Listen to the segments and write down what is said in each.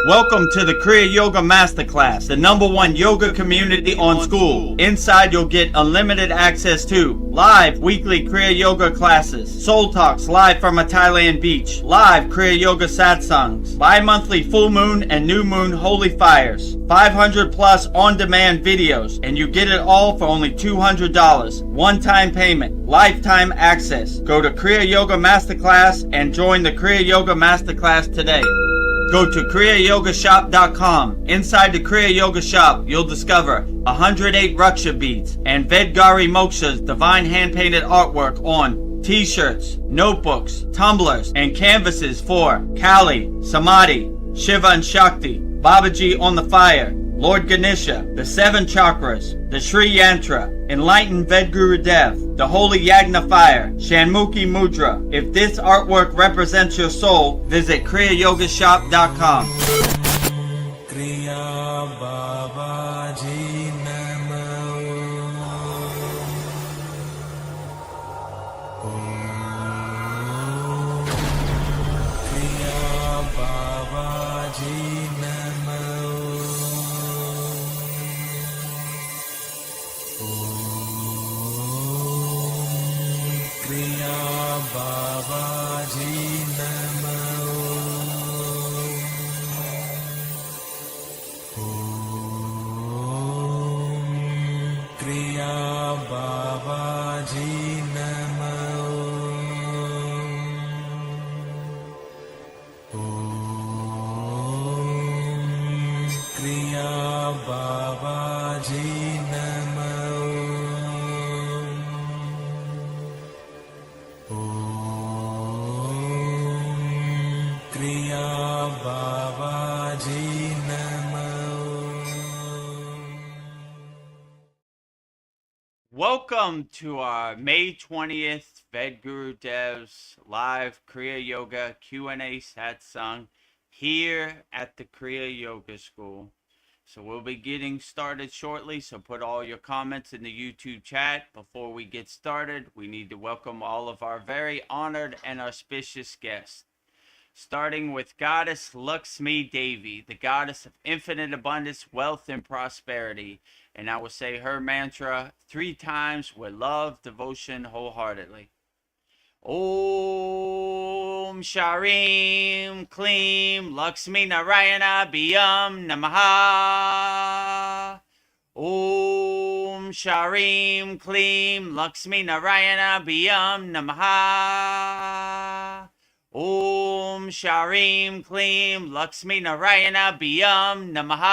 Welcome to the Kriya Yoga Masterclass, the #1 yoga community on SKOOL. Inside you'll get unlimited access to live weekly Kriya Yoga classes, soul talks live from a Thailand beach, live Kriya Yoga Satsangs, bi-monthly full moon and new moon holy fires, 500 plus on-demand videos, and you get it all for only $200. One-time payment, lifetime access. Go to Kriya Yoga Masterclass and join the Kriya Yoga Masterclass today. Go to kriyayogamasterclass.com. Inside the Kriya Yoga shop, you'll discover 108 Raksha beads and Vedagurudev divine hand-painted artwork on t-shirts, notebooks, tumblers, and canvases for Kali, Samadhi, Shiva and Shakti, Babaji on the fire, Lord Ganesha, the 7 chakras, the Sri Yantra, enlightened Vedagurudev, the holy Yagna fire, Shanmukhi Mudra. If this artwork represents your soul, visit kriyayogashop.com. Kriya Babaji Namo. Kriya Babaji Namo. Kriya Babaji Namo. Kriya Babaji Namo. Kriya Babaji Namo. Kriya Babaji Namo. Welcome to our May 20th Vedgurudev's live Kriya Yoga Q&A Satsang here at the Kriya Yoga School. So we'll be getting started shortly, so put all your comments in the YouTube chat. Before we get started, we need to welcome all of our very honored and auspicious guests. Starting with Goddess Lakshmi Devi, the goddess of infinite abundance, wealth, and prosperity. And I will say her mantra 3 times with love, devotion, wholeheartedly. Om Sharim Klim Lakshmi Narayana Biyam Namaha. Om Sharim Klim Lakshmi Narayana Biyam Namaha. Om Sharim Klim Lakshmi Narayana Biyam Namaha.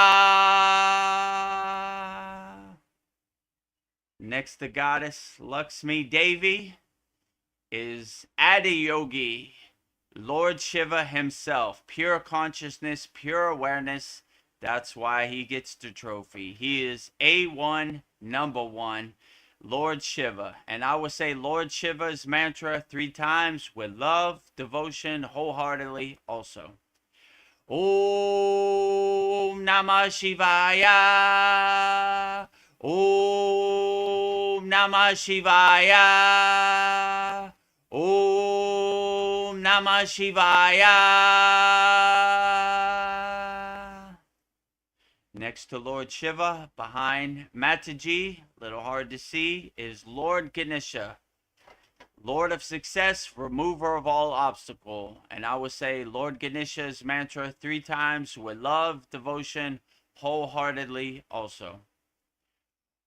Next to Goddess Lakshmi Devi is Adiyogi, Lord Shiva himself, pure consciousness, pure awareness. That's why he gets the trophy. He is A1, #1, Lord Shiva. And I will say Lord Shiva's mantra 3 times with love, devotion, wholeheartedly also. Om Namah Shivaya. Om Namah Shivaya. Om Namah Shivaya. Next to Lord Shiva, behind Mataji, little hard to see, is Lord Ganesha, Lord of success, remover of all obstacle. And I would say Lord Ganesha's mantra 3 times with love, devotion, wholeheartedly also.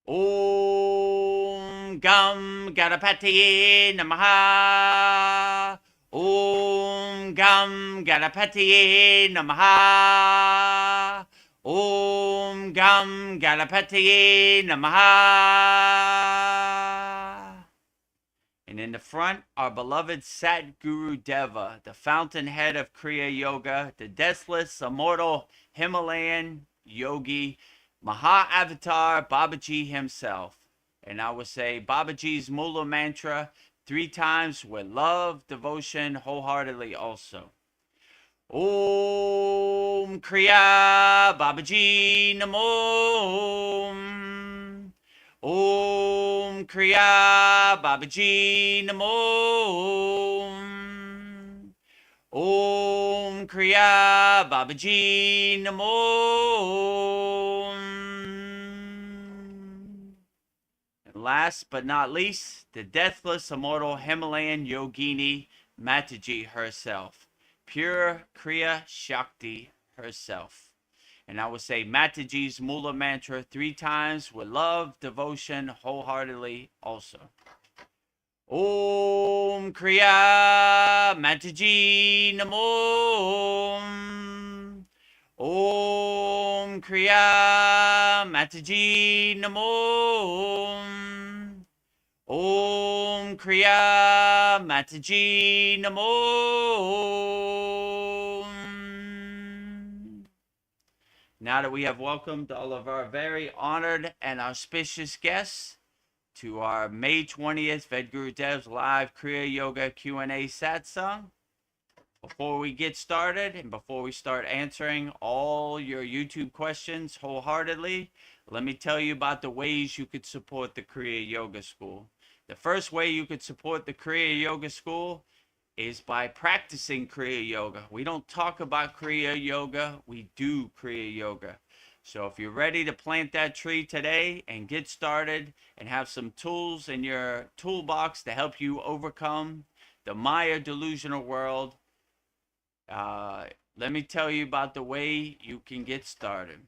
Om Gam Ganapatiye Namaha. Om Gam Ganapatiye Namaha. Om Gam Ganapatiye Namaha. And in the front, our beloved Satgurudeva, the fountainhead of Kriya Yoga, the deathless, immortal Himalayan yogi, Maha-Avatar Babaji himself. And I would say Babaji's Mula mantra 3 times with love, devotion, wholeheartedly also. Om Kriya Babaji Namo. Om Kriya Babaji Namo. Om Kriya Babaji Namo. And last but not least, the deathless, immortal Himalayan yogini Mataji herself, pure Kriya Shakti herself. And I will say Mataji's Mula mantra 3 times with love, devotion, wholeheartedly also. Om Kriya Mataji Namo. Om Kriya Mataji Namo. Om Kriya Mataji Namo. Now that we have welcomed all of our very honored and auspicious guests to our May 20th Vedagurudev's live Kriya Yoga Q&A Satsang, before we get started and before we start answering all your YouTube questions wholeheartedly, let me tell you about the ways you could support the Kriya Yoga School. The first way you could support the Kriya Yoga School is by practicing Kriya Yoga. We don't talk about Kriya Yoga, we do Kriya Yoga. So if you're ready to plant that tree today and get started and have some tools in your toolbox to help you overcome the Maya delusional world, let me tell you about the way you can get started.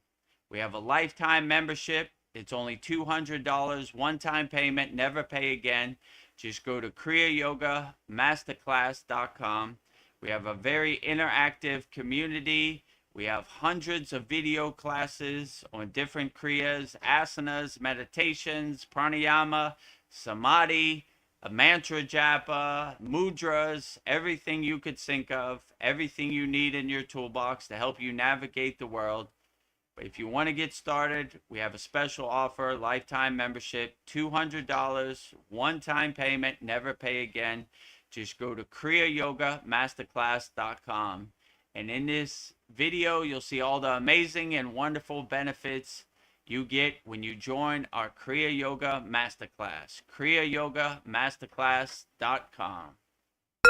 We have a lifetime membership. It's only $200, one-time payment, never pay again. Just go to kriyayogamasterclass.com. We have a very interactive community. We have hundreds of video classes on different kriyas, asanas, meditations, pranayama, samadhi, a mantra japa, mudras, everything you could think of, everything you need in your toolbox to help you navigate the world. But if you want to get started, we have a special offer, lifetime membership, $200, one-time payment, never pay again. Just go to kriyayogamasterclass.com. And in this video, you'll see all the amazing and wonderful benefits you get when you join our Kriya Yoga Masterclass. kriyayogamasterclass.com.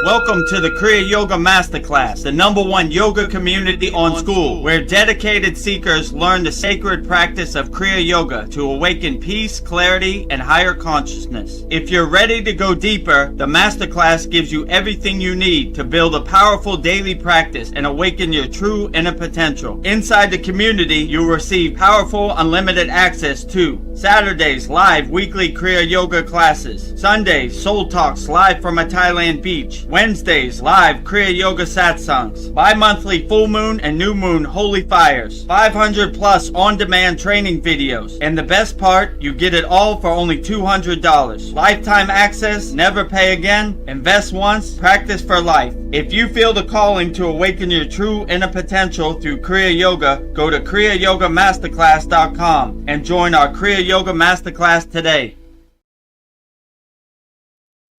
Welcome to the Kriya Yoga Masterclass, the #1 yoga community on SKOOL, where dedicated seekers learn the sacred practice of Kriya Yoga to awaken peace, clarity, and higher consciousness. If you're ready to go deeper, the Masterclass gives you everything you need to build a powerful daily practice and awaken your true inner potential. Inside the community, you'll receive powerful, unlimited access to Saturdays, live weekly Kriya Yoga classes. Sundays, Soul Talks live from a Thailand beach. Wednesdays, live Kriya Yoga Satsangs. Bi-monthly full moon and new moon holy fires. 500 plus on-demand training videos. And the best part, you get it all for only $200. Lifetime access, never pay again. Invest once, practice for life. If you feel the calling to awaken your true inner potential through Kriya Yoga, go to kriyayogamasterclass.com and join our Kriya Yoga Masterclass today.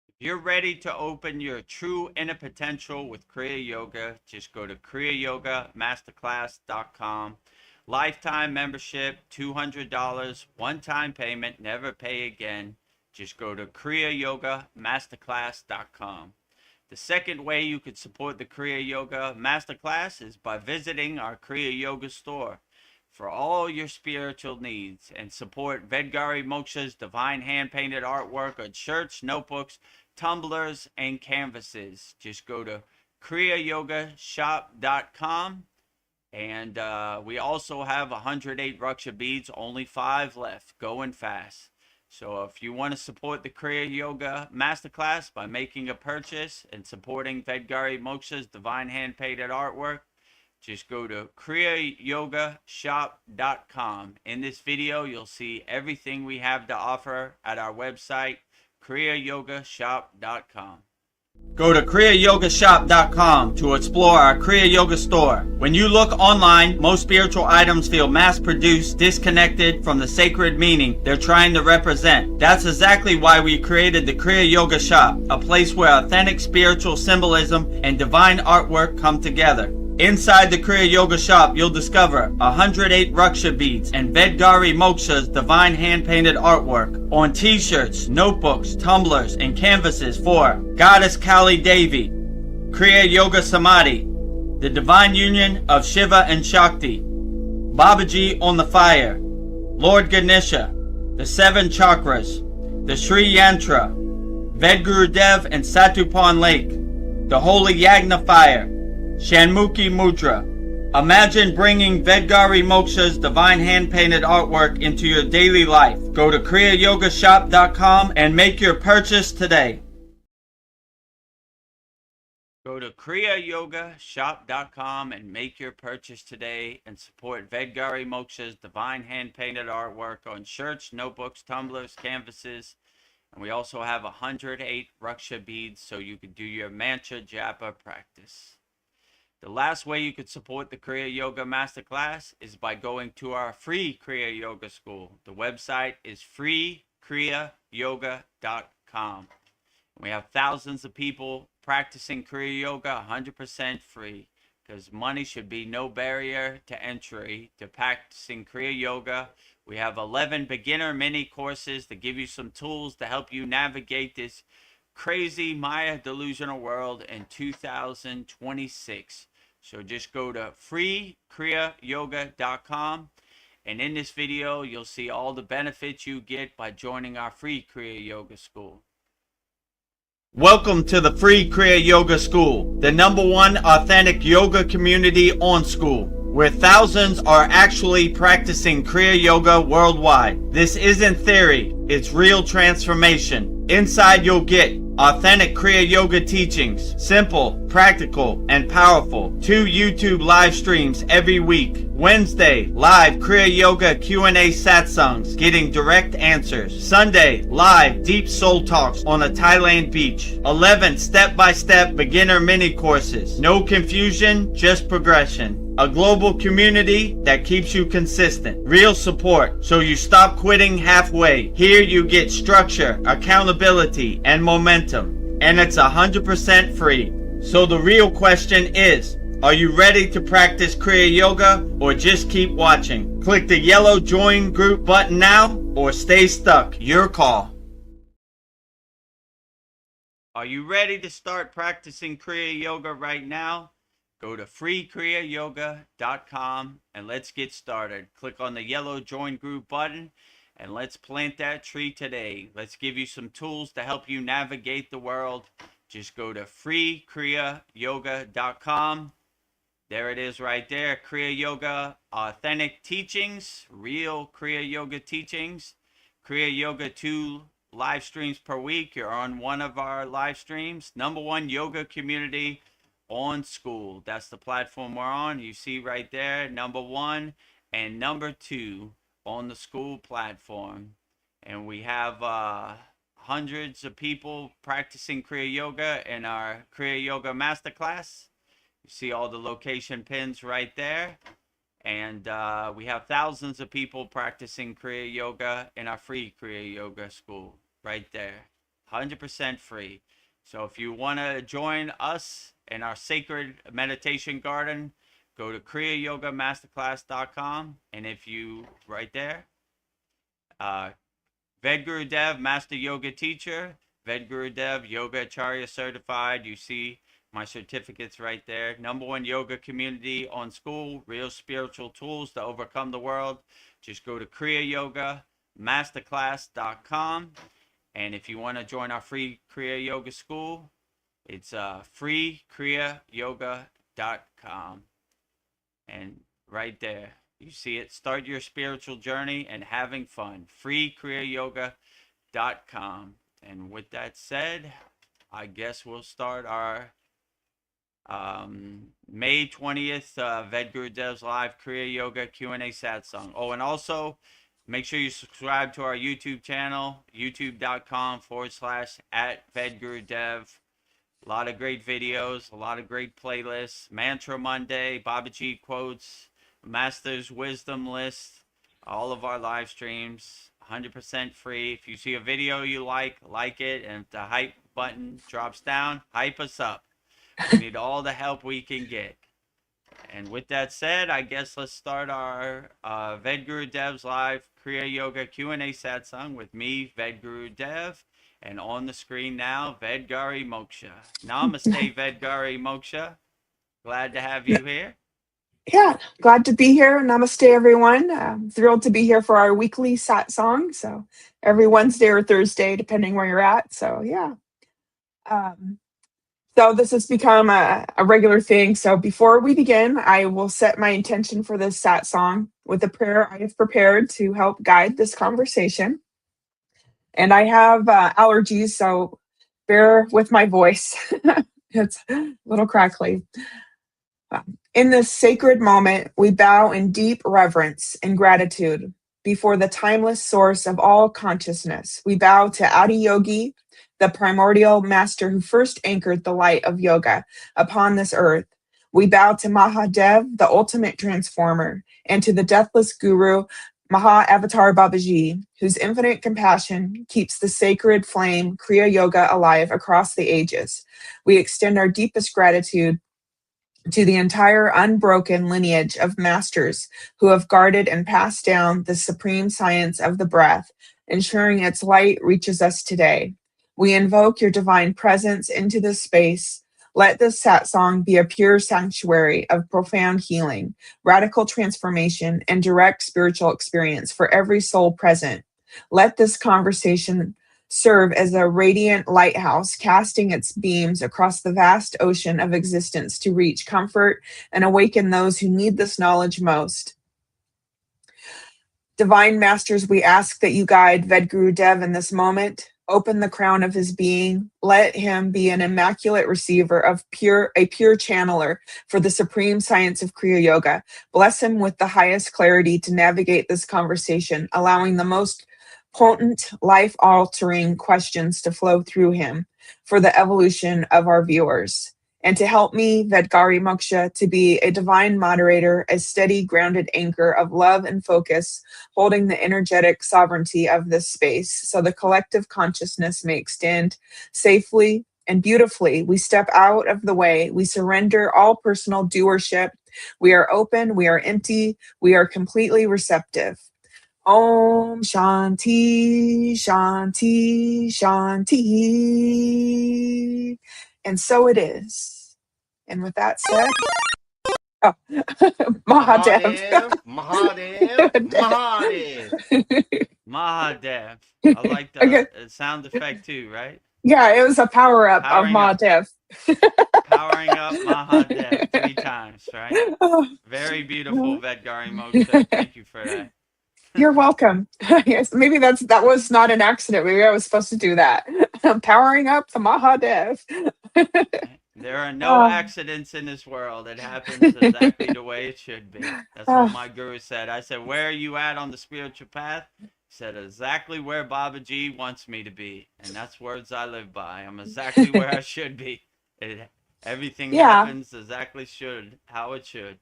If you're ready to open your true inner potential with Kriya Yoga, just go to kriyayogamasterclass.com. Lifetime membership, $200, one-time payment, never pay again. Just go to kriyayogamasterclass.com. The second way you could support the Kriya Yoga Masterclass is by visiting our Kriya Yoga store for all your spiritual needs and support Vedagurudev Moksha's divine hand-painted artwork on shirts, notebooks, tumblers, and canvases. Just go to kriyayogashop.com. And we also have 108 Raksha beads, only 5 left, going fast. So if you want to support the Kriya Yoga Masterclass by making a purchase and supporting Vedagurudev Moksha's divine hand-painted artwork, just go to kriyayogashop.com. In this video, you'll see everything we have to offer at our website, kriyayogashop.com. Go to kriyayogashop.com to explore our Kriya Yoga store. When you look online, most spiritual items feel mass-produced, disconnected from the sacred meaning they're trying to represent. That's exactly why we created the Kriya Yoga shop, a place where authentic spiritual symbolism and divine artwork come together. Inside the Kriya Yoga shop, you'll discover 108 Raksha beads and Vedagurudev Moksha's divine hand-painted artwork on t-shirts, notebooks, tumblers, and canvases for Goddess Kali Devi, Kriya Yoga Samadhi, the divine union of Shiva and Shakti, Babaji on the fire, Lord Ganesha, the 7 chakras, the Sri Yantra, Vedagurudev and Satupan Lake, the Holy Yagna Fire, Shanmukhi Mudra. Imagine bringing Vedgari Moksha's divine hand-painted artwork into your daily life. Go to kriyayogamasterclass.com and make your purchase today. Go to kriyayogamasterclass.com and make your purchase today and support Vedgari Moksha's divine hand-painted artwork on shirts, notebooks, tumblers, canvases. And we also have 108 Raksha beads so you can do your mantra japa practice. The last way you could support the Kriya Yoga Masterclass is by going to our free Kriya Yoga School. The website is freekriyayogamasterclass.com. We have thousands of people practicing Kriya Yoga 100% free, because money should be no barrier to entry to practicing Kriya Yoga. We have 11 beginner mini courses to give you some tools to help you navigate this crazy Maya delusional world in 2026. So just go to freekriyayogamasterclass.com, and in this video you'll see all the benefits you get by joining our free Kriya Yoga School. Welcome to the free Kriya Yoga School, the #1 authentic yoga community on Skool, where thousands are actually practicing Kriya Yoga worldwide. This isn't theory, it's real transformation. Inside you'll get authentic Kriya Yoga teachings, simple, practical, and powerful. 2 YouTube live streams every week. Wednesday, live Kriya Yoga Q&A satsangs, getting direct answers. Sunday, live deep soul talks on a Thailand beach. 11 step-by-step beginner mini courses. No confusion, just progression. A global community that keeps you consistent. Real support, so you stop quitting halfway. Here you get structure, accountability, and momentum. And it's 100% free. So the real question is, are you ready to practice Kriya Yoga or just keep watching? Click the yellow join group button now or stay stuck. Your call. Are you ready to start practicing Kriya Yoga right now? Go to freekriyayogamasterclass.com and let's get started. Click on the yellow join group button and let's plant that tree today. Let's give you some tools to help you navigate the world. Just go to freekriyayogamasterclass.com. There it is right there. Kriya Yoga authentic teachings, real Kriya Yoga teachings. Kriya Yoga 2 live streams per week. You're on one of our live streams. #1 yoga community on Skool. That's the platform we're on. You see right there, #1 and #2 on the Skool platform. And we have hundreds of people practicing Kriya Yoga in our Kriya Yoga Masterclass. You see all the location pins right there. And we have thousands of people practicing Kriya Yoga in our free Kriya Yoga School right there. 100% free. So if you want to join us in our sacred meditation garden, go to kriyayogamasterclass.com. And if you, right there, Vedagurudev, Master Yoga Teacher, Vedagurudev, Yoga Acharya Certified. You see my certificates right there. #1 yoga community on Skool, real spiritual tools to overcome the world. Just go to kriyayogamasterclass.com. And if you want to join our free Kriya Yoga School, it's freekriyayogamasterclass.com. And right there, you see it. Start your spiritual journey and having fun. freekriyayogamasterclass.com. And with that said, I guess we'll start our May 20th Vedgurudev's live Kriya Yoga Q&A satsang. Oh, and also make sure you subscribe to our YouTube channel, youtube.com/@Vedgurudev. A lot of great videos, a lot of great playlists. Mantra Monday, Babaji quotes, Master's Wisdom List, all of our live streams, 100% free. If you see a video you like it, and if the hype button drops down, hype us up. We need all the help we can get. And with that said, I guess let's start our Vedgurudev's live Kriya Yoga Q&A satsang with me, Vedagurudev, And on the screen now, Vedgari Moksha. Namaste, Vedgari Moksha. Glad to have you here. Yeah, glad to be here. Namaste, everyone. Thrilled to be here for our weekly Satsang. So every Wednesday or Thursday, depending where you're at. So yeah. Um, so this has become a regular thing. So before we begin, I will set my intention for this Satsang with a prayer I have prepared to help guide this conversation. And I have allergies, so bear with my voice. It's a little crackly. In this sacred moment, we bow in deep reverence and gratitude before the timeless source of all consciousness. We bow to Adiyogi, the primordial master who first anchored the light of yoga upon this earth. We bow to Mahadev, the ultimate transformer, and to the deathless guru, Maha Avatar Babaji, whose infinite compassion keeps the sacred flame Kriya Yoga alive across the ages. We extend our deepest gratitude to the entire unbroken lineage of masters who have guarded and passed down the supreme science of the breath, ensuring its light reaches us today. We invoke your divine presence into this space. Let this satsang be a pure sanctuary of profound healing, radical transformation, and direct spiritual experience for every soul present. Let this conversation serve as a radiant lighthouse, casting its beams across the vast ocean of existence to reach comfort and awaken those who need this knowledge most. Divine Masters, we ask that you guide Vedagurudev in this moment. Open the crown of his being. Let him be an immaculate receiver of a pure channeler for the supreme science of Kriya Yoga. Bless him with the highest clarity to navigate this conversation, allowing the most potent, life-altering questions to flow through him for the evolution of our viewers. And to help me, Vedgari Moksha, to be a divine moderator, a steady, grounded anchor of love and focus, holding the energetic sovereignty of this space so the collective consciousness may extend safely and beautifully. We step out of the way. We surrender all personal doership. We are open. We are empty. We are completely receptive. Om Shanti, Shanti, Shanti. And so it is. And with that said, oh, Mahadev. Mahadev, Mahadev. I like the Okay. sound effect too, right? Yeah, it was a power up of Powering up. Mahadev. Powering up Mahadev 3 times, right? Oh, Very beautiful, Vedgari Moksha. Thank you for that. you're welcome. Yes, maybe that was not an accident. Maybe I was supposed to do that. Powering up the Mahadev. There are no Oh, accidents in this world. It happens exactly the way it should be. That's what oh, my guru said. I said, "Where are you at on the spiritual path?" He said, "Exactly where Babaji wants me to be." And that's words I live by. I'm exactly where I should be. Everything yeah. happens exactly how it should.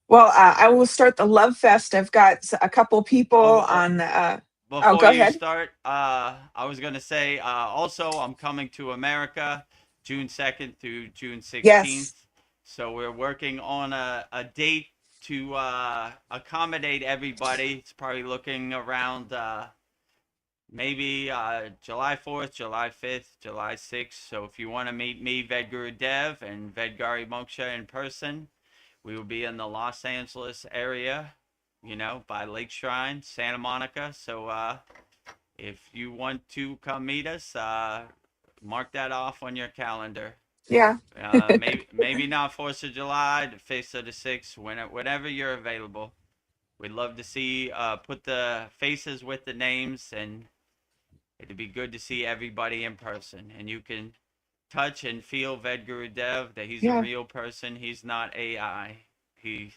Well, I will start the Love Fest. I've got a couple people Oh, on. Oh, before go you ahead. start, I was going to say also, I'm coming to America June 2nd through June Yes. 16th. So we're working on a date to accommodate everybody. It's probably looking around maybe July 4th, July 5th, July 6th. So if you want to meet me, Vedagurudev, and Vedgari Moksha in person, we will be in the Los Angeles area, by Lake Shrine, Santa Monica. So if you want to come meet us, mark that off on your calendar. Yeah. Maybe not 4th of July, the 5th of the 6th, whenever you're available. We'd love to see, put the faces with the names, and it'd be good to see everybody in person. And you can touch and feel Vedagurudev, that he's a Yeah. real person. He's not AI. He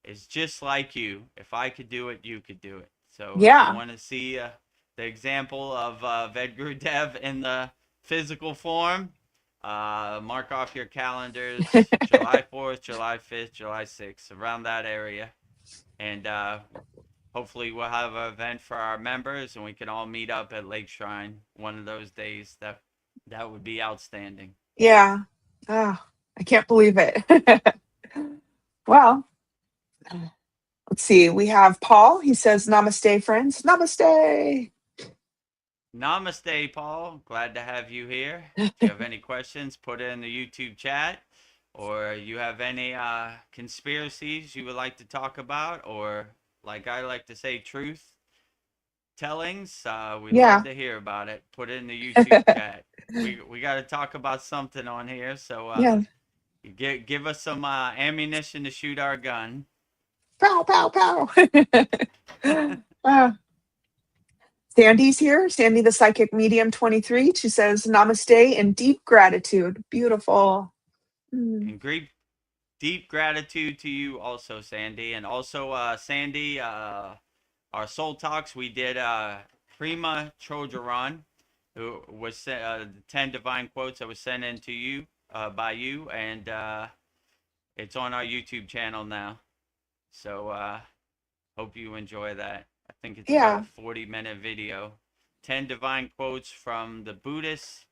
is just like you. If I could do it, you could do it. So if you Yeah. want to see the example of Vedagurudev in the physical form, mark off your calendars July 4th, July 5th, July 6th, around that area. And hopefully we'll have an event for our members and we can all meet up at Lake Shrine one of those days. That would be outstanding. Yeah. Oh, I can't believe it. Well, let's see. We have Paul. He says, Namaste, friends. Namaste. Namaste, Paul. Glad to have you here. If you have any questions, put it in the YouTube chat, or you have any conspiracies you would like to talk about, or like I like to say, truth tellings. We love Yeah. to hear about it. Put it in the YouTube chat. We got to talk about something on here, so Yeah. you give us some ammunition to shoot our gun. Pow, pow, pow. uh, Sandy's here. Sandy, the psychic medium 23. She says, Namaste and deep gratitude. Beautiful. Mm. And great deep gratitude to you also, Sandy. And also, Sandy, our Soul Talks, we did Prima Chojaran, who was the 10 divine quotes that was sent in to you by you. And it's on our YouTube channel now. So hope you enjoy that. I think it's about Yeah. a 40-minute video. 10 divine quotes from the Buddhist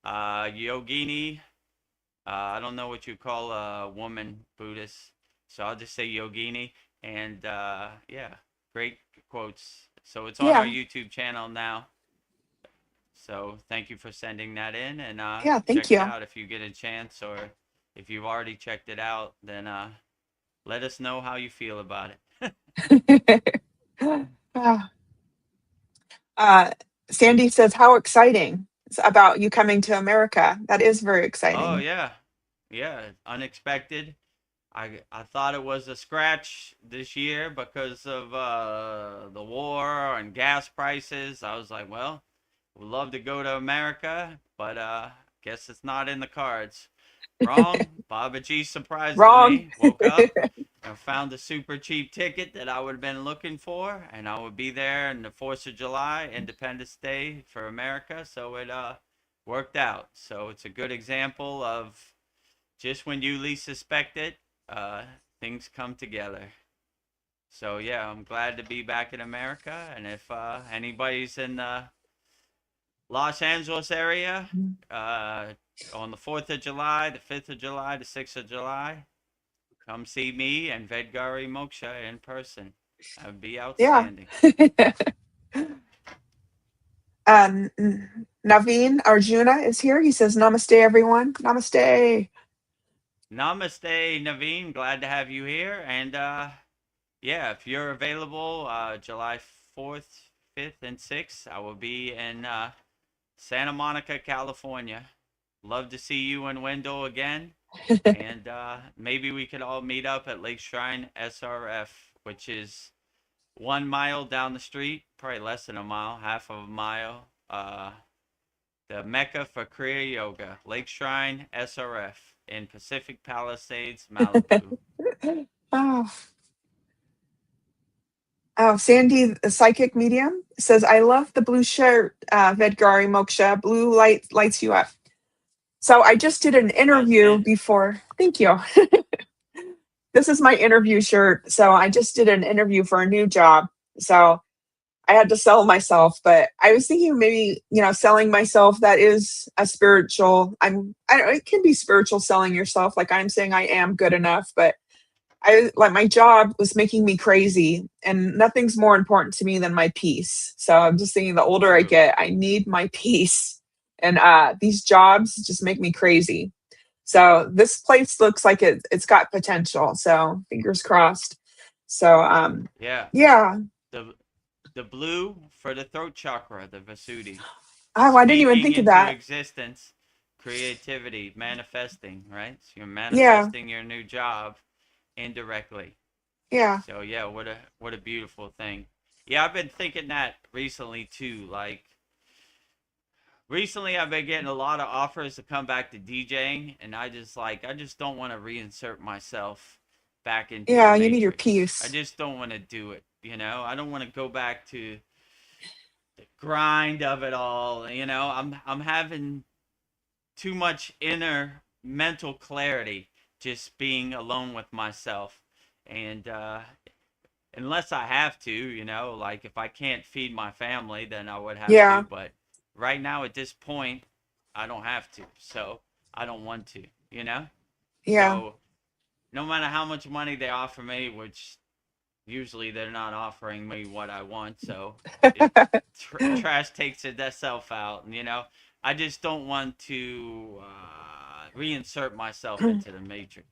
yogini. I don't know what you call a woman Buddhist, so I'll just say yogini. And yeah, great quotes. So it's on our Yeah. YouTube channel now. So thank you for sending that in, and Yeah. Thank check it you. out if you get a chance, or if you've already checked it out, then let us know how you feel about it. uh, uh, Sandy says, how exciting. It's about you coming to America. That is very Oh exciting. yeah, yeah, unexpected. I thought it was a scratch this year because of the war and gas prices. I was like, well, would love to go to America, but guess it's not in the cards. Wrong. Baba G surprises Wrong. me. Woke up and found a super cheap ticket that I would have been looking for, and I would be there in the 4th of July, Independence Day for America. So it worked out. So it's a good example of just when you least suspect it, uh, things come together. So yeah, I'm glad to be back in America, and if anybody's in the Los Angeles area uh, on the 4th of July, the 5th of July, the 6th of July, come see me and Vedgari Moksha in person. That would be Yeah. outstanding. Naveen Arjuna is here. He says, Namaste, everyone. Namaste. Namaste, Naveen. Glad to have you here. And yeah, if you're available July 4th, 5th, and 6th, I will be in Santa Monica, California. Love to see you in Wendell again. And maybe we could all meet up at Lake Shrine SRF, which is 1 mile down the street, probably less than a mile, half of a mile. The Mecca for Kriya Yoga, Lake Shrine SRF in Pacific Palisades, Malibu. Oh, oh, Sandy, the psychic medium, says, I love the blue shirt, Vedgari Moksha. Blue lights you up. So I just did an interview Outstanding. before. Thank you. This is my interview shirt. So I just did an interview for a new job. So I had to sell myself, but I was thinking maybe, selling myself, that is a spiritual, I don't know, it can be spiritual selling yourself. Like I'm saying I am good enough, but I like my job was making me crazy and nothing's more important to me than my peace. So I'm just thinking the older I True. get, I need my peace. And these jobs just make me crazy. So this place looks like it's got potential. So fingers crossed. So Yeah. yeah. The the blue for the throat chakra, the Vasuddhi. Oh, I didn't even Speaking think of into that. existence, creativity, manifesting, right? So you're Yeah. manifesting your new job indirectly. Yeah. So yeah, what a beautiful thing. Yeah, I've been thinking that recently too. Like recently I've been getting a lot of offers to come back to DJing, and I just don't want to reinsert myself back into the Yeah, you need your matrix. I peace. just don't want to do it, you know? I don't want to go back to the grind of it all. You know, I'm having too much inner mental clarity just being alone with myself. And unless I have to, you know, like if I can't feed my family, then I would have to. Yeah. But right now, at this point, I don't have to. So I don't want to, you know? Yeah. So no matter how much money they offer me, which usually they're not offering me what I want, so it trash takes itself out. And, I just don't want to reinsert myself into the matrix.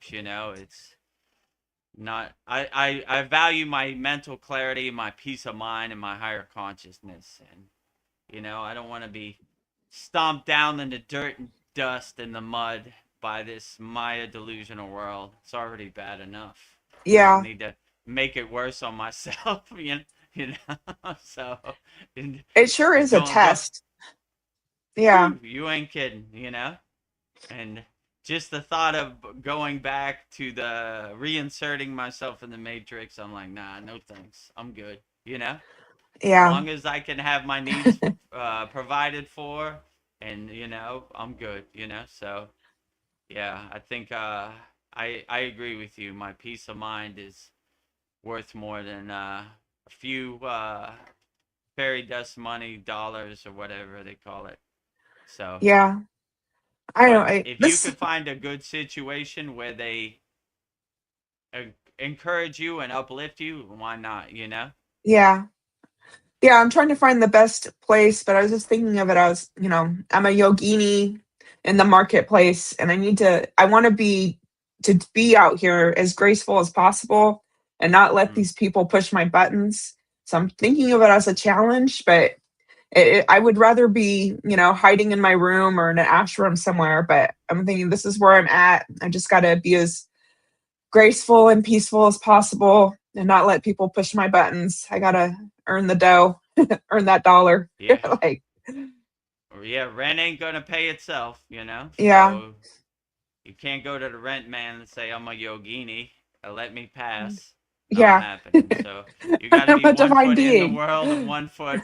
It's not. I value my mental clarity, my peace of mind, and my higher consciousness. And I don't want to be stomped down in the dirt and dust and the mud by this Maya delusional world. It's already bad enough. I don't Yeah, need to make it worse on myself. So it sure is a don't. test. Yeah, Whew, you ain't kidding. And just the thought of going back to the reinserting myself in the matrix, I'm like, nah, no thanks. I'm good. As yeah, long as I can have my needs provided for, and I'm good. So yeah, I think I agree with you. My peace of mind is worth more than a few fairy dust money dollars or whatever they call it. So, yeah. I know. but if you could find a good situation where they uh, encourage you and uplift you, why not? Yeah. Yeah, I'm trying to find the best place, but I was just thinking of it as, I'm a yogini in the marketplace and I want to be out here as graceful as possible and not let Mm. these people push my buttons. So I'm thinking of it as a challenge, but I would rather be, hiding in my room or in an ashram somewhere, but I'm thinking this is where I'm at. I just got to be as graceful and peaceful as possible and not let people push my buttons. I got to earn the dough, earn that dollar. Yeah. Like, Yeah, rent ain't gonna pay itself. yeah, So you can't go to the rent man and say I'm a yogini, let me pass. Not yeah. happening. So you got to I'm be a one divine foot in the being. world and one foot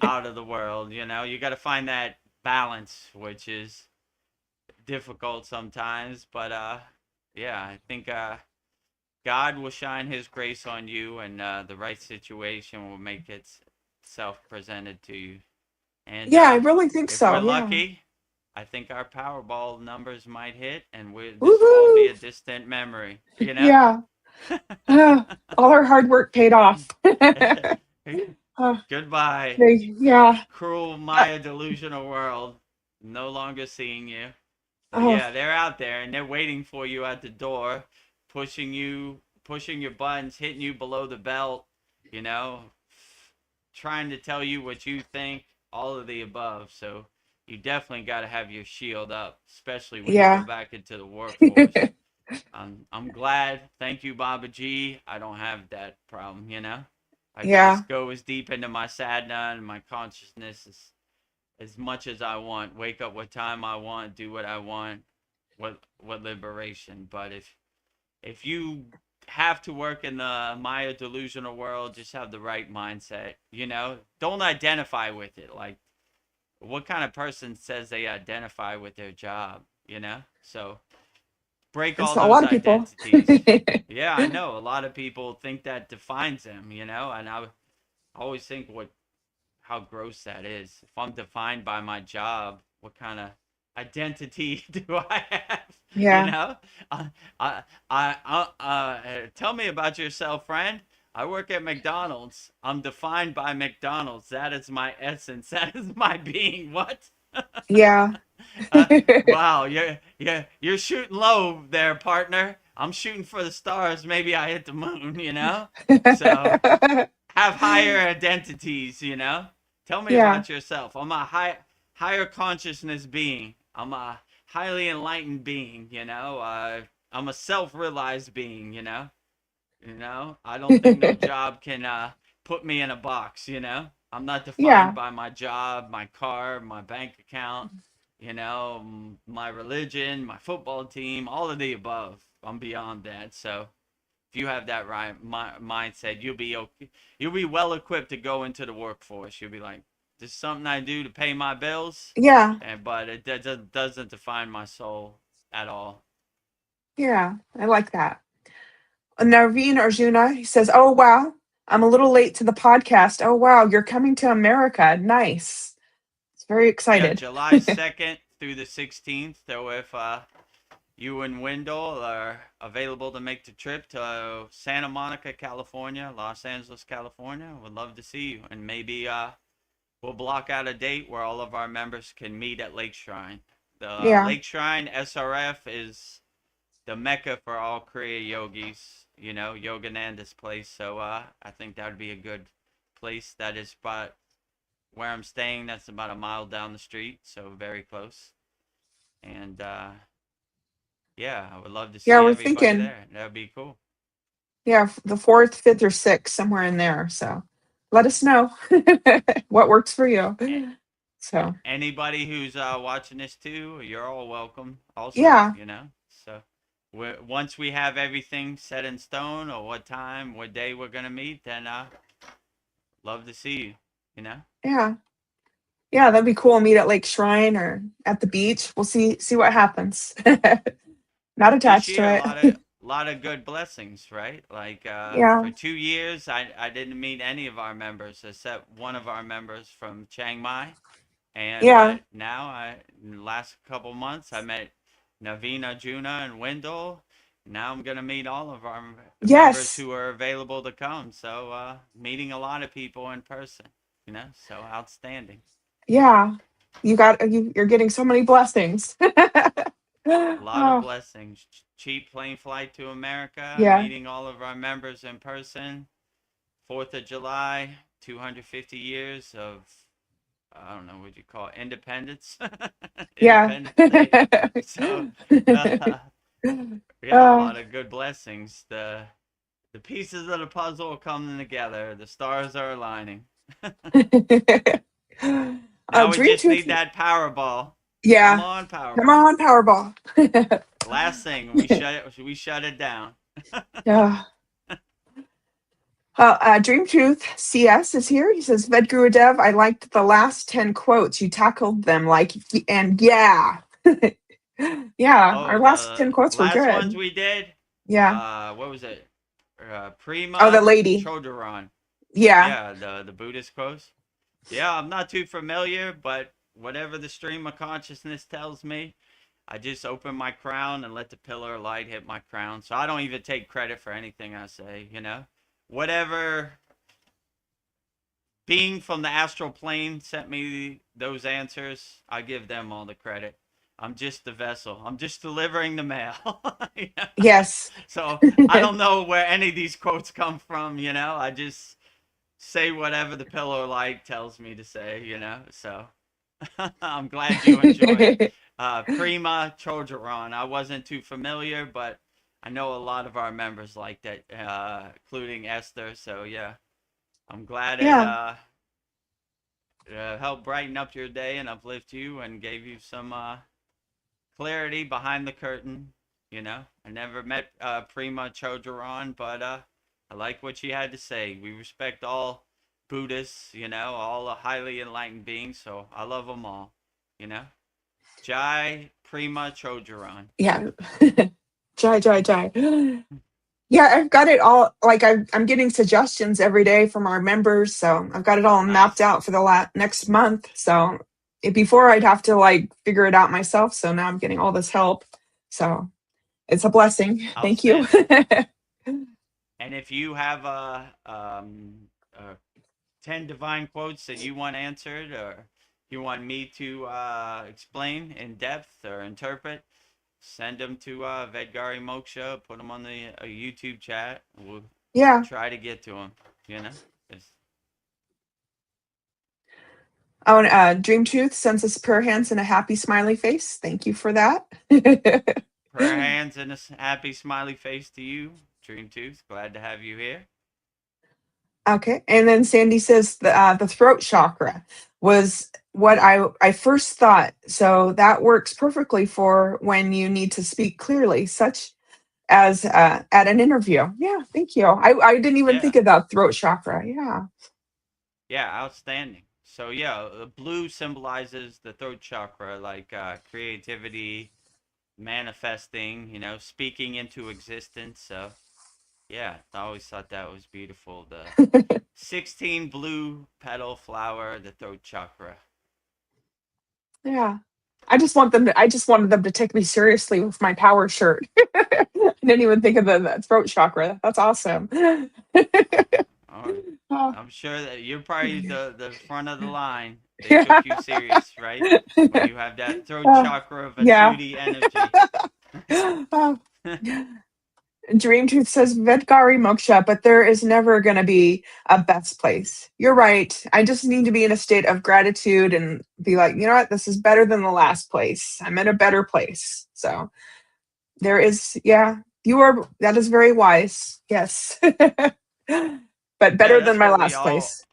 out of the world. You got to find that balance, which is difficult sometimes. But yeah, I think God will shine His grace on you, and the right situation will make itself presented to you. And Yeah, I really think if we're so. Yeah. lucky, I think our Powerball numbers might hit, and this will all be Woohoo. a distant memory. Yeah. All our hard work paid off. Uh, Goodbye, yeah. cruel Uh, Maya delusional world. No longer seeing you. But oh, yeah, they're out there and they're waiting for you at the door, pushing your buttons, hitting you below the belt, you know, trying to tell you what you think, all of the above. So you definitely got to have your shield up, especially when you go yeah. back into the workforce. I'm glad. Thank you, Baba G. I don't have that problem. I can Yeah. just go as deep into my sadhana and my consciousness as much as I want. Wake up what time I want, do what I want. What liberation. But if you have to work in the Maya delusional world, just have the right mindset. Don't identify with it. Like, what kind of person says they identify with their job? So break That's all a those lot of people. identities. Yeah, I know. A lot of people think that defines them, and I always think how gross that is. If I'm defined by my job, what kind of identity do I have? You Yeah. know, tell me about yourself, friend. I work at McDonald's. I'm defined by McDonald's. That is my essence. That is my being. What? Yeah. Wow, you're shooting low there, partner. I'm shooting for the stars. Maybe I hit the moon. So have higher identities. Tell me Yeah. about yourself. I'm a higher consciousness being. I'm a highly enlightened being. I'm a self-realized being. I don't think no job can put me in a box. I'm not defined Yeah. by my job, my car, my bank account, my religion, my football team, all of the above. I'm beyond that. So if you have that right mindset, you'll be okay. You'll be well equipped to go into the workforce. You'll be like, this is something I do to pay my bills, Yeah. but it doesn't define my soul at all. Yeah. I like that. Narveen Arjuna, he says, "Oh wow, I'm a little late to the podcast. Oh wow, you're coming to America. Nice. It's very Yeah, excited." July 2nd through the 16th. So if you and Wendell are available to make the trip to Santa Monica, California, Los Angeles, California, would love to see you. And maybe we'll block out a date where all of our members can meet at Lake Shrine. The Yeah. Lake Shrine SRF is the mecca for all Kriya yogis, Yogananda's place. So I think that would be a good place. That is about where I'm staying. That's about a mile down the street, so very close. And yeah, I would love to Yeah, see we're everybody thinking, there. That would be cool. yeah, the 4th, 5th, or 6th, somewhere in there. So let us know what works for you. So Anybody who's watching this too, you're all welcome. Also, yeah, So once we have everything set in stone, or what time, what day we're gonna meet, then love to see you. You know. yeah, yeah, that'd be cool. Meet at Lake Shrine or at the beach. We'll see what happens. Not This attached to year, a lot of it. good blessings, right? Like Yeah, for 2 years, I didn't meet any of our members except one of our members from Chiang Mai. And yeah, but now in the last couple months, I met Navina, Juna, and Wendell. Now I'm gonna meet all of our members yes, who are available to come. So meeting a lot of people in person, so outstanding. yeah. You're getting so many blessings. A lot of Oh, blessings. Cheap plane flight to America, yeah. meeting all of our members in person. 4th of July, 250 years of, I don't know what you call it, independence, Yeah. Independence Day. So, uh, yeah, a Oh. lot of good blessings. The pieces of the puzzle are coming together. The stars are aligning. Now we Dream just Tooth. need that Powerball. Come Yeah. on, Come Powerball. on, Powerball. Last thing, we shut it down. Yeah. Dream Truth CS is here. He says, Vedagurudev, I liked the last 10 quotes. You tackled them like, and yeah. Yeah, Oh, our last the 10 quotes were last ones good. we did. Yeah. What was it? Oh, the Prima lady. Chodron. Yeah. Yeah, the Buddhist quotes. Yeah, I'm not too familiar, but whatever the stream of consciousness tells me, I just open my crown and let the pillar of light hit my crown. So I don't even take credit for anything I say. Whatever being from the astral plane sent me those answers, I give them all the credit. I'm just the vessel. I'm just delivering the mail. Yes. So I don't know where any of these quotes come from. I just say whatever the pillar of light tells me to say. So I'm glad you enjoyed Prima Chojaron. I wasn't too familiar, but I know a lot of our members like that, including Esther. So yeah, I'm glad it Yeah. helped brighten up your day and uplift you and gave you some clarity behind the curtain. I never met Prima Chojaron, but I like what she had to say. We respect all Buddhists, all the highly enlightened beings, so I love them all. You know, Jai Prima Chojaron. Yeah. Jai. Yeah, I've got it all. Like I'm getting suggestions every day from our members, so I've got it all mapped Nice. out for the next month. So before I'd have to like figure it out myself. So now I'm getting all this help. So it's a blessing. Thank you. Outstanding. And if you have 10 divine quotes that you want answered, or you want me to explain in depth or interpret, send them to Vedgari Moksha, put them on the YouTube chat. We'll Yeah. try to get to them, you know? Just Oh, and Dream Truth sends us prayer hands and a happy smiley face. Thank you for that. prayer hands and a happy smiley face to you, Dream Tooth. Glad to have you here. Okay, and then Sandy says the throat chakra was what I first thought. So that works perfectly for when you need to speak clearly, such as at an interview. Yeah, thank you. I didn't even Yeah. think of that throat chakra. Yeah. Yeah, outstanding. So yeah, the blue symbolizes the throat chakra, like creativity, manifesting, speaking into existence. So yeah, I always thought that was beautiful. The 16 blue petal flower, the throat chakra. Yeah. I just want them to. I just wanted them to take me seriously with my power shirt. I didn't even think of the throat chakra. That's awesome. Oh, Oh, I'm sure that you're probably the front of the line. They took you yeah. serious, right? When you have that throat Uh, chakra of a yeah. Sudi energy. Oh. Dream Truth says Vedgari Moksha, but there is never going to be a best place. You're right. I just need to be in a state of gratitude and be like, you know what, this is better than the last place. I'm in a better place. So there is, yeah, you are, that is very wise. Yes. But Yeah, better than that's my what we last all place.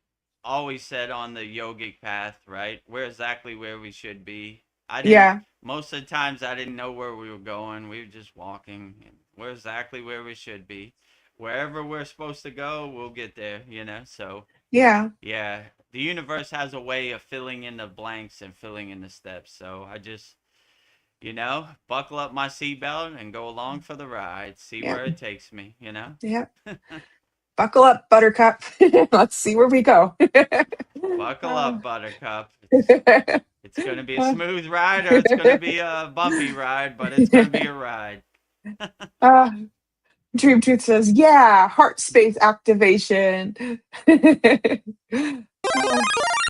always said on the yogic path, right? We're exactly where we should be. I didn't Yeah. Most of the times I didn't know where we were going. We were just walking and we're exactly where we should be. Wherever we're supposed to go, we'll get there, you know? So, Yeah. yeah, the universe has a way of filling in the blanks and filling in the steps. So, I just, buckle up my seatbelt and go along for the ride, see Yeah. where it takes me, you know? Yeah. Buckle up, Buttercup. Let's see where we go. Buckle Oh. up, Buttercup. It's going to be a smooth ride or it's going to be a bumpy ride, but it's going to be a ride. uh, Dream Truth says, yeah, heart space activation.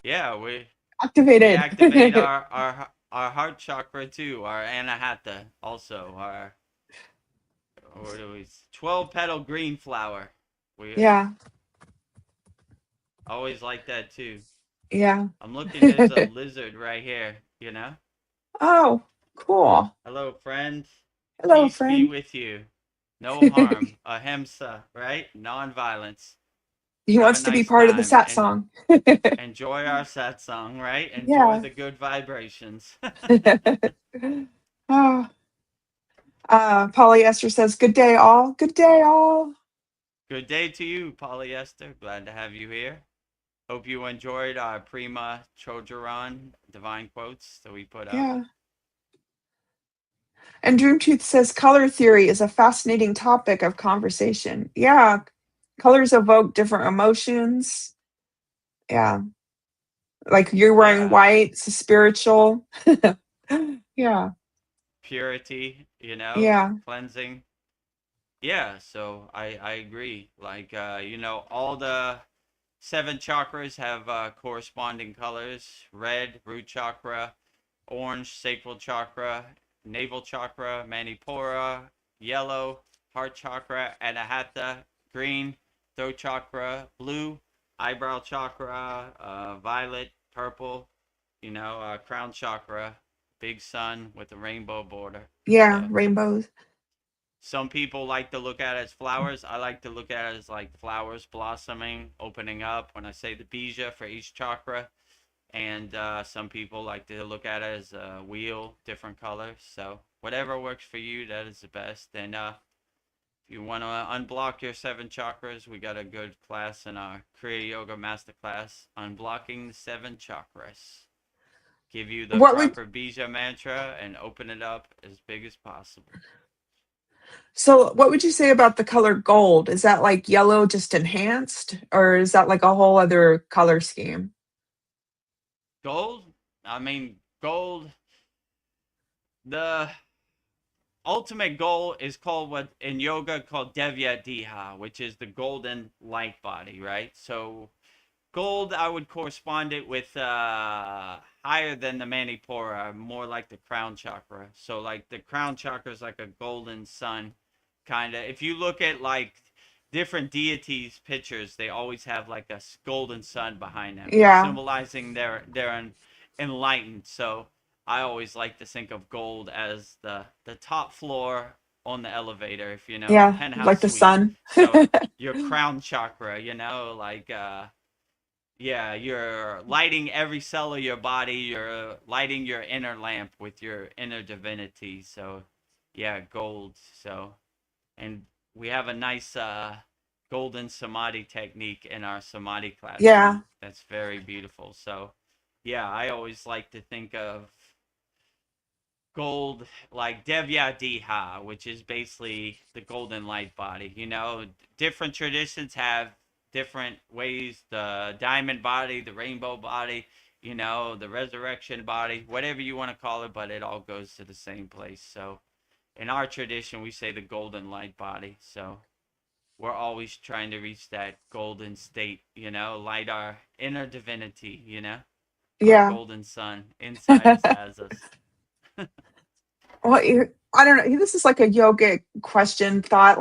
Yeah, we Activated. activate our heart chakra too, our anahata also, our or do we 12 petal green flower. We Yeah. always like that too. Yeah. I'm looking, there's a lizard right here, you know? Oh, cool. Hello, friend. Hello, Peace be friend. with you. No harm. Ahimsa, right? Non-violence. He Have a wants to be nice part of the time Sat and song. enjoy our satsang, right? Enjoy Yeah. the good vibrations. Oh, Polyester says, good day, all. Good day, all. Good day to you, Polyester. Glad to have you here. Hope you enjoyed our Prima Chojaran divine quotes that we put up. Yeah. And Dream Truth says, color theory is a fascinating topic of conversation. Yeah. Colors evoke different emotions. Yeah. Like you're wearing Yeah, white, it's spiritual. Yeah. purity, Yeah. cleansing. Yeah, so I agree. Like all the seven chakras have corresponding colors: red, root chakra; orange, sacral chakra; navel chakra, manipura; yellow, heart chakra; anahata; green, throat chakra; blue, eyebrow chakra; violet, purple, crown chakra; big sun with a rainbow border. Yeah. So Rainbows. some people like to look at it as flowers. I like to look at it as like flowers blossoming, opening up when I say the bija for each chakra. And some people like to look at it as a wheel, different colors. So whatever works for you, that is the best. And if you want to unblock your seven chakras, we got a good class in our Kriya Yoga Masterclass, Unblocking the Seven Chakras. Give you the What would proper bija mantra and open it up as big as possible. what would you say about the color gold? Is that like yellow just enhanced, or is that like a whole other color scheme? Gold, gold, the ultimate goal is called what in yoga called Devya Diha, which is the golden light body, right? So gold, I would correspond it with higher than the Manipura, more like the crown chakra. So like the crown chakra is like a golden sun, kind of. If you look at like different deities pictures, they always have like a golden sun behind them, Yeah. symbolizing they're enlightened. So I always like to think of gold as the top floor on the elevator, if you know, a Yeah. penthouse Like the suite. sun. So your crown chakra, like yeah, you're lighting every cell of your body. You're lighting your inner lamp with your inner divinity. So, yeah, gold. So, and we have a nice golden samadhi technique in our samadhi Yeah. classroom. That's very beautiful. So, yeah, I always like to think of gold like Devya Diha, which is basically the golden light body. Different traditions have different ways. The diamond body, the rainbow body. the resurrection body, whatever you want to call it, but it all goes to the same place. So in our tradition, we say the golden light body. So we're always trying to reach that golden state, light our inner divinity, our Yeah. golden sun inside us has us. Well, I don't know. This is like a yogic question thought.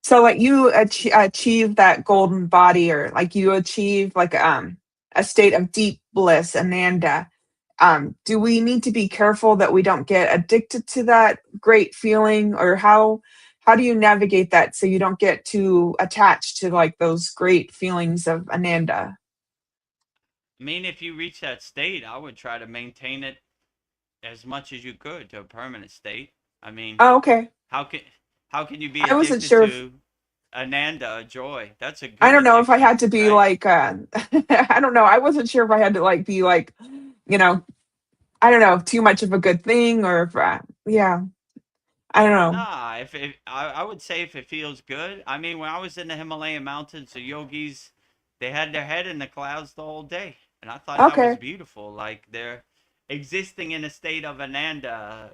So like you achieve that golden body, or like you achieve like a state of deep bliss, ananda. Do we need to be careful that we don't get addicted to that great feeling, or how do you navigate that so you don't get too attached to like those great feelings of ananda? I mean, if you reach that state, I would try to maintain it as much as you could to a permanent state. I mean, Oh, okay. how can how can you be I wasn't addicted sure if to Ananda, joy? That's a I good don't know if I addiction, had to be right? like I don't know. I wasn't sure if I had to like be like, you know, I don't know, too much of a good thing, or if yeah, I don't know. Nah, I would say if it feels good. I mean, when I was in the Himalayan mountains, the yogis, they had their head in the clouds the whole day, and I thought that was Okay. beautiful. Like they're existing in a state of Ananda,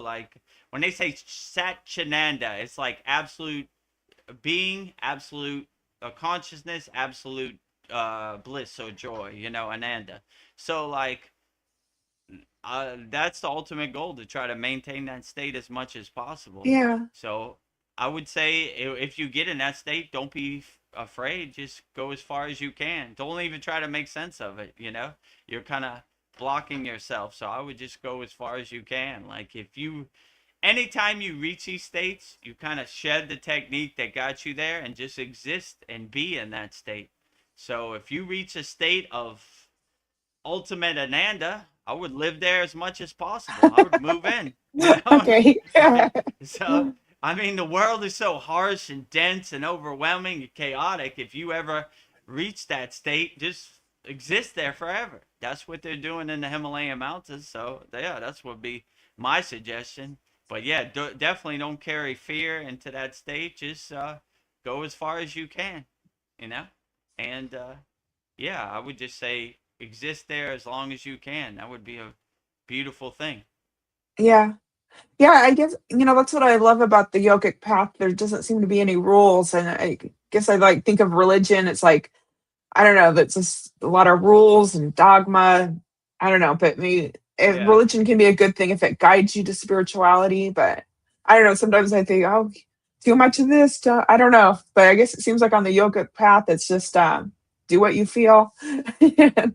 like when they say Satchananda, it's like absolute being, absolute consciousness, absolute bliss or joy, Ananda. So like that's the ultimate goal, to try to maintain that state as much as possible. Yeah. So I would say if you get in that state, don't be afraid. Just go as far as you can. Don't even try to make sense of it. You're kind of blocking yourself. So I would just go as far as you can. Like anytime you reach these states, you kind of shed the technique that got you there and just exist and be in that state. So if you reach a state of ultimate Ananda, I would live there as much as possible. I would move in, Okay. so, I mean, the world is so harsh and dense and overwhelming and chaotic. If you ever reach that state, just exist there forever. That's what they're doing in the Himalayan mountains. So, yeah, that's what would be my suggestion. But yeah, definitely don't carry fear into that state. Just go as far as you can, you know? And yeah, I would just say exist there as long as you can. That would be a beautiful thing. Yeah. Yeah, I guess, that's what I love about the yogic path. There doesn't seem to be any rules, and I guess I like think of religion. It's like I don't know. That's just a lot of rules and dogma. I don't know, but maybe Yeah. religion can be a good thing if it guides you to spirituality. But I don't know. Sometimes I think, oh, too much of this. I don't know. But I guess it seems like on the yoga path, it's just do what you feel.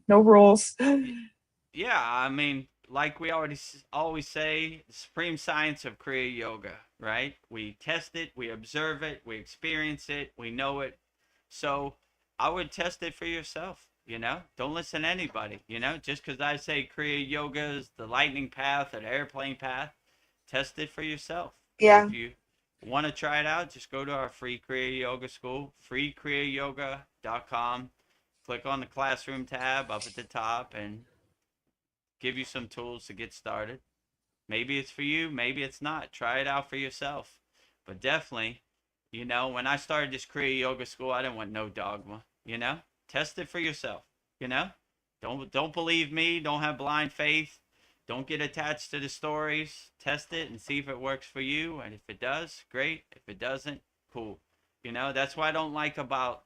No rules. Yeah, I mean, like we already always say, the supreme science of Kriya Yoga, right? We test it, we observe it, we experience it, we know it. So I would test it for yourself, Don't listen to anybody, Just because I say Kriya Yoga is the lightning path or the airplane path, test it for yourself. And Yeah. if you want to try it out, just go to our free Kriya Yoga school, freekriyayogamasterclass.com. Click on the classroom tab up at the top and give you some tools to get started. Maybe it's for you, maybe it's not. Try it out for yourself. But definitely, when I started this Kriya Yoga school, I didn't want no dogma, Test it for yourself, you know? Don't believe me, don't have blind faith. Don't get attached to the stories. Test it and see if it works for you. And if it does, great. If it doesn't, cool. That's what I don't like about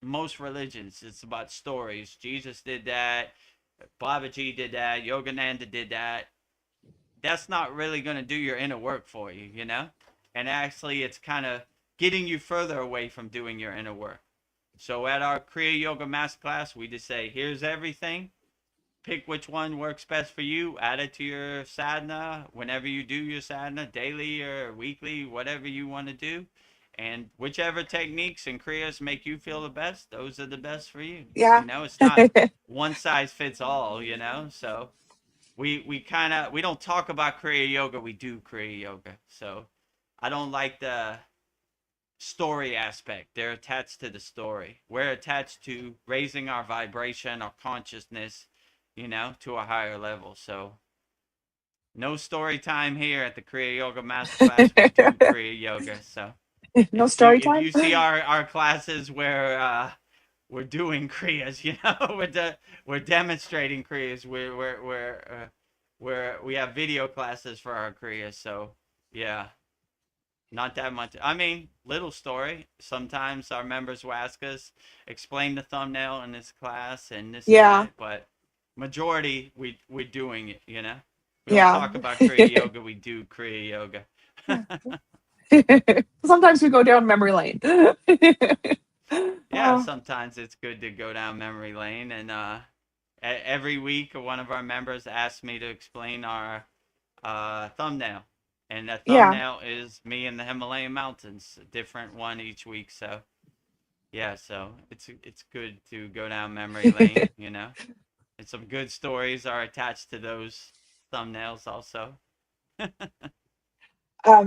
most religions. It's about stories. Jesus did that. Babaji did that. Yogananda did that. That's not really going to do your inner work for you, And actually, it's kind of getting you further away from doing your inner work. So at our Kriya Yoga Masterclass, we just say, here's everything. Pick which one works best for you. Add it to your sadhana whenever you do your sadhana, daily or weekly, whatever you want to do. And whichever techniques and kriyas make you feel the best, those are the best for you. Yeah. It's not one size fits all, So we don't talk about Kriya Yoga, we do Kriya Yoga. So I don't like the story aspect. They're attached to the story. We're attached to raising our vibration, our consciousness, to a higher level. So no story time here at the Kriya Yoga Masterclass. We do Kriya Yoga. So No if you story if time. you see our classes where we're doing kriyas, we're demonstrating kriyas. We have video classes for our kriyas. So yeah, not that much. I mean, little story. Sometimes our members will ask us, explain the thumbnail in this class and this and Yeah. that, but majority we're doing it. We don't Yeah. talk about kriya yoga. We do kriya yoga. Yeah. Sometimes we go down memory lane. Yeah, Oh, sometimes it's good to go down memory lane, and every week one of our members asks me to explain our thumbnail, and that yeah. thumbnail is me in the Himalayan mountains, a different one each week. So yeah, so it's good to go down memory lane, and some good stories are attached to those thumbnails also.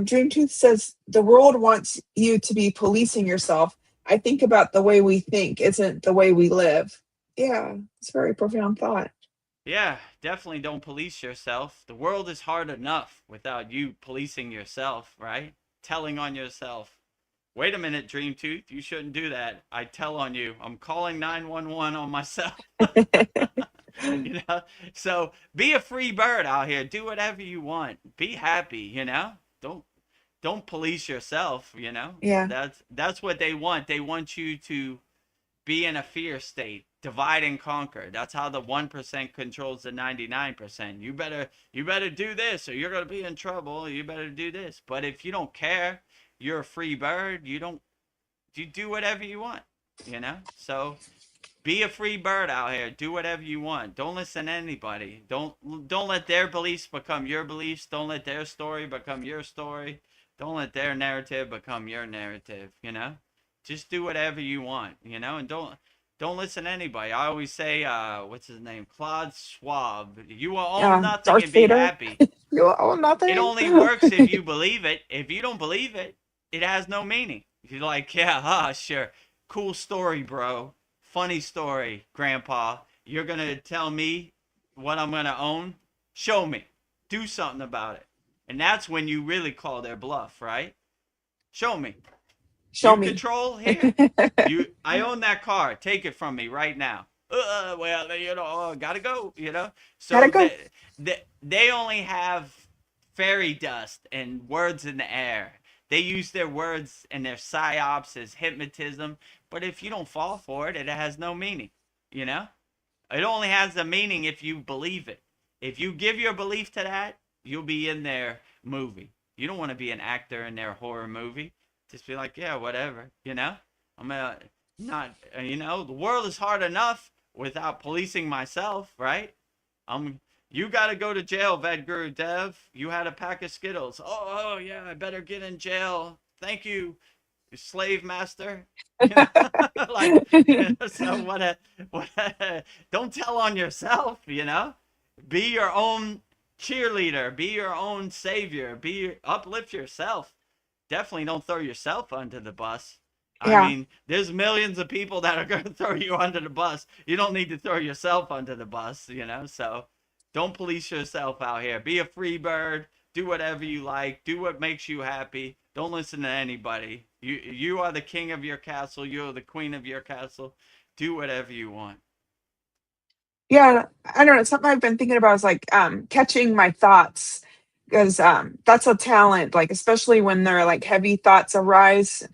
Dream Truth says the world wants you to be policing yourself. I think about the way we think isn't the way we live. Yeah, it's a very profound thought. Yeah, definitely don't police yourself. The world is hard enough without you policing yourself, right? Telling on yourself. Wait a minute, Dream Tooth, you shouldn't do that. I tell on you. I'm calling 911 on myself. you know? So be a free bird out here. Do whatever you want. Be happy, Don't don't police yourself. Yeah, That's what they want. They want you to be in a fear state, divide and conquer. That's how the 1% controls the 99%. You better do this or you're going to be in trouble. You better do this. But if you don't care, you're a free bird. You do whatever you want. So be a free bird out here. Do whatever you want. Don't listen to anybody. Don't let their beliefs become your beliefs. Don't let their story become your story. Don't let their narrative become your narrative. Just do whatever you want, and don't listen to anybody. I always say, what's his name? Claude Schwab. You will own yeah. nothing Darth and be Vader. happy. You own It nothing. only works if you believe it. If you don't believe it, it has no meaning. You're like, yeah, sure. Cool story, bro. Funny story, Grandpa. You're going to tell me what I'm going to own? Show me. Do something about it. And that's when you really call their bluff, right? Show me. Show You me. control here. I own that car. Take it from me right now. Well, gotta go. Gotta So go. they only have fairy dust and words in the air. They use their words and their psyops as hypnotism. But if you don't fall for it, it has no meaning. You know? It only has a meaning if you believe it. If you give your belief to that, you'll be in their movie. You don't want to be an actor in their horror movie. Just be like, yeah, whatever. I'm not, the world is hard enough without policing myself, right? You got to go to jail, Vedagurudev. You had a pack of Skittles. Yeah, I better get in jail. Thank you, slave master. Like, so don't tell on yourself. Be your own cheerleader, be your own savior, uplift yourself. Definitely don't throw yourself under the bus. I Yeah. mean, there's millions of people that are going to throw you under the bus. You don't need to throw yourself under the bus. So don't police yourself out here. Be a free bird. Do whatever you like. Do what makes you happy. Don't listen to anybody. You are the king of your castle. You're the queen of your castle. Do whatever you want. Yeah, I don't know. Something I've been thinking about is like catching my thoughts because that's a talent, like especially when there are like heavy thoughts arise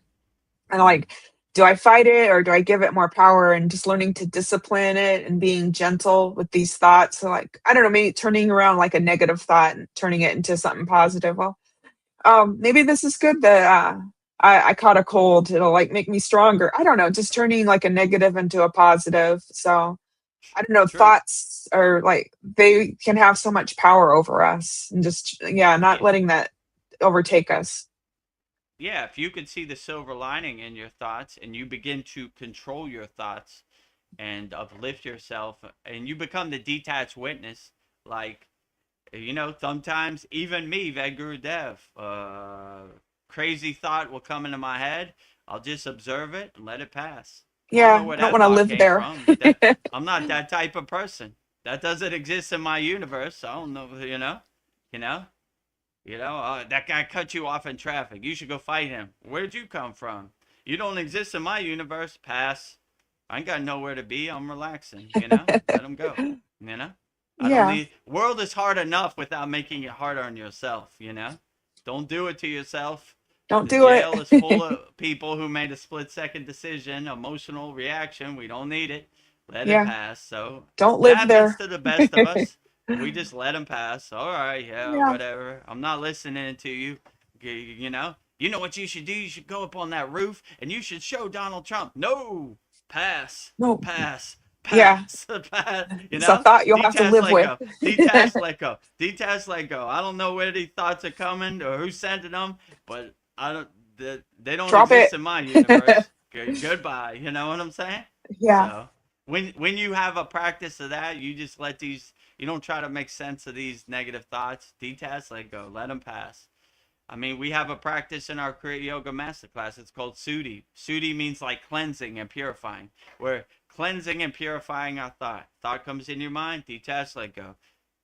and like do I fight it or do I give it more power and just learning to discipline it and being gentle with these thoughts. So like I don't know, maybe turning around like a negative thought and turning it into something positive. Well, maybe this is good that I caught a cold. It'll like make me stronger. I don't know, just turning like a negative into a positive. So I don't know, True. thoughts are like they can have so much power over us and just yeah, not Yeah. letting that overtake us. Yeah, if you can see the silver lining in your thoughts and you begin to control your thoughts and uplift yourself and you become the detached witness, like, sometimes even me, Vedagurudev, crazy thought will come into my head. I'll just observe it and let it pass. I don't know Yeah, where I don't that want to thought live came there. from. I'm not that type of person. That doesn't exist in my universe. I don't know. You know. That guy cut you off in traffic. You should go fight him. Where'd you come from? You don't exist in my universe. Pass. I ain't got nowhere to be. I'm relaxing, you know? Let them go, you know? I don't Yeah. need, world is hard enough without making it harder on yourself, you know? Don't do it to yourself. Don't The do jail is full it. of people who made a split second decision, emotional reaction. We don't need it. Let it Yeah. pass. So Don't it live happens there. to the best of us. We just let them pass. All right, yeah, Yeah. whatever. I'm not listening to you. You know? You know what you should do? You should go up on that roof and you should show Donald Trump. No, pass, No. pass, Yeah. pass, pass. You It's a know? thought you'll have to Detach, live let with. go. Detach, let go. Detach, let go. I don't know where these thoughts are coming or who's sending them, but I don't. They don't Drop exist it. in my universe. Goodbye. You know what I'm saying? Yeah. So when you have a practice of that, you just let these. You don't try to make sense of these negative thoughts. Detach, let go. Let them pass. I mean, we have a practice in our Kriya Yoga Masterclass. It's called Sudhi. Sudhi means like cleansing and purifying. We're cleansing and purifying our thought. Thought comes in your mind, detach, let go.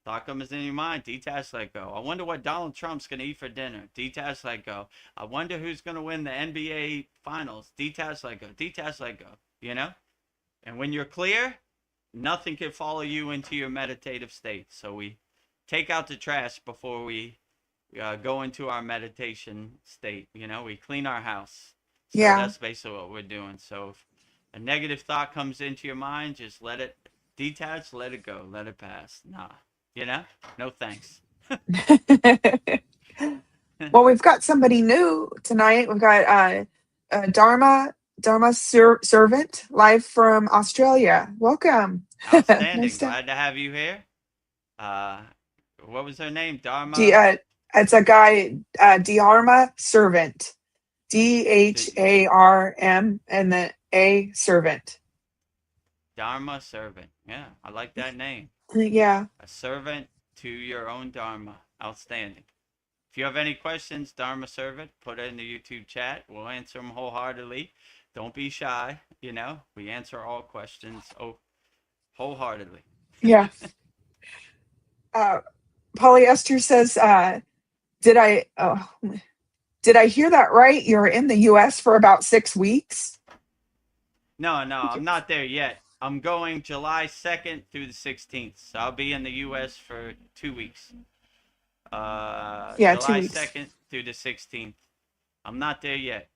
Thought comes in your mind, detach, let go. I wonder what Donald Trump's going to eat for dinner. Detach, let go. I wonder who's going to win the NBA finals. Detach, let go. Detach, let go. You know? And when you're clear, nothing can follow you into your meditative state. So we take out the trash before we go into our meditation state. You know, we clean our house. So Yeah. that's basically what we're doing. So if a negative thought comes into your mind, just let it detach, let it go, let it pass. Nah, you know, no thanks. Well, we've got somebody new tonight. We've got Dharma Servant live from Australia. Welcome. Outstanding. Nice to Glad to have you here. Uh, what was her name? D, Dharma. it's a guy, Dharma Servant. DHARM and then A Servant. Dharma servant. Yeah, I like that name. Yeah. A servant to your own Dharma. Outstanding. If you have any questions, Dharma servant, put it in the YouTube chat. We'll answer them wholeheartedly. Don't be shy. You know, we answer all questions wholeheartedly. Yeah. Polyester says, did I oh, did I hear that right? You're in the US for about 6 weeks? No, I'm not there yet. I'm going July 2nd through the 16th. So I'll be in the U.S. for 2 weeks. Yeah, two July weeks. 2nd through the 16th. I'm not there yet.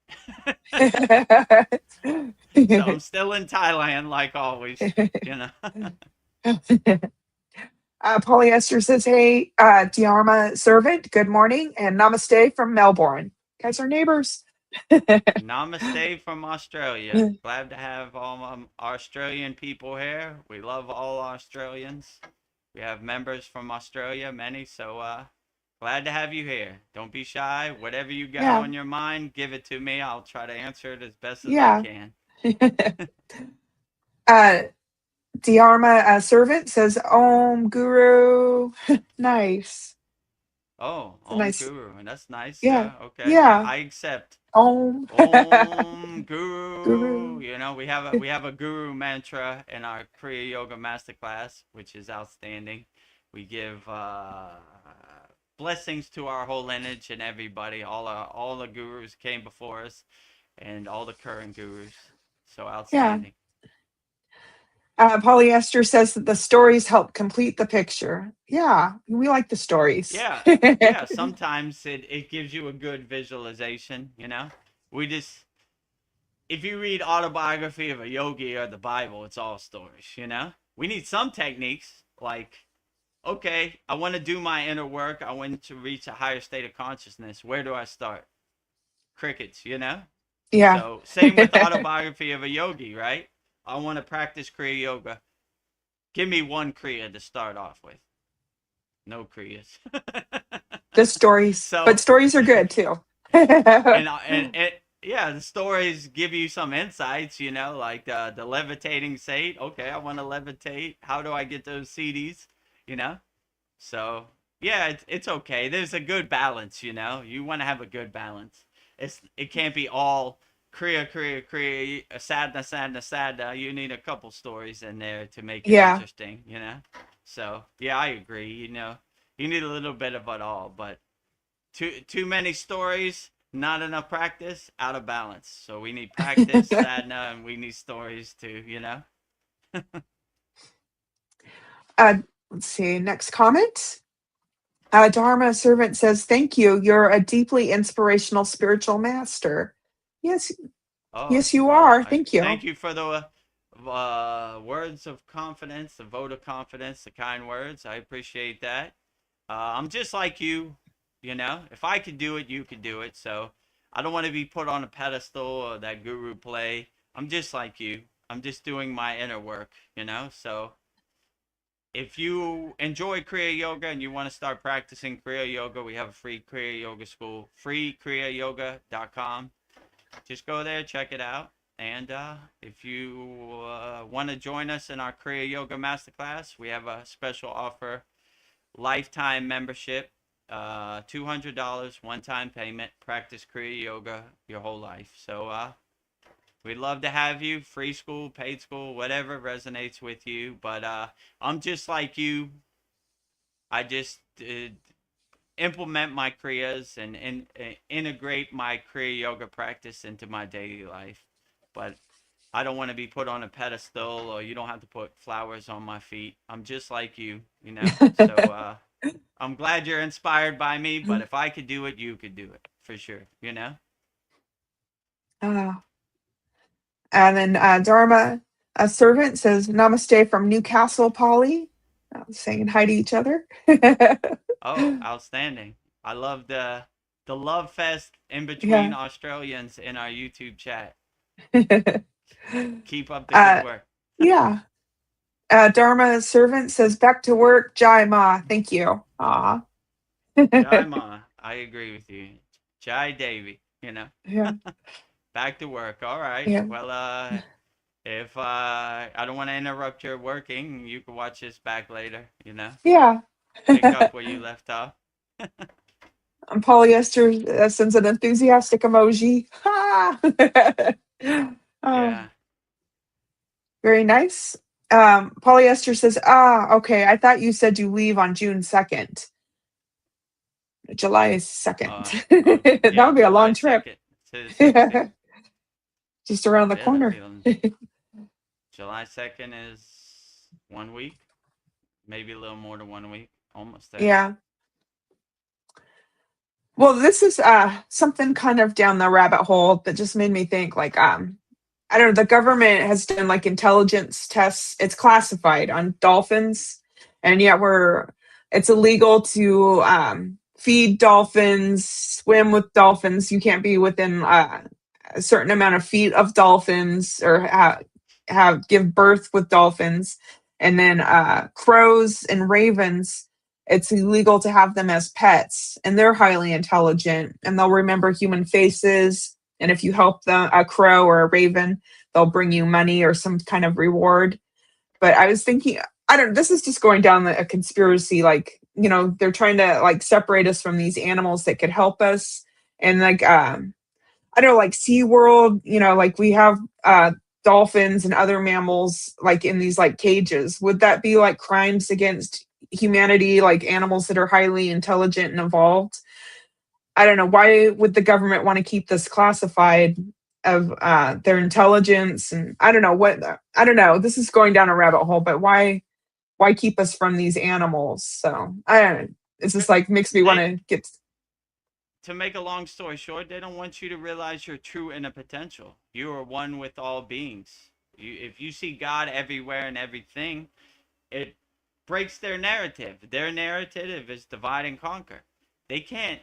So I'm still in Thailand, like always. You know. Polyester says, hey, Dharma Servant, good morning, and namaste from Melbourne. You guys are neighbors. Namaste from Australia. Glad to have all Australian people here. We love all Australians. We have members from Australia, many. So glad to have you here. Don't be shy. Whatever you got Yeah, on your mind, give it to me. I'll try to answer it as best as I yeah. can. uh, Dharma Servant says, Om Guru. Nice. Oh, It's a Om nice, Guru. And that's nice. yeah, Yeah, okay. yeah. I accept. Om Om Guru. Guru. You know, we have a guru mantra in our Kriya Yoga Masterclass, which is outstanding. We give blessings to our whole lineage and everybody. All the gurus came before us, and all the current gurus. So Yeah. outstanding. Polyester says that the stories help complete the picture. Yeah, we like the stories. Yeah, yeah. Sometimes it gives you a good visualization. You know, we just if you read autobiography of a yogi or the Bible, it's all stories, you know? We need some techniques like, okay, I want to do my inner work. I want to reach a higher state of consciousness. Where do I start? Crickets, you know? Yeah. So, same with autobiography of a yogi, right? I want to practice Kriya Yoga. Give me one Kriya to start off with. No Kriyas. The stories, but So, stories are good too. and yeah, the stories give you some insights, you know, like the levitating state. Okay, I want to levitate. How do I get those CDs? You know, so yeah, it's okay. There's a good balance, you know. You want to have a good balance. It can't be all kriya kriya kriya sadna sadna sadna. You need a couple stories in there to make it Yeah. interesting, you know. So yeah, I agree. You know, you need a little bit of it all, but too many stories Not enough practice, out of balance. So we need practice, sadhana, and we need stories too, you know? uh, let's see. Next comment. Dharma servant says, "Thank you. You're a deeply inspirational spiritual master." Yes, Oh, yes, you well, are. I Thank you. thank you for the words of confidence, the vote of confidence, the kind words. I appreciate that. I'm just like you, you know. If I could do it, you could do it. So I don't want to be put on a pedestal or that guru play. I'm just like you. I'm just doing my inner work, you know. So if you enjoy Kriya Yoga and you want to start practicing Kriya Yoga, we have a free Kriya Yoga school, freekriyayogamasterclass.com. Just go there, check it out. And if you want to join us in our Kriya Yoga Masterclass, we have a special offer, lifetime membership, $200 one-time payment, practice Kriya Yoga your whole life. So we'd love to have you, free school, paid school, whatever resonates with you. But I'm just like you. I just implement my kriyas and integrate my kriya yoga practice into my daily life. But I don't want to be put on a pedestal, or you don't have to put flowers on my feet. I'm just like you, you know? So I'm glad you're inspired by me, but if I could do it, you could do it for sure, you know? uh, and then Dharma, a servant, says, "Namaste from Newcastle, Polly." Saying hi to each other. Oh, outstanding. I love the love fest in between Yeah. Australians in our YouTube chat. Keep up the good uh, work. yeah. Dharma servant says, "Back to work, Jai Ma." Thank you. Aw. Jai Ma, I agree with you. Jai Devi, you know. Yeah. Back to work. All right. Yeah. Well, if I don't want to interrupt your working, you can watch this back later, you know. Yeah. Pick up where you left off. Polyester sends an enthusiastic emoji. Ha! Oh, Yeah. very nice. Polyester says, okay. I thought you said you leave on June 2nd. July 2nd. Oh, That yeah, would be a July long trip. 2nd to the 16th. Just around the Yeah, that'll corner. be July 2nd is 1 week, maybe a little more than 1 week, almost there. Yeah. Well, this is something kind of down the rabbit hole that just made me think like I don't know, the government has done like intelligence tests. It's classified on dolphins, and yet it's illegal to feed dolphins, swim with dolphins. You can't be within a certain amount of feet of dolphins or have give birth with dolphins. And then crows and ravens, it's illegal to have them as pets, and they're highly intelligent and they'll remember human faces. And if you help them, a crow or a raven, they'll bring you money or some kind of reward. But I was thinking, I don't. This is just going down a conspiracy. Like, they're trying to like separate us from these animals that could help us. And like, I don't know, like SeaWorld, like we have dolphins and other mammals like in these like cages. Would that be like crimes against humanity, like animals that are highly intelligent and evolved? I don't know. Why would the government want to keep this classified of their intelligence? And I don't know what, I don't know. This is going down a rabbit hole, but why keep us from these animals? So I don't know. It's just like makes me want They, to get. to make a long story short, they don't want you to realize your true inner potential. You are one with all beings. If you see God everywhere and everything, it breaks their narrative. Their narrative is divide and conquer. They can't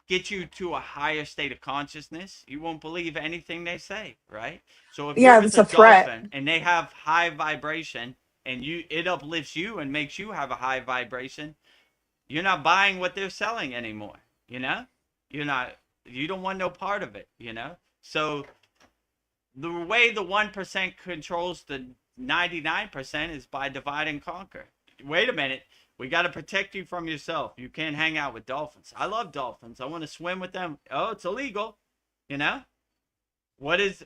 get you to a higher state of consciousness. You won't believe anything they say, right? So if you're Yeah, with that's a a threat. dolphin and they have high vibration and it uplifts you and makes you have a high vibration, you're not buying what they're selling anymore, you know? You don't want no part of it, you know? So the way the 1% controls the 99% is by divide and conquer. Wait a minute. We got to protect you from yourself. You can't hang out with dolphins. I love dolphins. I want to swim with them. Oh, it's illegal. You know? What is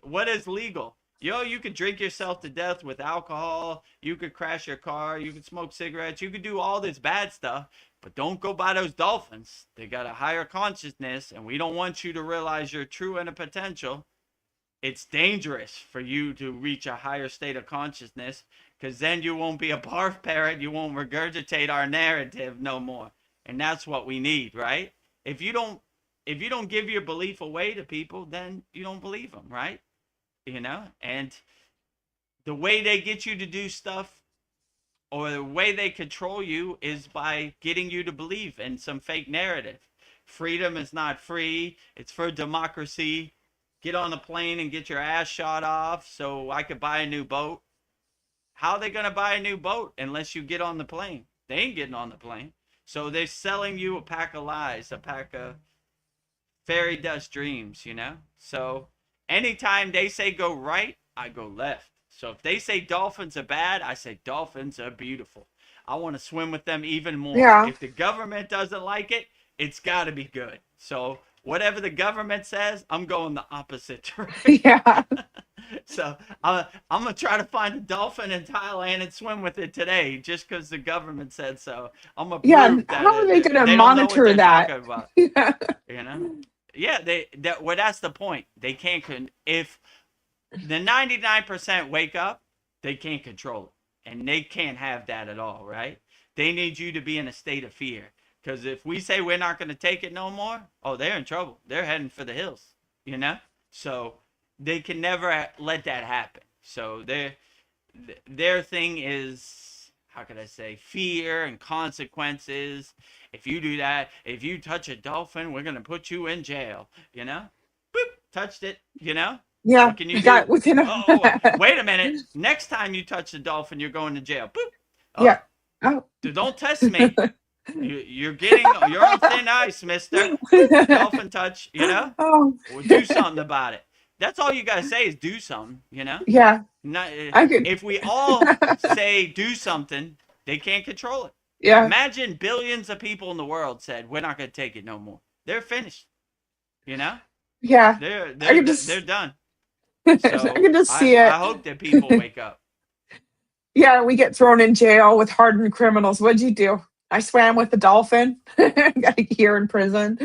legal? Yo, you could drink yourself to death with alcohol. You could crash your car. You could smoke cigarettes. You could do all this bad stuff. But don't go by those dolphins. They got a higher consciousness, and we don't want you to realize your true inner potential. It's dangerous for you to reach a higher state of consciousness, because then you won't be a barf parrot. You won't regurgitate our narrative no more. And that's what we need, right? If you don't give your belief away to people, then you don't believe them, right? And the way they get you to do stuff, or the way they control you, is by getting you to believe in some fake narrative. Freedom is not free. It's for democracy. Get on a plane and get your ass shot off so I could buy a new boat. How are they going to buy a new boat unless you get on the plane? They ain't getting on the plane. So they're selling you a pack of lies, a pack of fairy dust dreams, So anytime they say go right, I go left. So if they say dolphins are bad, I say dolphins are beautiful. I want to swim with them even more. Yeah. If the government doesn't like it, it's got to be good. So whatever the government says, I'm going the opposite direction. Yeah. So I'm going to try to find a dolphin in Thailand and swim with it today, just because the government said so. I'm going to prove that. How are they going to they don't know what monitor they're that? talking about, Yeah. Yeah, well, that's the point. They can't, if the 99% wake up, they can't control it. And they can't have that at all, right? They need you to be in a state of fear. Because if we say we're not going to take it no more, oh, they're in trouble. They're heading for the hills, So they can never let that happen. So their thing is, how could I say, fear and consequences. If you do that, if you touch a dolphin, we're going to put you in jail, Boop, touched it, Yeah. What can you do? Within Wait a minute. Next time you touch the dolphin, you're going to jail. Boop. Oh, yeah. Oh. Don't test me. You're on thin ice, mister. Dolphin touch, Oh. Well, do something about it. That's all you gotta say is do something, Yeah. If we all say do something, they can't control it. Yeah. Imagine billions of people in the world said, we're not gonna take it no more. They're finished. Yeah. They're done. I So can just see it. I hope that people wake up. Yeah, we get thrown in jail with hardened criminals. What'd you do? I swam with the dolphin. Got a year in prison.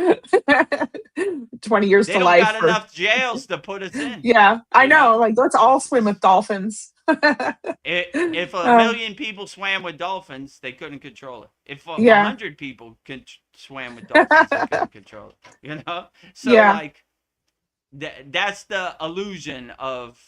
20 years They to don't life. got enough jails to put us in. Yeah, I know. Like, let's all swim with dolphins. If a million people swam with dolphins, they couldn't control it. If 100 people swam with dolphins, they couldn't control it. So like that's the illusion of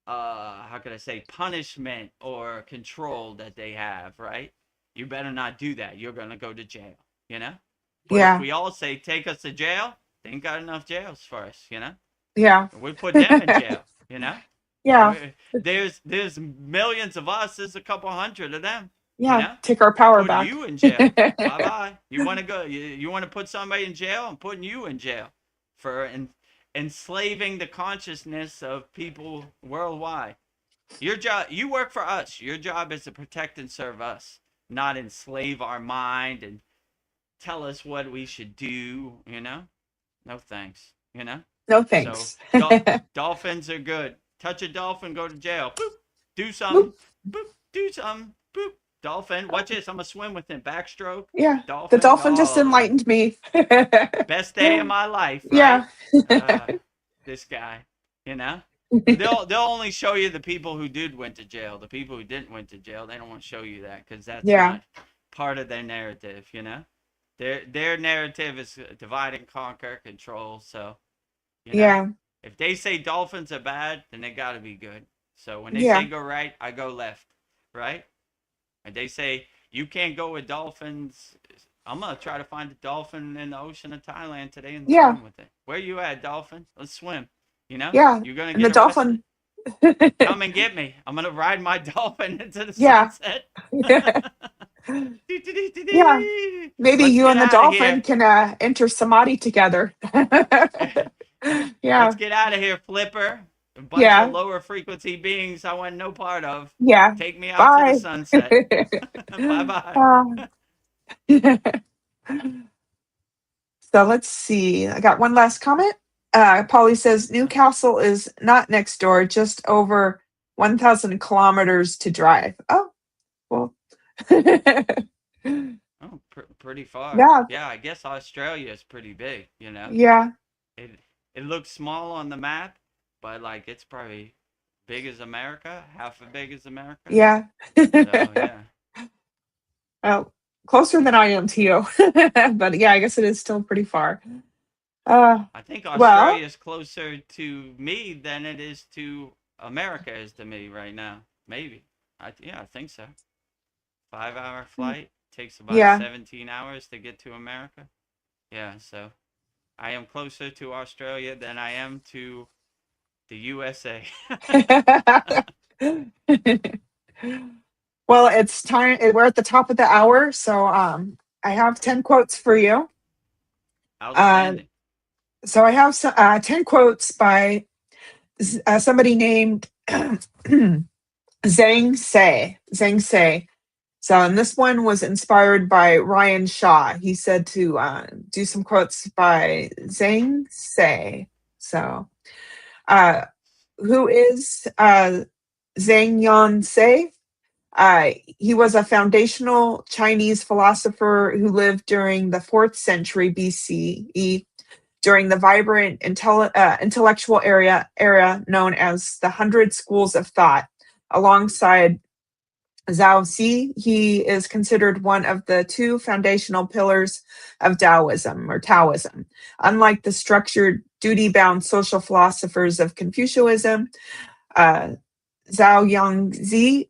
how could I say, punishment or control that they have, right? You better not do that. You're gonna go to jail. But if we all say take us to jail, they ain't got enough jails for us. Yeah. We put them in jail. Yeah. There's millions of us. There's a couple hundred of them. Yeah. Take our power putting back. you in jail. Bye-bye. You want to go? You want to put somebody in jail? I'm putting you in jail for enslaving the consciousness of people worldwide. Your job, you work for us. Your job is to protect and serve us, not enslave our mind and tell us what we should do. No thanks. No thanks. So dolphins are good. Touch a dolphin, go to jail. Boop. Do something. Boop. Do something. Boop. Dolphin. Watch this. I'm gonna swim with him. Backstroke. Yeah. Dolphin. The dolphin just enlightened me. Best day of my life. Right? Yeah. This guy. They'll only show you the people who went to jail. The people who didn't went to jail, they don't want to show you that because that's not part of their narrative. Their narrative is divide and conquer, control. So if they say dolphins are bad, then they got to be good. So when they say go right, I go left, right? And they say you can't go with dolphins. I'm gonna try to find a dolphin in the ocean of Thailand today and swim with it. Where you at, dolphin? Let's swim. Yeah. You're gonna And get the dolphin. Come and get me. I'm gonna ride my dolphin into the sunset. Yeah. Maybe you and the dolphin can enter samadhi together. Yeah. Let's get out of here, Flipper. A bunch of lower frequency beings I want no part of. Yeah. Take me out to the sunset. Bye-bye. So let's see. I got one last comment. Polly says Newcastle is not next door, just over 1,000 kilometers to drive. Oh, well. Oh, pretty far. Yeah, Yeah, I guess Australia is pretty big, you know. yeah, It it looks small on the map, but like it's probably big as America, half as big as America. yeah. So, yeah. Well, closer than I am to you, but yeah, I guess it is still pretty far. Uh, I think well, Australia is closer to me than it is to America is to me right now. Maybe. Yeah, I think so. 5 hour flight takes about yeah. 17 hours to get to America. Yeah, so I am closer to Australia than I am to the USA. Well, it's time. We're at the top of the hour, so I have 10 quotes for you. Uh, Outstanding. so I have 10 quotes by somebody named Zhang Sei. Zhang Sei. So, and this one was inspired by Ryan Shaw. He said to do some quotes by Zhang Sei. So, uh, who is Zhang Yan Sei? He was a foundational Chinese philosopher who lived during the 4th century BCE during the vibrant intellectual era known as the Hundred Schools of Thought. Alongside Zhao Xi, he is considered one of the two foundational pillars of Taoism. Unlike the structured, duty bound social philosophers of Confucianism, uh, Zhao Yangzi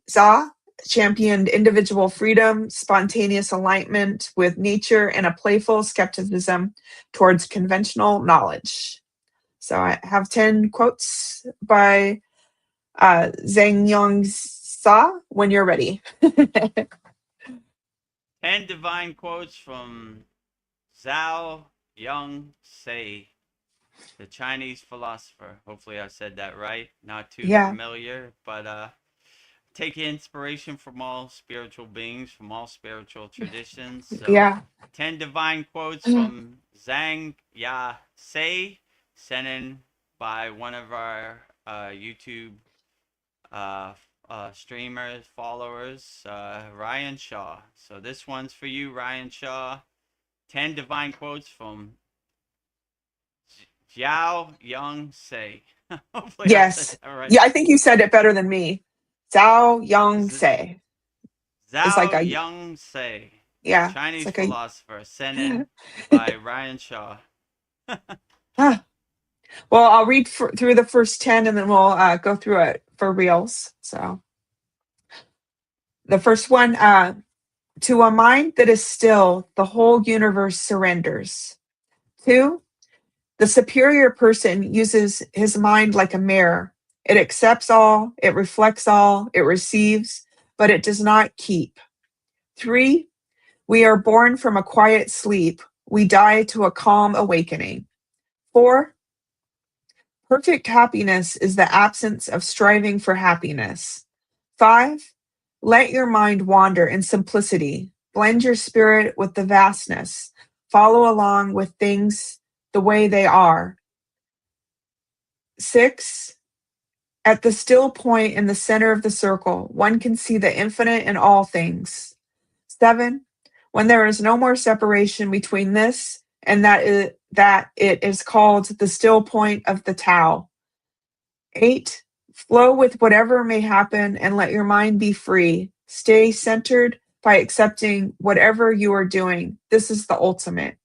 championed individual freedom, spontaneous alignment with nature, and a playful skepticism towards conventional knowledge. So I have 10 quotes by Zhang Yangzi when you're ready. 10 divine quotes from Zhao Yung Sei, the Chinese philosopher. Hopefully I said that right. Not too Yeah, familiar, but take inspiration from all spiritual beings, from all spiritual traditions. So, yeah, 10 divine quotes from Zhang Ya Sei, sent in by one of our YouTube uh, streamers, followers, Ryan Shaw. So, this one's for you, Ryan Shaw. 10 divine quotes from Jiao Young Sei. Hopefully, I said yes. that right. Yeah, I think you said it better than me. Zhao Yangzi. It's like Zhao a, Yung Sei, yeah, it's Chinese like a, philosopher, sent in by Ryan Shaw. ah. Well, I'll read through the first 10 and then we'll go through it for reals. So the first one, to a mind that is still, the whole universe surrenders. Two, the superior person uses his mind like a mirror. It accepts all, it reflects all, it receives, but it does not keep. Three, we are born from a quiet sleep. We die to a calm awakening. Four, perfect happiness is the absence of striving for happiness. Five, let your mind wander in simplicity. Blend your spirit with the vastness. Follow along with things the way they are. Six, at the still point in the center of the circle, one can see the infinite in all things. Seven, when there is no more separation between this and that it is called the still point of the Tao. Eight, flow with whatever may happen and let your mind be free. Stay centered by accepting whatever you are doing. This is the ultimate.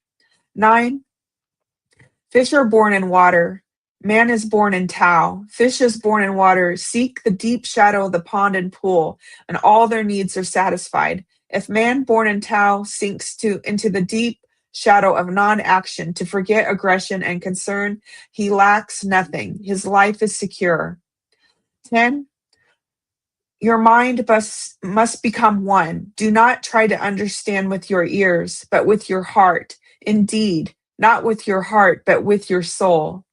Nine, fish are born in water. Man is born in Tao. Fish is born in water. Seek the deep shadow of the pond and pool, and all their needs are satisfied. If man born in Tao sinks into the deep shadow of non-action to forget aggression and concern, he lacks nothing. His life is secure. 10. Your mind must become one. Do not try to understand with your ears, but with your heart. Indeed, not with your heart, but with your soul.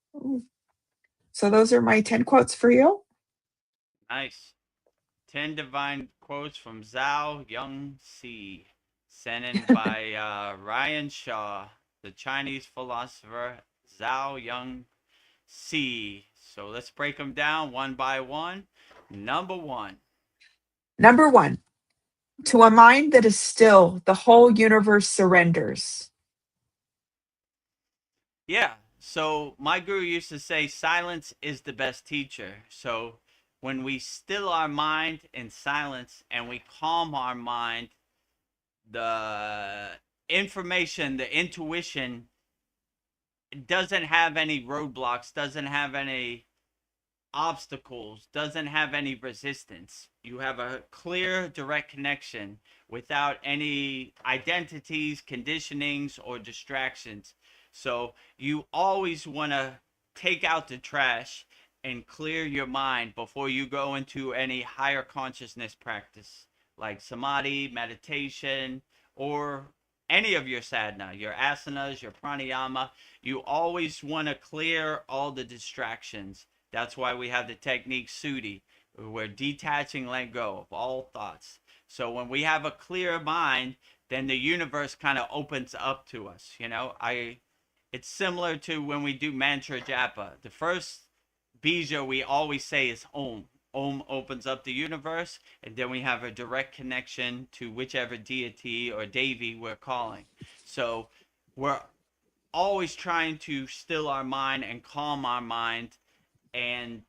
So those are my 10 quotes for you. Nice. 10 divine quotes from Zhao Yung Si, sent in by Ryan Shaw, the Chinese philosopher Zhao Yung Si. So let's break them down one by one. Number one. Number 1, To a mind that is still, the whole universe surrenders. Yeah. So my guru used to say silence is the best teacher. So when we still our mind in silence and we calm our mind, the information, the intuition doesn't have any roadblocks, doesn't have any obstacles, doesn't have any resistance. You have a clear, direct connection without any identities, conditionings, or distractions. So you always want to take out the trash and clear your mind before you go into any higher consciousness practice like samadhi, meditation, or any of your sadhana, your asanas, your pranayama. You always want to clear all the distractions. That's why we have the technique Sudi. We're detaching, let go of all thoughts. So when we have a clear mind, then the universe kind of opens up to us. It's similar to when we do mantra japa. The first bija we always say is Om. Om opens up the universe, and then we have a direct connection to whichever deity or devi we're calling. So we're always trying to still our mind and calm our mind, and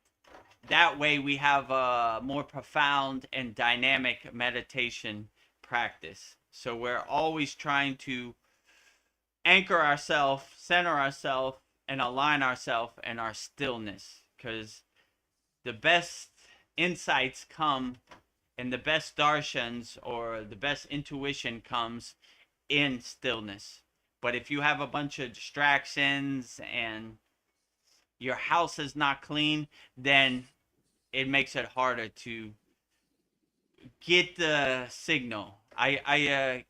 that way we have a more profound and dynamic meditation practice. So we're always trying to anchor ourselves, center ourselves, and align ourselves in our stillness, because the best insights come and the best darshans or the best intuition comes in stillness. But if you have a bunch of distractions and your house is not clean, then it makes it harder to get the signal. I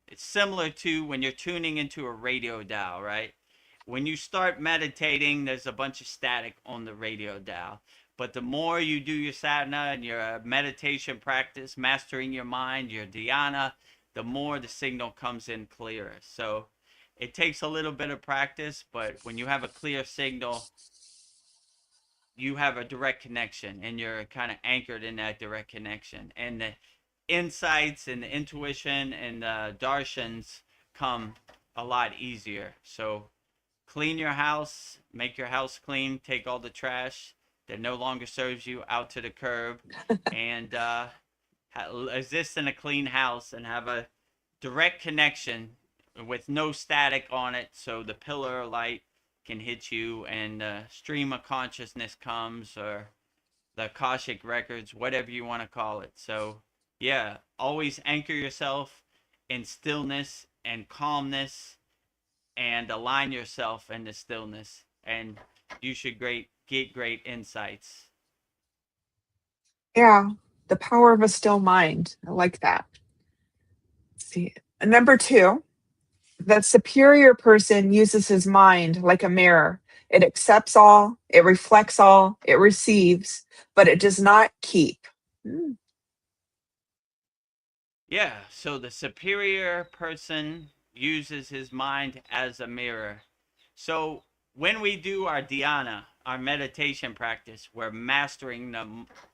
It's similar to when you're tuning into a radio dial, right? When you start meditating, there's a bunch of static on the radio dial. But the more you do your sadhana and your meditation practice, mastering your mind, your dhyana, the more the signal comes in clearer. So it takes a little bit of practice, but when you have a clear signal, you have a direct connection and you're kind of anchored in that direct connection. And the insights and the intuition and the darshans come a lot easier. So clean your house, make your house clean, take all the trash that no longer serves you out to the curb, and exist in a clean house and have a direct connection with no static on it, so the pillar of light can hit you and stream of consciousness comes, or the Akashic records, whatever you want to call it. So yeah, always anchor yourself in stillness and calmness, and align yourself in the stillness, and you should get great insights. Yeah, the power of a still mind. I like that. Let's see. Number two, that superior person uses his mind like a mirror. It accepts all, it reflects all, it receives, but it does not keep. Mm. Yeah, so the superior person uses his mind as a mirror. So when we do our dhyana, our meditation practice, we're mastering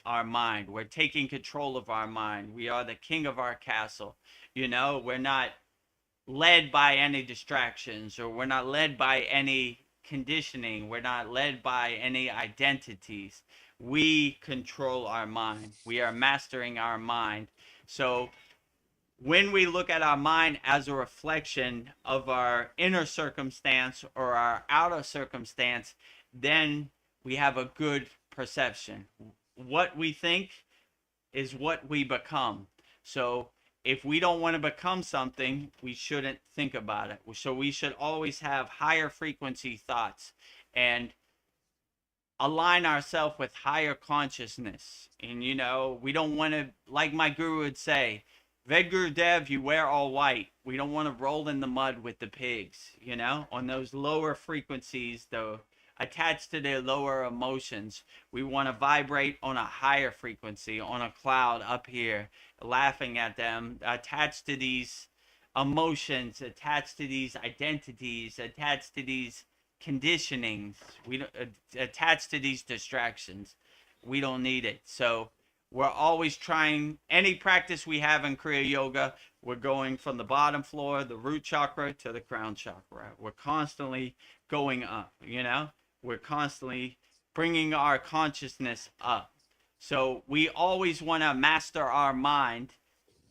our mind. We're taking control of our mind. We are the king of our castle. We're not led by any distractions, or we're not led by any conditioning. We're not led by any identities. We control our mind. We are mastering our mind. So when we look at our mind as a reflection of our inner circumstance or our outer circumstance, then we have a good perception. What we think is what we become. So if we don't want to become something, we shouldn't think about it. So we should always have higher frequency thoughts and align ourselves with higher consciousness. And we don't want to, like my guru would say, Vedagurudev, you wear all white. We don't want to roll in the mud with the pigs, on those lower frequencies, though, attached to their lower emotions. We want to vibrate on a higher frequency, on a cloud up here, laughing at them, attached to these emotions, attached to these identities, attached to these conditionings. We don't attached to these distractions. We don't need it. So We're always trying any practice we have in Kriya Yoga. We're going from the bottom floor, the root chakra, to the crown chakra. We're constantly going up, you know? We're constantly bringing our consciousness up. So we always want to master our mind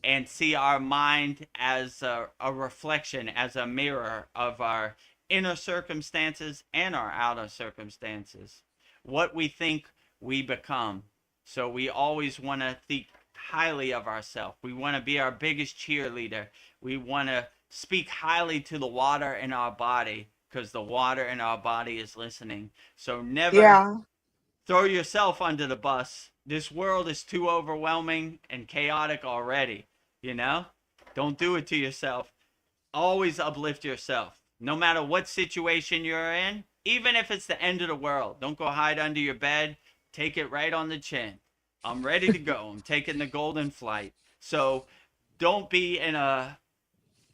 and see our mind as a reflection, as a mirror of our inner circumstances and our outer circumstances. What we think, we become. So we always want to think highly of ourselves. We want to be our biggest cheerleader. We want to speak highly to the water in our body because the water in our body is listening. So never Yeah. throw yourself under the bus. This world is too overwhelming and chaotic already, you know? Don't do it to yourself. Always uplift yourself. No matter what situation you're in, even if it's the end of the world, don't go hide under your bed. Take it right on the chin. I'm ready to go. I'm taking the golden flight. So don't be in a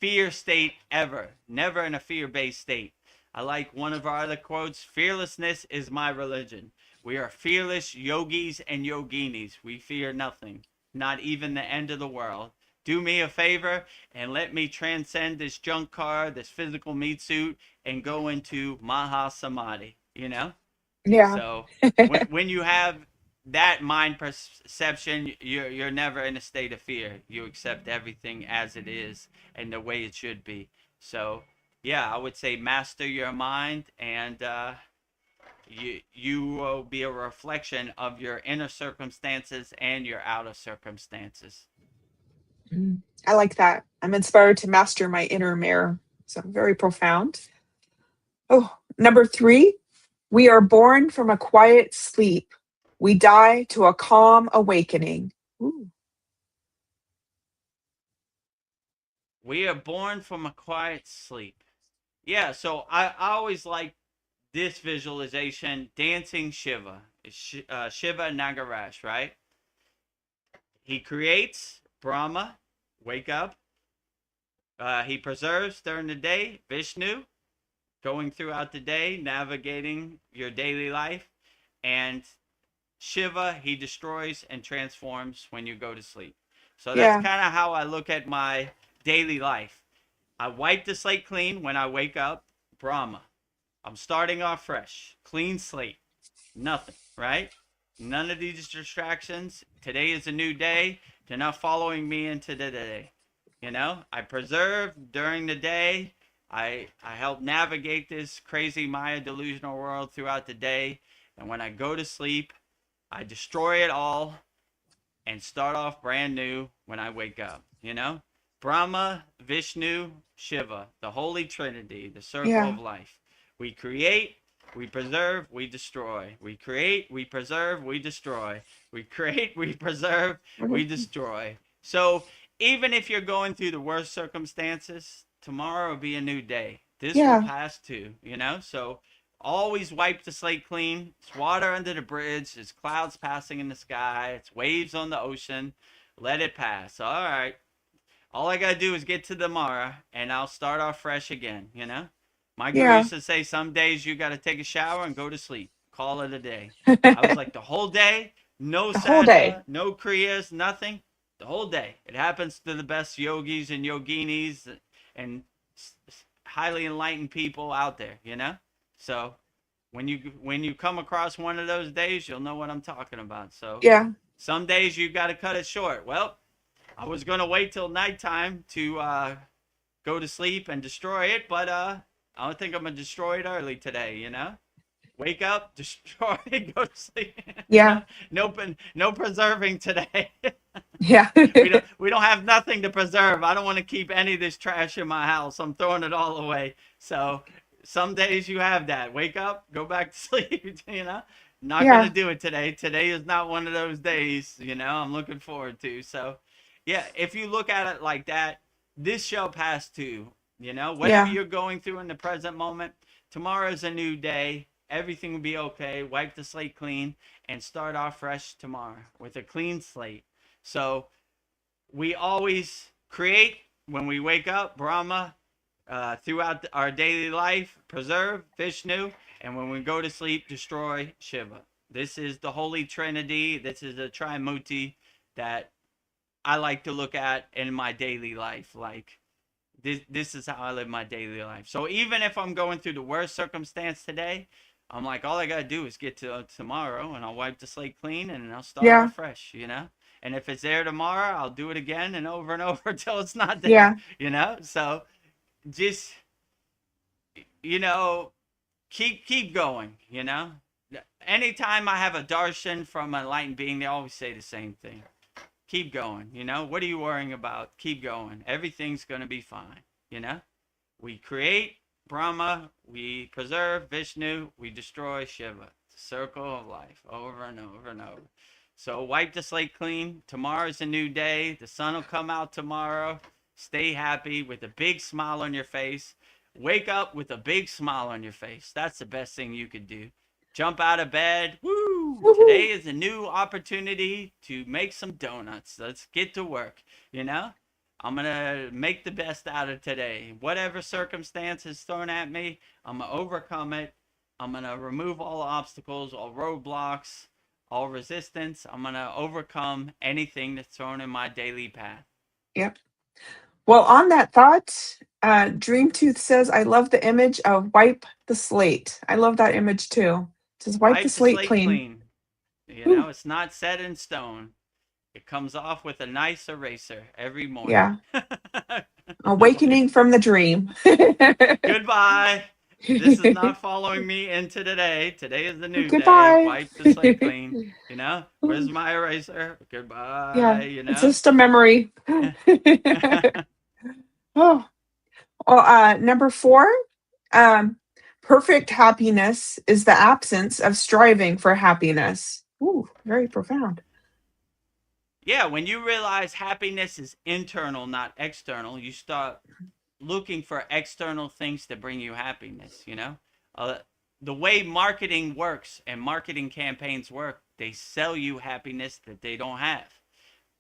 fear state ever. Never in a fear-based state. I like one of our other quotes, fearlessness is my religion. We are fearless yogis and yoginis. We fear nothing, not even the end of the world. Do me a favor and let me transcend this junk car, this physical meat suit, and go into Maha Samadhi, you know? Yeah. So when you have that mind perception, you're never in a state of fear. You accept everything as it is and the way it should be. So yeah, I would say master your mind, and you will be a reflection of your inner circumstances and your outer circumstances. I like that. I'm inspired to master my inner mirror. So very profound. Oh, number 3, we are born from a quiet sleep. We die to a calm awakening. Ooh. We are born from a quiet sleep. Yeah, so I always like this visualization, dancing Shiva. Shiva Nagarash, right? He creates Brahma, wake up. He preserves during the day, Vishnu, going throughout the day, navigating your daily life. And Shiva, he destroys and transforms when you go to sleep. So that's Yeah. kind of how I look at my daily life. I wipe the slate clean when I wake up, Brahma. I'm starting off fresh, clean slate, nothing, right? None of these distractions. Today is a new day. They're not following me into the day. You know, I preserve during the day. I help navigate this crazy Maya delusional world throughout the day. And when I go to sleep, I destroy it all and start off brand new when I wake up, you know? Brahma, Vishnu, Shiva, the Holy Trinity, the circle Yeah. of life. We create, we preserve, we destroy. We create, we preserve, we destroy. We create, we preserve, we destroy. So even if you're going through the worst circumstances, tomorrow will be a new day. This will Yeah. pass too, you know? So always wipe the slate clean. It's water under the bridge. It's clouds passing in the sky. It's waves on the ocean. Let it pass. All right. All I got to do is get to tomorrow and I'll start off fresh again, you know? My guru Yeah. used to say some days you got to take a shower and go to sleep. Call it a day. I was like, the whole day, no The whole day. sadhana, no kriyas, nothing. The whole day. It happens to the best yogis and yoginis and highly enlightened people out there, you know? So when you come across one of those days, you'll know what I'm talking about. So Yeah. some days you got to cut it short. Well, I was gonna wait till nighttime to go to sleep and destroy it, but I don't think I'm gonna destroy it early today. You know, wake up, destroy, go to sleep. You Yeah. know, no preserving today. Yeah. we don't have nothing to preserve. I don't want to keep any of this trash in my house. I'm throwing it all away. So some days you have that. Wake up, go back to sleep. You know, not gonna Yeah. do it today. Today is not one of those days. You know, I'm looking forward to. So yeah, if you look at it like that, this shall pass too. You know, whatever Yeah. you're going through in the present moment, tomorrow is a new day. Everything will be okay. Wipe the slate clean and start off fresh tomorrow with a clean slate. So we always create when we wake up, Brahma, throughout our daily life, preserve Vishnu, and when we go to sleep, destroy Shiva. This is the Holy Trinity. This is a Trimuti that I like to look at in my daily life. Like, this is how I live my daily life. So even if I'm going through the worst circumstance today, I'm like, all I gotta do is get to tomorrow, and I'll wipe the slate clean, and I'll start Yeah. off fresh, you know. And if it's there tomorrow, I'll do it again and over until it's not there, Yeah. you know. So just, you know, keep going, you know. Anytime I have a darshan from an enlightened being, they always say the same thing: keep going, you know. What are you worrying about? Keep going. Everything's gonna be fine, you know. We create Brahma, we preserve Vishnu, we destroy Shiva. It's a circle of life, over and over and over. So wipe the slate clean. Tomorrow's a new day. The sun will come out tomorrow. Stay happy with a big smile on your face. Wake up with a big smile on your face. That's the best thing you could do. Jump out of bed. Woo! Today Woohoo. is a new opportunity to make some donuts. Let's get to work, you know? I'm going to make the best out of today. Whatever circumstance is thrown at me, I'm going to overcome it. I'm going to remove all obstacles, all roadblocks, all resistance. I'm going to overcome anything that's thrown in my daily path. Yep. Well, on that thought, Dreamtooth says, I love the image of wipe the slate. I love that image too. It says wipe the Wipe the slate slate clean. clean. You Woo. know, it's not set in stone. It comes off with a nice eraser every morning. Yeah. Awakening from the dream. Goodbye. This is not following me into today. Today is the new day. Goodbye. Wipe the slate clean. You know, where's my eraser? Yeah, Goodbye. You it's know. just a memory. Oh, well, number 4, um, perfect happiness is the absence of striving for happiness. Ooh, very profound. Yeah, when you realize happiness is internal, not external, you start looking for external things to bring you happiness, you know? Uh, the way marketing works and marketing campaigns work, they sell you happiness that they don't have.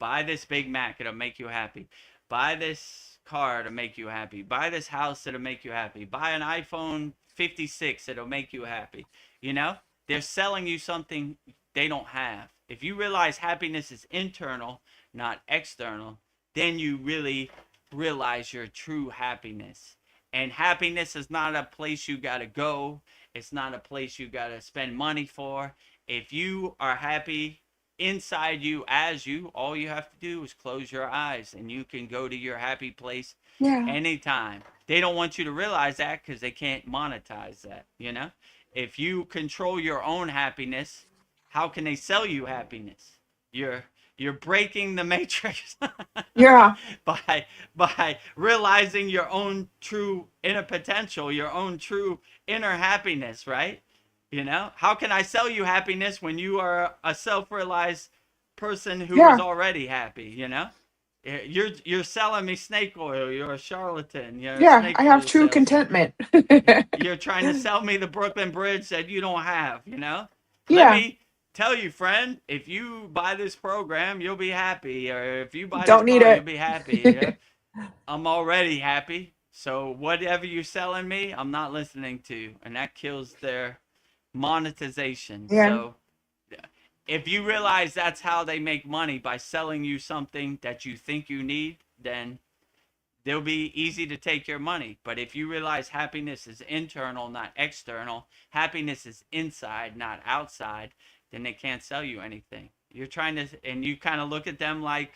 Buy this Big Mac, it'll make you happy. Buy this car, it'll make you happy. Buy this house, it'll make you happy. Buy an iPhone 56, it'll make you happy. You know? They're selling you something they don't have. If you realize happiness is internal, not external, then you really realize your true happiness. And happiness is not a place you got to go. It's not a place you got to spend money for. If you are happy inside you as you, all you have to do is close your eyes and you can go to your happy place Yeah, anytime. They don't want you to realize that because they can't monetize that, you know? If you control your own happiness, how can they sell you happiness? You're you're breaking the matrix yeah, by realizing your own true inner potential, your own true inner happiness, right? You know, how can I sell you happiness when you are a self-realized person who is yeah, already happy? You know, you're selling me snake oil. You're a charlatan. You're a yeah. snake I have oil true salesman. contentment. You're trying to sell me the Brooklyn Bridge that you don't have, you know? Let Yeah, me tell you, friend, if you buy this program, you'll be happy. Or if you buy this don't need car, you'll it. be happy. Yeah? I'm already happy. So whatever you're selling me, I'm not listening to. And that kills their monetization. Yeah, So if you realize that's how they make money by selling you something that you think you need, then they'll be easy to take your money. But if you realize happiness is internal, not external, happiness is inside, not outside, then they can't sell you anything. You're trying to, and you kind of look at them like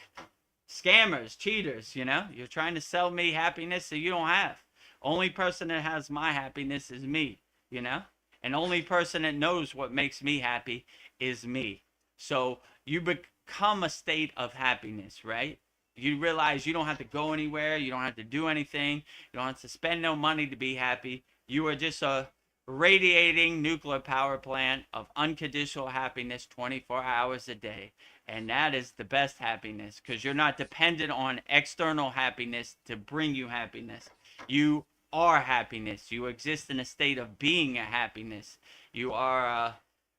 scammers, cheaters, you know? You're trying to sell me happiness that you don't have. Only person that has my happiness is me, you know? And only person that knows what makes me happy is me. So you become a state of happiness, right? You realize you don't have to go anywhere, you don't have to do anything, you don't have to spend no money to be happy. You are just a radiating nuclear power plant of unconditional happiness 24 hours a day. And that is the best happiness because you're not dependent on external happiness to bring you happiness. You are happiness. You exist in a state of being a happiness. You are a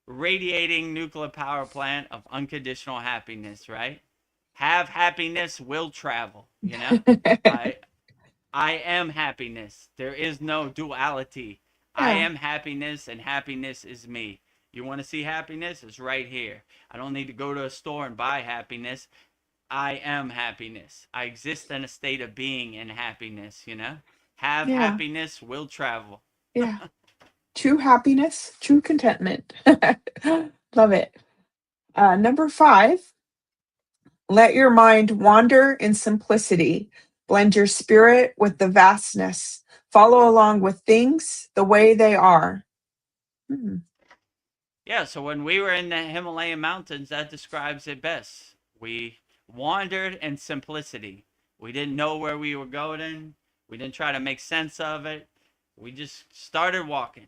radiating nuclear power plant of unconditional happiness, right? Have happiness, will travel, you know? I I am happiness. There is no duality. I yeah, am happiness and happiness is me. You want to see happiness? It's right here. I don't need to go to a store and buy happiness. I am happiness. I exist in a state of being in happiness, you know? Have Yeah. happiness, will travel. Yeah. True happiness, true contentment. Love it. Number 5, let your mind wander in simplicity. Blend your spirit with the vastness. Follow along with things the way they are. Hmm. Yeah, so when we were in the Himalayan mountains, that describes it best. We wandered in simplicity. We didn't know where we were going. We didn't try to make sense of it. We just started walking.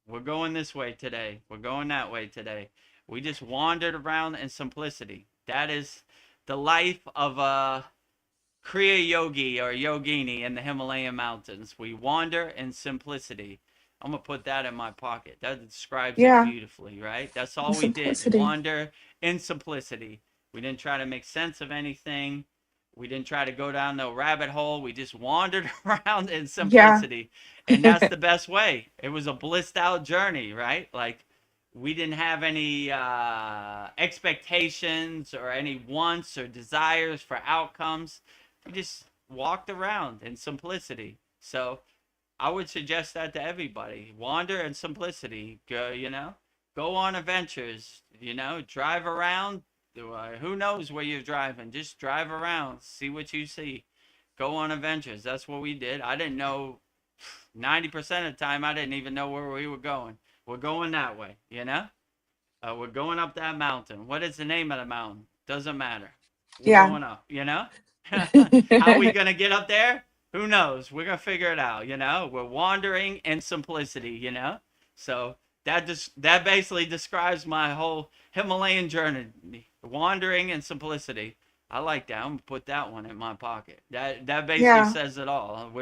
We're going this way today. We're going that way today. We just wandered around in simplicity. That is the life of a Kriya yogi or yogini in the Himalayan mountains. We wander in simplicity. I'm going to put that in my pocket. That describes it Yeah, beautifully, right? That's the all we did. simplicity. Wander in simplicity. We didn't try to make sense of anything. We didn't try to go down the rabbit hole. We just wandered around in Yeah. simplicity. And that's the best way. It was a blissed out journey, right? Like, we didn't have any expectations or any wants or desires for outcomes. We just walked around in simplicity. So I would suggest that to everybody. Wander in simplicity. Go, go on adventures. Drive around. Who knows where you're driving? Just drive around. See what you see. Go on adventures. That's what we did. I didn't know 90% of the time. I didn't even know where we were going. We're going that way. We're going up that mountain. What is the name of the mountain? Doesn't matter. We're Yeah. going up. How are we going to get up there? Who knows? We're going to figure it out. We're wandering in simplicity. So that basically describes my whole Himalayan journey. Wandering in simplicity. I like that. I'm going to put that one in my pocket. That basically Yeah. says it all.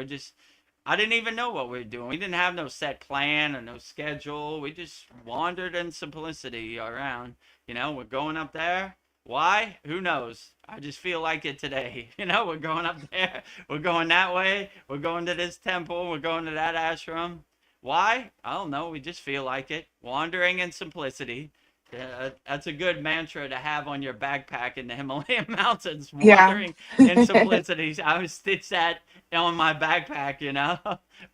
I didn't even know what we were doing. We didn't have no set plan or no schedule. We just wandered in simplicity around. We're going up there. Why? Who knows? I just feel like it today. We're going up there. We're going that way. We're going to this temple. We're going to that ashram. Why? I don't know. We just feel like it. Wandering in simplicity. That's a good mantra to have on your backpack in the Himalayan mountains. Yeah. Wandering in simplicity. I would stitch that on my backpack.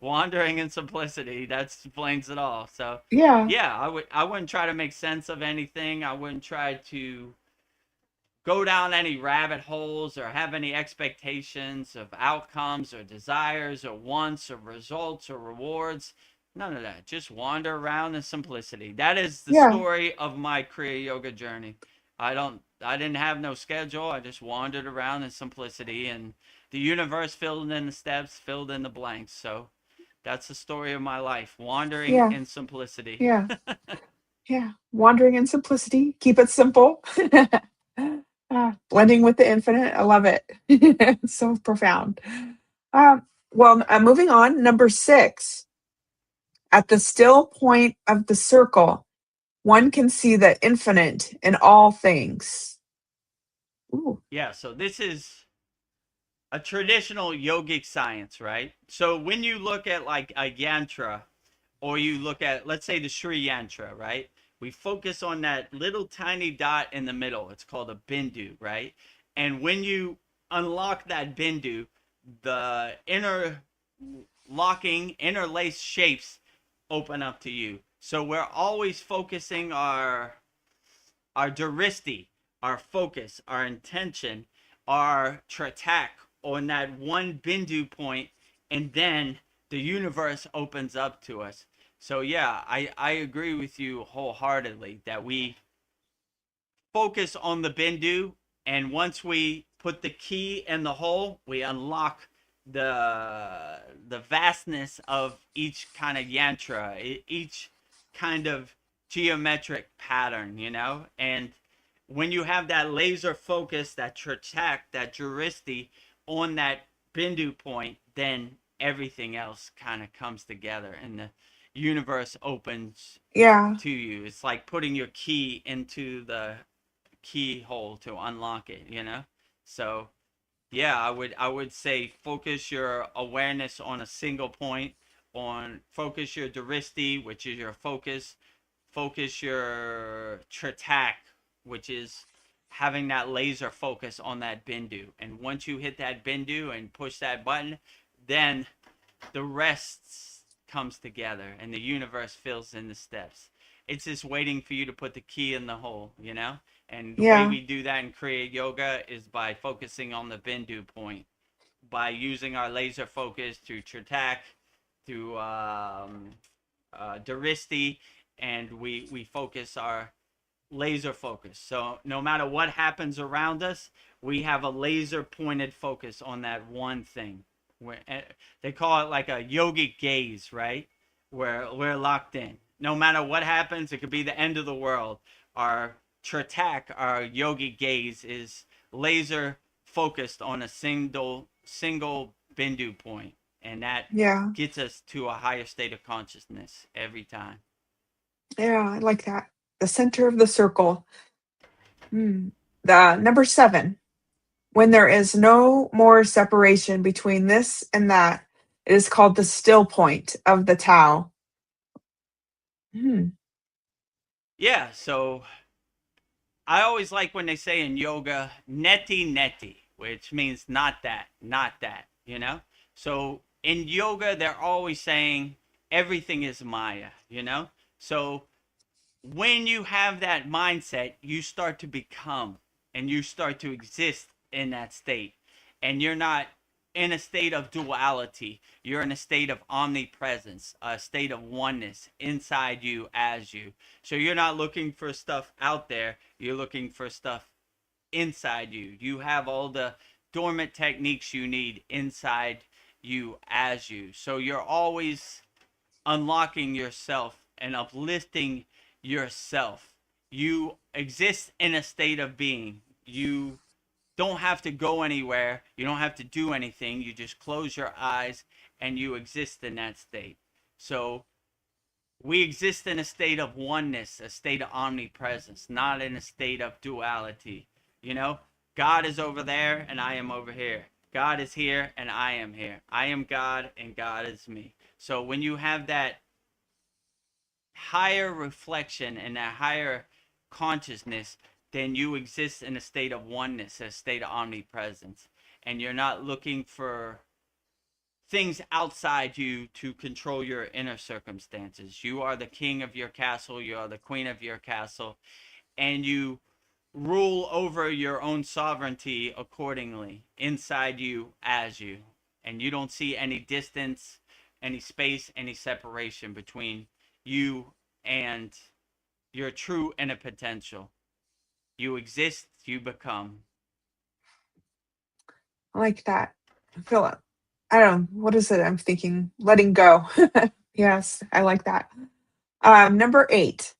Wandering in simplicity. That explains it all. So Yeah. yeah, I wouldn't try to make sense of anything. I wouldn't try to go down any rabbit holes or have any expectations of outcomes or desires or wants or results or rewards. None of that. Just wander around in simplicity. That is the Yeah. story of my Kriya Yoga journey. I didn't have no schedule. I just wandered around in simplicity, and the universe filled in the steps, filled in the blanks. So that's the story of my life. Wandering Yeah. in simplicity. Yeah. Yeah. Wandering in simplicity. Keep it simple. Blending with the infinite. I love it. It's so profound. Moving on. Number 6. At the still point of the circle, one can see the infinite in all things. Ooh. Yeah, so this is a traditional yogic science, right? So when you look at like a yantra, or you look at, let's say, the Sri Yantra, right? We focus on that little tiny dot in the middle. It's called a bindu, right? And when you unlock that bindu, the interlaced shapes open up to you. So we're always focusing our duristi, our focus, our intention, our tratak on that one bindu point, and then the universe opens up to us. So yeah, I agree with you wholeheartedly that we focus on the bindu, and once we put the key in the hole, we unlock the vastness of each kind of yantra, each kind of geometric pattern. And when you have that laser focus, that tratak, that juristi on that bindu point, then everything else kind of comes together and the universe opens Yeah. to you. It's like putting your key into the keyhole to unlock it. So yeah, I would say focus your awareness on a single point, on focus your duristi, which is your focus, focus your tratak, which is having that laser focus on that bindu. And once you hit that bindu and push that button, then the rest comes together and the universe fills in the steps. It's just waiting for you to put the key in the hole, you know? And the way Yeah. we do that in Kriya Yoga is by focusing on the bindu point, by using our laser focus through Tritak, through Daristi, and we focus our laser focus. So no matter what happens around us, we have a laser pointed focus on that one thing. They call it like a yogic gaze, right? Where we're locked in. No matter what happens, it could be the end of the world. Our Tritak, our yogic gaze, is laser focused on a single bindu point, and that Yeah. gets us to a higher state of consciousness every time. Yeah. I like that. The center of the circle. The number 7. When there is no more separation between this and that, it is called the still point of the Tao. Hmm. Yeah, so I always like when they say in yoga, neti neti, which means not that, not that, you know? So in yoga, they're always saying everything is Maya, you know? So when you have that mindset, you start to become and you start to exist in that state. And you're not in a state of duality. You're in a state of omnipresence, a state of oneness inside you as you. So you're not looking for stuff out there. You're looking for stuff inside you. You have all the dormant techniques you need inside you as you. So you're always unlocking yourself and uplifting yourself. You exist in a state of being. You don't have to go anywhere. You don't have to do anything. You just close your eyes and you exist in that state. So we exist in a state of oneness, a state of omnipresence, not in a state of duality. You know, God is over there and I am over here. God is here and I am here. I am God and God is me. So when you have that higher reflection and that higher consciousness, then you exist in a state of oneness, a state of omnipresence. And you're not looking for things outside you to control your inner circumstances. You are the king of your castle, you are the queen of your castle, and you rule over your own sovereignty accordingly inside you as you. And you don't see any distance, any space, any separation between you and your true inner potential. You exist, you become. I like that. I feel it. I don't know. What is it? I'm thinking letting go. Yes, I like that. Number 8.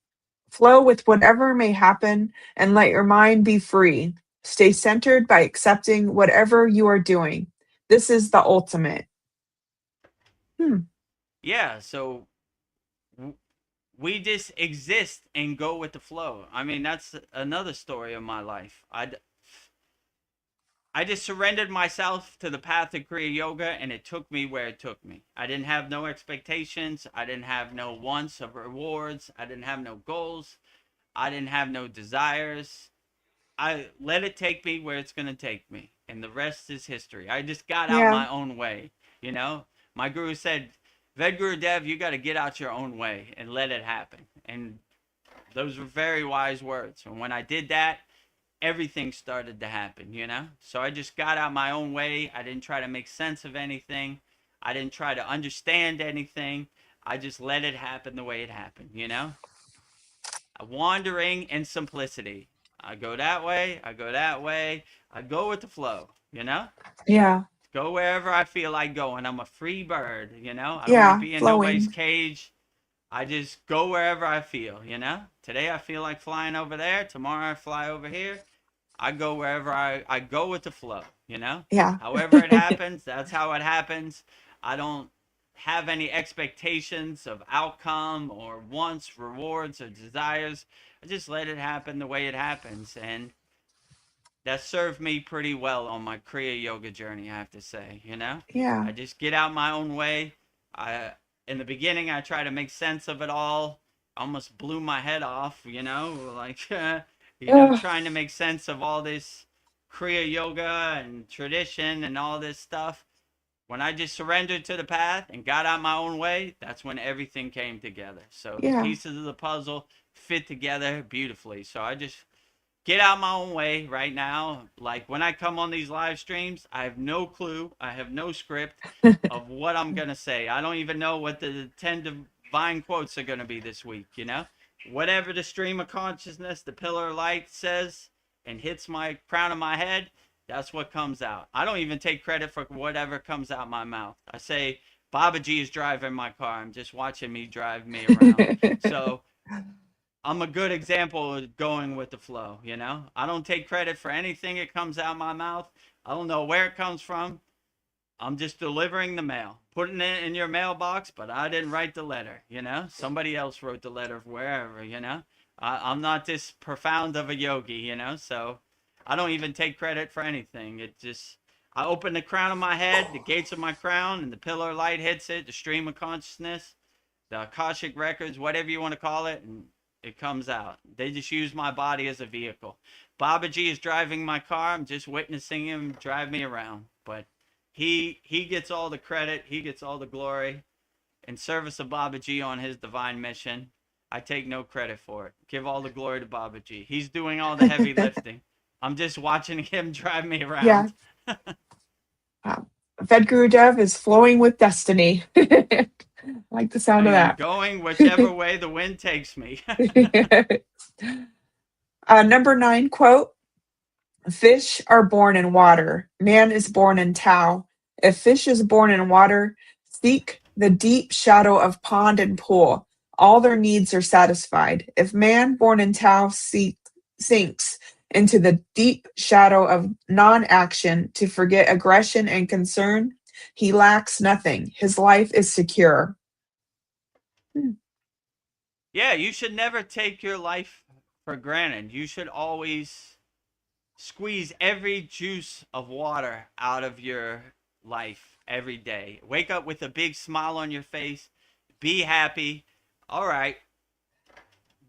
Flow with whatever may happen and let your mind be free. Stay centered by accepting whatever you are doing. This is the ultimate. Hmm. Yeah, so we just exist and go with the flow. I mean, that's another story of my life. I just surrendered myself to the path of Kriya Yoga and it took me where it took me. I didn't have no expectations. I didn't have no wants of rewards. I didn't have no goals. I didn't have no desires. I let it take me where it's going to take me. And the rest is history. I just got out Yeah. my own way. You know, my guru said, Vedagurudev, you got to get out your own way and let it happen. And those were very wise words. And when I did that, everything started to happen, you know? So I just got out my own way. I didn't try to make sense of anything. I didn't try to understand anything. I just let it happen the way it happened, you know? Wandering in simplicity. I go that way, I go that way. I go with the flow, you know? Yeah. Go wherever I feel like going. I'm a free bird, you know? I don't want to Yeah. be in nobody's Flowing. cage. I just go wherever I feel, you know? Today I feel like flying over there. Tomorrow I fly over here. I go wherever I go with the flow, you know? Yeah. However it happens, that's how it happens. I don't have any expectations of outcome or wants, rewards, or desires. I just let it happen the way it happens. And that served me pretty well on my Kriya Yoga journey, I have to say, you know? Yeah. I just get out my own way. In the beginning, I try to make sense of it all. almost blew my head off, like, Ugh, trying to make sense of all this Kriya yoga and tradition and all this stuff. When I just surrendered to the path and got out my own way, that's when everything came together. So the yeah, pieces of the puzzle fit together beautifully. So I just get out my own way right now. Like when I come on these live streams, I have no clue. I have no script of what I'm going to say. I don't even know what the 10 divine quotes are going to be this week. Whatever the stream of consciousness, the pillar of light says and hits my crown of my head, that's what comes out. I don't even take credit for whatever comes out my mouth. I say, Babaji is driving my car. I'm just watching me drive me around. So I'm a good example of going with the flow. I don't take credit for anything that comes out my mouth. I don't know where it comes from. I'm just delivering the mail, putting it in your mailbox, but I didn't write the letter. Somebody else wrote the letter wherever. I'm not this profound of a yogi. So I don't even take credit for anything. I open the crown of my head, the gates of my crown, and the pillar of light hits it, the stream of consciousness, the Akashic records, whatever you want to call it, and it comes out. They just use my body as a vehicle. Babaji is driving my car. I'm just witnessing him drive me around. But he gets all the credit. He gets all the glory. In service of Babaji on his divine mission, I take no credit for it. Give all the glory to Babaji. He's doing all the heavy lifting. I'm just watching him drive me yeah. around. Vedagurudev is flowing with destiny. I like the sound I of am that. going whichever way the wind takes me. Number 9 quote: Fish are born in water. Man is born in Tao. If fish is born in water, seek the deep shadow of pond and pool. All their needs are satisfied. If man born in Tao sinks into the deep shadow of non-action to forget aggression and concern, he lacks nothing. His life is secure. Hmm. Yeah, you should never take your life for granted. You should always squeeze every juice of water out of your life every day. Wake up with a big smile on your face. Be happy. All right,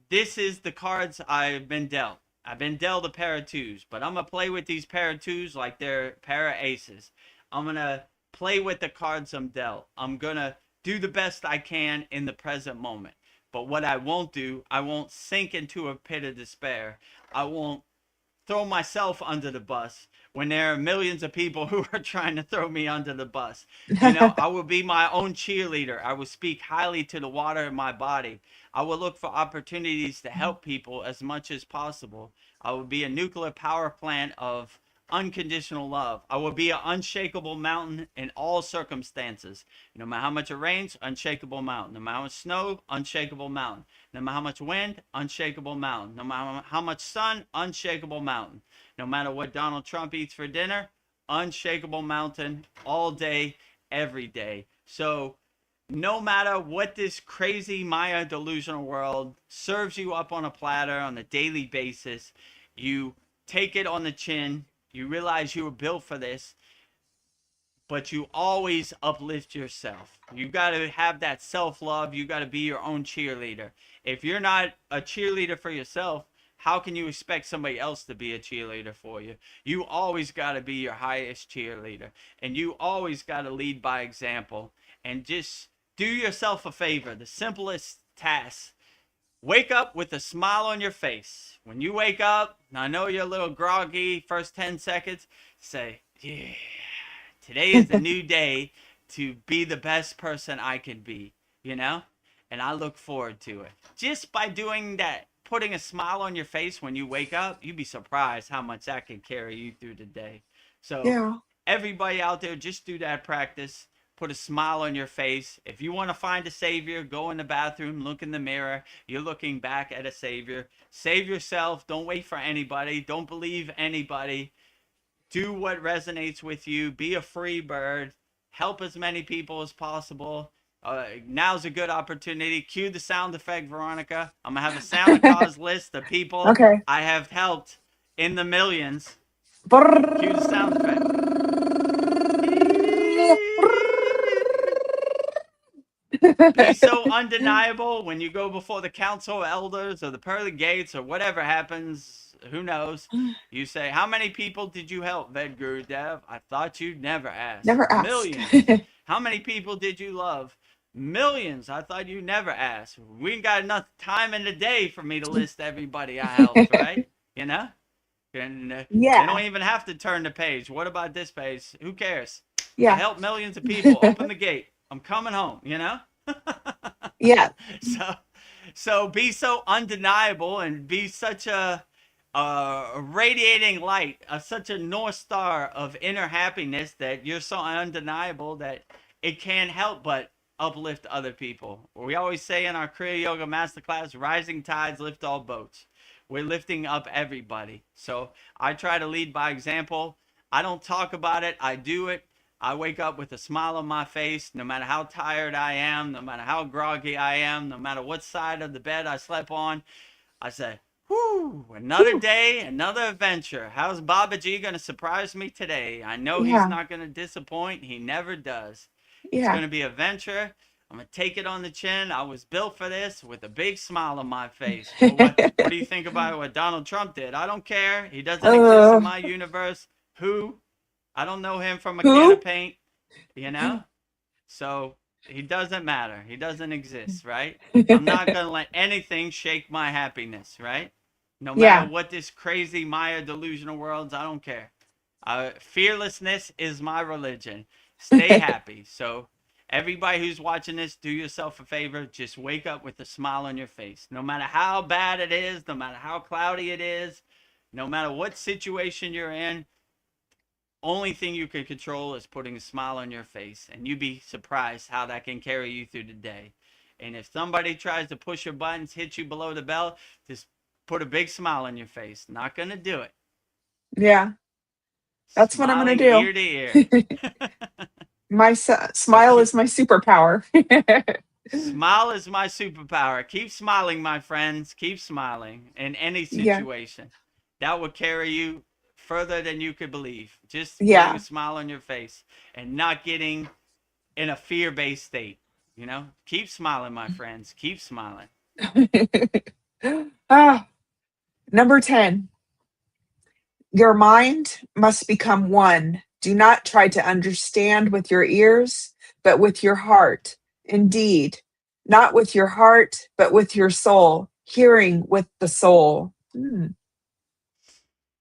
this is the cards I've been dealt. I've been dealt a pair of twos, but I'm going to play with these pair of twos like they're pair of aces. I'm going to play with the cards I'm dealt. I'm going to do the best I can in the present moment. But what I won't do, I won't sink into a pit of despair. I won't throw myself under the bus when there are millions of people who are trying to throw me under the bus. I will be my own cheerleader. I will speak highly to the water in my body. I will look for opportunities to help people as much as possible. I will be a nuclear power plant of unconditional love. I will be an unshakable mountain in all circumstances. No matter how much it rains, unshakable mountain. No matter how much snow, unshakable mountain. No matter how much wind, unshakable mountain. No matter how much sun, unshakable mountain. No matter what Donald Trump eats for dinner, unshakable mountain all day, every day. So no matter what this crazy Maya delusional world serves you up on a platter on a daily basis, you take it on the chin. You realize you were built for this, but you always uplift yourself. You got to have that self-love. You got to be your own cheerleader. If you're not a cheerleader for yourself, how can you expect somebody else to be a cheerleader for you? You always got to be your highest cheerleader, and you always got to lead by example. And just do yourself a favor. The simplest task: wake up with a smile on your face. When you wake up, I know you're a little groggy first 10 seconds, say, yeah, today is the new day to be the best person I can be. And I look forward to it. Just by doing that, putting a smile on your face when you wake up, you'd be surprised how much that can carry you through the day. So Yeah. everybody out there, just do that practice. Put a smile on your face. If you want to find a savior, go in the bathroom, look in the mirror. You're looking back at a savior. Save yourself. Don't wait for anybody. Don't believe anybody. Do what resonates with you. Be a free bird. Help as many people as possible. Now's a good opportunity. Cue the sound effect, Veronica. I'm going to have a Santa Claus list of people Okay. I have helped in the millions. Cue the sound effect. Be so undeniable when you go before the council of elders or the pearly gates or whatever happens. Who knows? You say, how many people did you help, Vedagurudev? I thought you'd never ask. Never ask. Millions. How many people did you love? Millions. I thought you'd never ask. We ain't got enough time in the day for me to list everybody I helped, right? You know? And you don't Yeah. even have to turn the page. What about this page? Who cares? I Yeah. helped millions of people. Open the gate. I'm coming home, you know? Yeah. so so be so undeniable and be such a radiating light, such a north star of inner happiness that you're so undeniable that it can't help but uplift other people. We always say in our Kriya Yoga Masterclass, rising tides lift all boats. We're lifting up everybody. So I try to lead by example. I don't talk about it, I do it. I wake up with a smile on my face, no matter how tired I am, no matter how groggy I am, no matter what side of the bed I slept on. I say, whew, another Whew. day, another adventure. How's Babaji going to surprise me today? I know he's Yeah. not going to disappoint. He never does. It's going Yeah. to be a venture. I'm going to take it on the chin. I was built for this with a big smile on my face. Well, what do you think about what Donald Trump did? I don't care. He doesn't exist in Oh, my universe. Who? I don't know him from a can of who? paint, you know? So he doesn't matter. He doesn't exist, right? I'm not going to let anything shake my happiness, right? No matter Yeah. what this crazy Maya delusional world's, I don't care. Fearlessness is my religion. Stay happy. So everybody who's watching this, do yourself a favor. Just wake up with a smile on your face. No matter how bad it is, no matter how cloudy it is, no matter what situation you're in, only thing you can control is putting a smile on your face, and you'd be surprised how that can carry you through the day. And if somebody tries to push your buttons, hit you below the belt, just put a big smile on your face. Not gonna do it. Yeah. That's what I'm gonna Smiling do. ear to ear. My So smile is my superpower. smile is my superpower. Keep smiling, my friends. Keep smiling in any Yeah. situation. That will carry you further than you could believe. Just putting a Yeah. smile on your face and not getting in a fear-based state. You know, keep smiling, my friends. Keep smiling. Ah, number 10. Your mind must become one. Do not try to understand with your ears, but with your heart. Indeed, not with your heart, but with your soul. Hearing with the soul.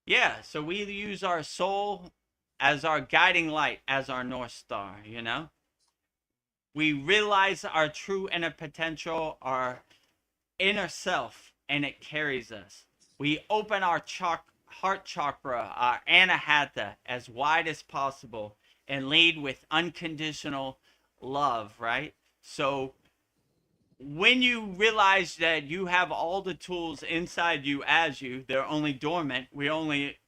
Yeah, so we use our soul as our guiding light, as our north star. You know, we realize our true inner potential, our inner self, and it carries us. We open our heart chakra, our anahata, as wide as possible and lead with unconditional love, right? So when you realize that you have all the tools inside you as you, they're only dormant, we only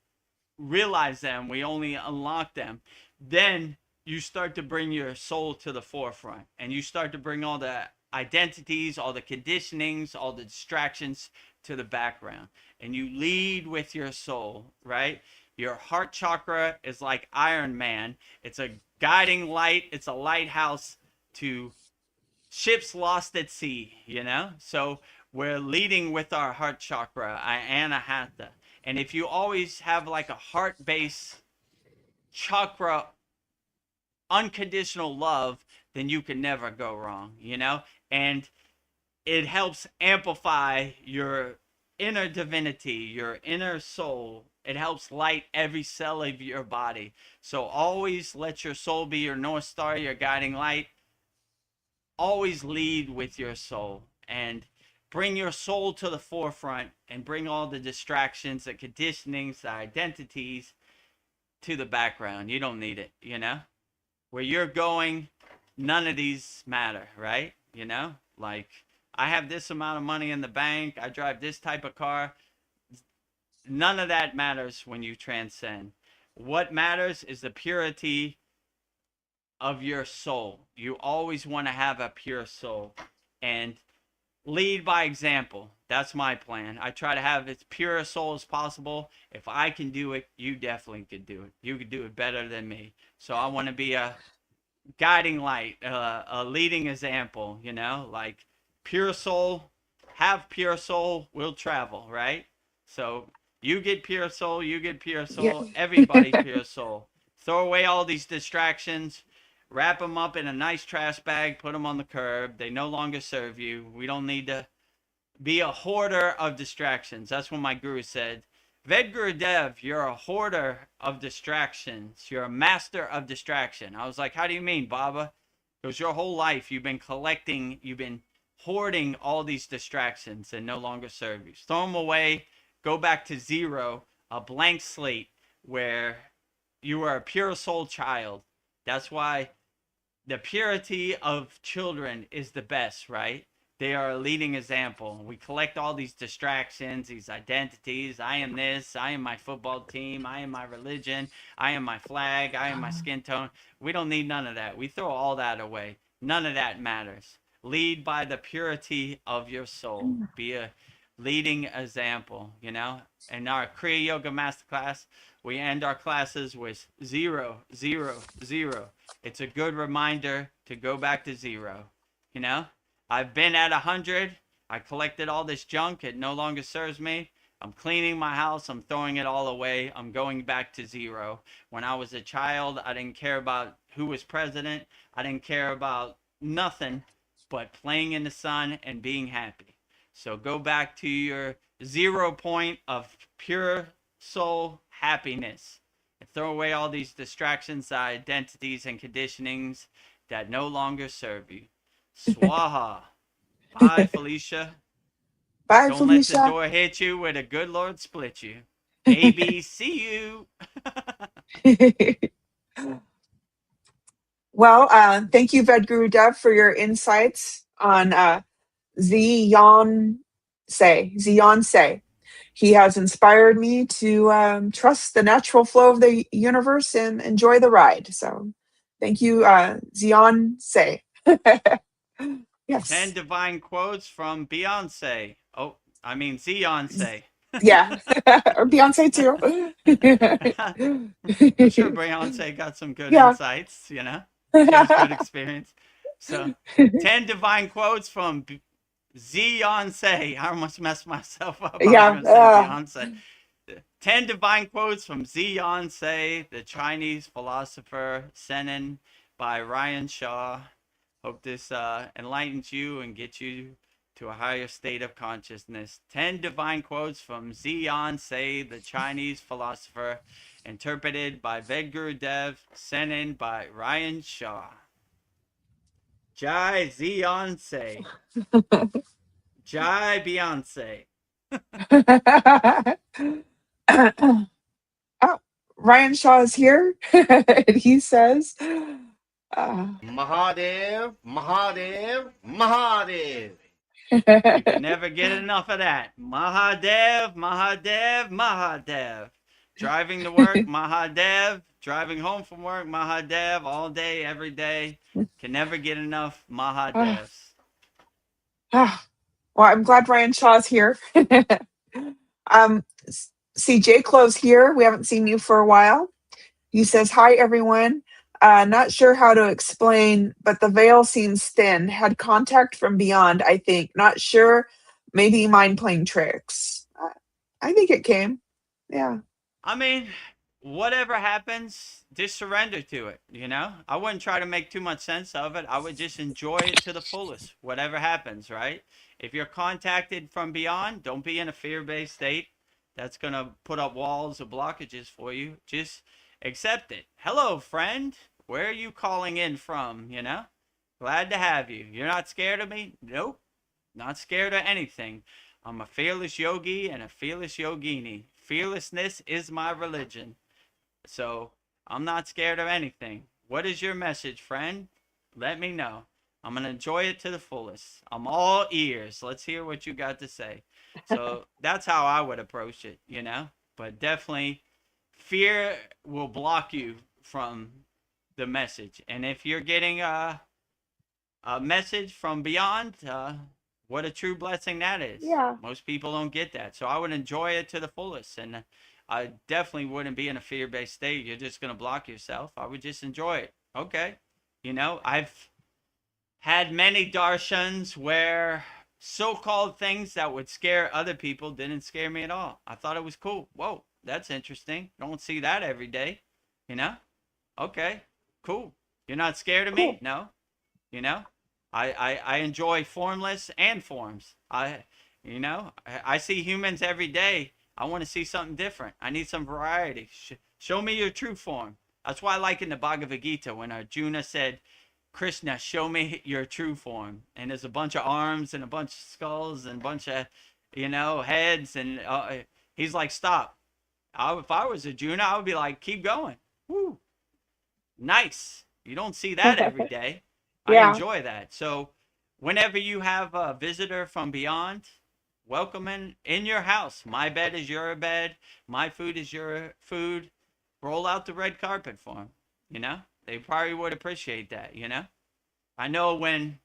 realize them, we only unlock them, then you start to bring your soul to the forefront and you start to bring all the identities, all the conditionings, all the distractions to the background. And you lead with your soul, right? Your heart chakra is like Iron Man. It's a guiding light, it's a lighthouse to ships lost at sea, you know? So we're leading with our heart chakra, anahata. And if you always have like a heart based chakra, unconditional love, then you can never go wrong, you know? And it helps amplify your inner divinity, your inner soul. It helps light every cell of your body. So always let your soul be your North Star, your guiding light. Always lead with your soul and bring your soul to the forefront and bring all the distractions, the conditionings, the identities to the background. You don't need it, you know? Where you're going, none of these matter, right? You know? Like, I have this amount of money in the bank, I drive this type of car. None of that matters when you transcend. What matters is the purity of your soul. You always want to have a pure soul and lead by example. That's my plan. I try to have as pure a soul as possible. If I can do it, you definitely could do it. You could do it better than me. So I want to be a guiding light, a leading example, you know, like pure soul, have pure soul, will travel, right? So you get pure soul, you get pure Yeah. soul, everybody pure soul. Throw away all these distractions, wrap them up in a nice trash bag, put them on the curb. They no longer serve you. We don't need to be a hoarder of distractions. That's what my guru said. Vedagurudev, you're a hoarder of distractions. You're a master of distraction. I was like, how do you mean, Baba? Because your whole life you've been collecting, you've been hoarding all these distractions that no longer serve you. Throw them away. Go back to zero, a blank slate where you are a pure soul child. That's why the purity of children is the best, right? They are a leading example. We collect all these distractions, these identities. I am this, I am my football team, I am my religion, I am my flag, I am my skin tone. We don't need none of that. We throw all that away. None of that matters. Lead by the purity of your soul. Be a leading example, you know? In our Kriya Yoga Masterclass, we end our classes with 0, 0, 0. It's a good reminder to go back to zero. You know, I've been at 100. I collected all this junk. It no longer serves me. I'm cleaning my house. I'm throwing it all away. I'm going back to zero. When I was a child, I didn't care about who was president. I didn't care about nothing but playing in the sun and being happy. So go back to your 0 point of pure soul happiness and throw away all these distractions, identities, and conditionings that no longer serve you. Swaha. Bye, Felicia. Bye, Don't let the Felicia. door hit you where the good Lord split you. AB, see you. Well, thank you, Vedagurudev, for your insights on Zionse. He has inspired me to trust the natural flow of the universe and enjoy the ride. So, thank you, Zionse. 10 Yes. divine quotes from Beyonce. Oh, I mean, Zionce. Yeah. Or Beyonce, too. I'm sure Beyonce got some good Yeah. insights, you know? She has good experience. So, 10 divine quotes from Beyonce. I almost messed myself up. I was Yeah. going to say Beyonce. 10 divine quotes from Zionce, the Chinese philosopher, sent in by Ryan Shaw. Hope this enlightens you and gets you to a higher state of consciousness. 10 divine quotes from Zionce, the Chinese philosopher, interpreted by Vedagurudev, sent in by Ryan Shaw. Jai Zionce. Jai Beyonce. Oh, Ryan Shaw is here. And he says, Mahadev, Mahadev, Mahadev. You can never get enough of that. Mahadev, Mahadev, Mahadev. Driving to work, Mahadev. Driving home from work, Mahadev. All day, every day. Can never get enough Mahadevs. well, I'm glad Ryan Shaw's here. um, see, J. Clove's here. We haven't seen you for a while. He says, "Hi, everyone. Not sure how to explain, but the veil seems thin. Had contact from beyond, I think. Not sure. Maybe mind playing tricks. I think it came. Yeah. I mean, whatever happens, just surrender to it, you know? I wouldn't try to make too much sense of it. I would just enjoy it to the fullest, whatever happens, right? If you're contacted from beyond, don't be in a fear based state. That's going to put up walls or blockages for you. Just accept it. Hello, friend. Where are you calling in from, you know? Glad to have you. You're not scared of me? Nope. Not scared of anything. I'm a fearless yogi and a fearless yogini. Fearlessness is my religion. So I'm not scared of anything. What is your message, friend? Let me know. I'm going to enjoy it to the fullest. I'm all ears. Let's hear what you got to say. So that's how I would approach it, you know? But definitely, fear will block you from the message. And if you're getting a message from beyond, what a true blessing that is. Yeah. Most people don't get that. So I would enjoy it to the fullest. And I definitely wouldn't be in a fear based state. You're just going to block yourself. I would just enjoy it. Okay. You know, I've had many darshans where so-called things that would scare other people didn't scare me at all. I thought it was cool. Whoa, that's interesting. Don't see that every day. You know? Okay, cool. You're not scared of me? Cool. No. You know? I enjoy formless and forms. I see humans every day. I want to see something different. I need some variety. Show me your true form. That's why I like in the Bhagavad Gita when Arjuna said, Krishna, show me your true form. And there's a bunch of arms and a bunch of skulls and a bunch of, heads. And he's like, stop. If I was Arjuna, I would be like, keep going. Woo. Nice. You don't see that every day. I Yeah. enjoy that. So whenever you have a visitor from beyond, welcome in your house. My bed is your bed. My food is your food. Roll out the red carpet for them. They probably would appreciate that. I know when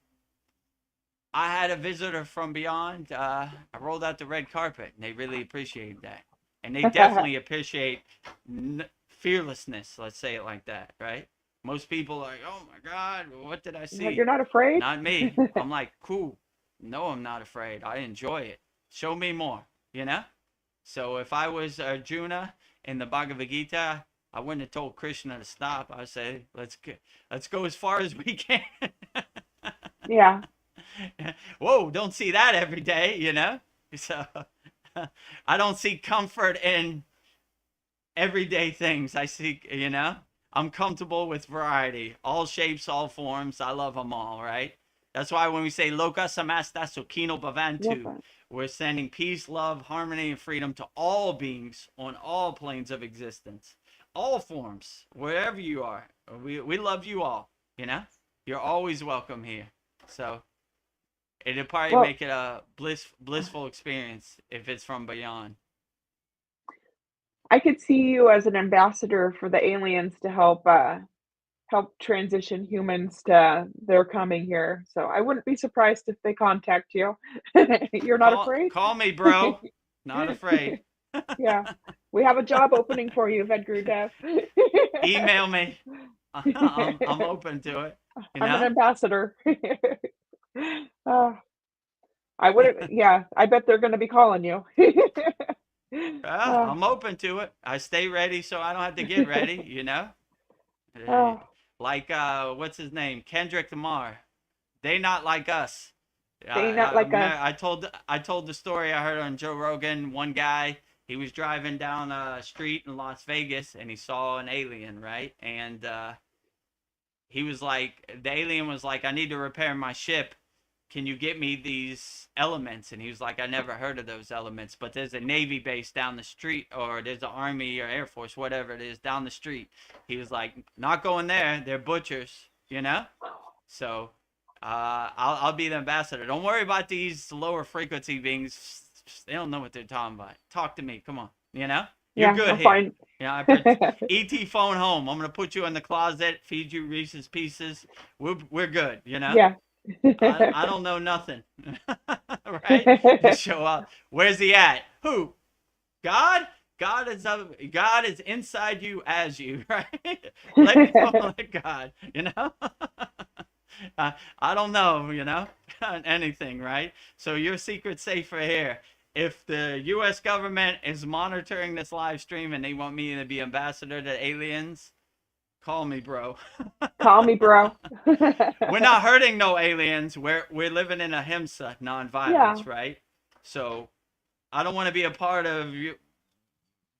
I had a visitor from beyond, I rolled out the red carpet, and they really appreciated that. And they definitely appreciate fearlessness. Let's say it like that, right? Most people are like, oh my God, what did I see? You're not afraid? Not me. I'm like, cool. No, I'm not afraid. I enjoy it. Show me more, So if I was Arjuna in the Bhagavad Gita, I wouldn't have told Krishna to stop. I'd say, let's go as far as we can. Yeah. Whoa, don't see that every day, So I don't see comfort in everyday things. I see, I'm comfortable with variety, all shapes, all forms. I love them all, right? That's why when we say Loka Samasta Sukhino Bhavantu, we're sending peace, love, harmony, and freedom to all beings on all planes of existence, all forms, wherever you are. We love you all, You're always welcome here. So it'll probably make it a blissful experience if it's from beyond. I could see you as an ambassador for the aliens to help transition humans to their coming here. So I wouldn't be surprised if they contact you. You're not afraid? Call me, bro. Not afraid. Yeah. We have a job opening for you, Vedagurudev. Email me. I'm open to it. I'm an ambassador. I would. Yeah, I bet they're going to be calling you. I'm open to it. I stay ready so I don't have to get ready, Like, what's his name? Kendrick Lamar. They not like us. They not like us. I told the story I heard on Joe Rogan. One guy, he was driving down a street in Las Vegas and he saw an alien, right? And he was like, the alien was like, I need to repair my ship. Can you get me these elements? And he was like, I never heard of those elements, but there's a Navy base down the street, or there's an Army or Air Force, whatever it is, down the street. He was like, not going there. They're butchers, So I'll be the ambassador. Don't worry about these lower frequency beings. They don't know what they're talking about. Talk to me. Come on. You're good here. Fine. ET phone home. I'm going to put you in the closet, feed you Reese's Pieces. We're good, Yeah. I don't know nothing. Right? Just show up. Where's he at? Who? God? God is inside you as you, right? Let me follow God, I don't know, anything, right? So your secret's safer here. If the U.S. government is monitoring this live stream and they want me to be ambassador to aliens, call me, bro. Call me, bro. We're not hurting no aliens. We're living in ahimsa, nonviolence, right? So I don't want to be a part of you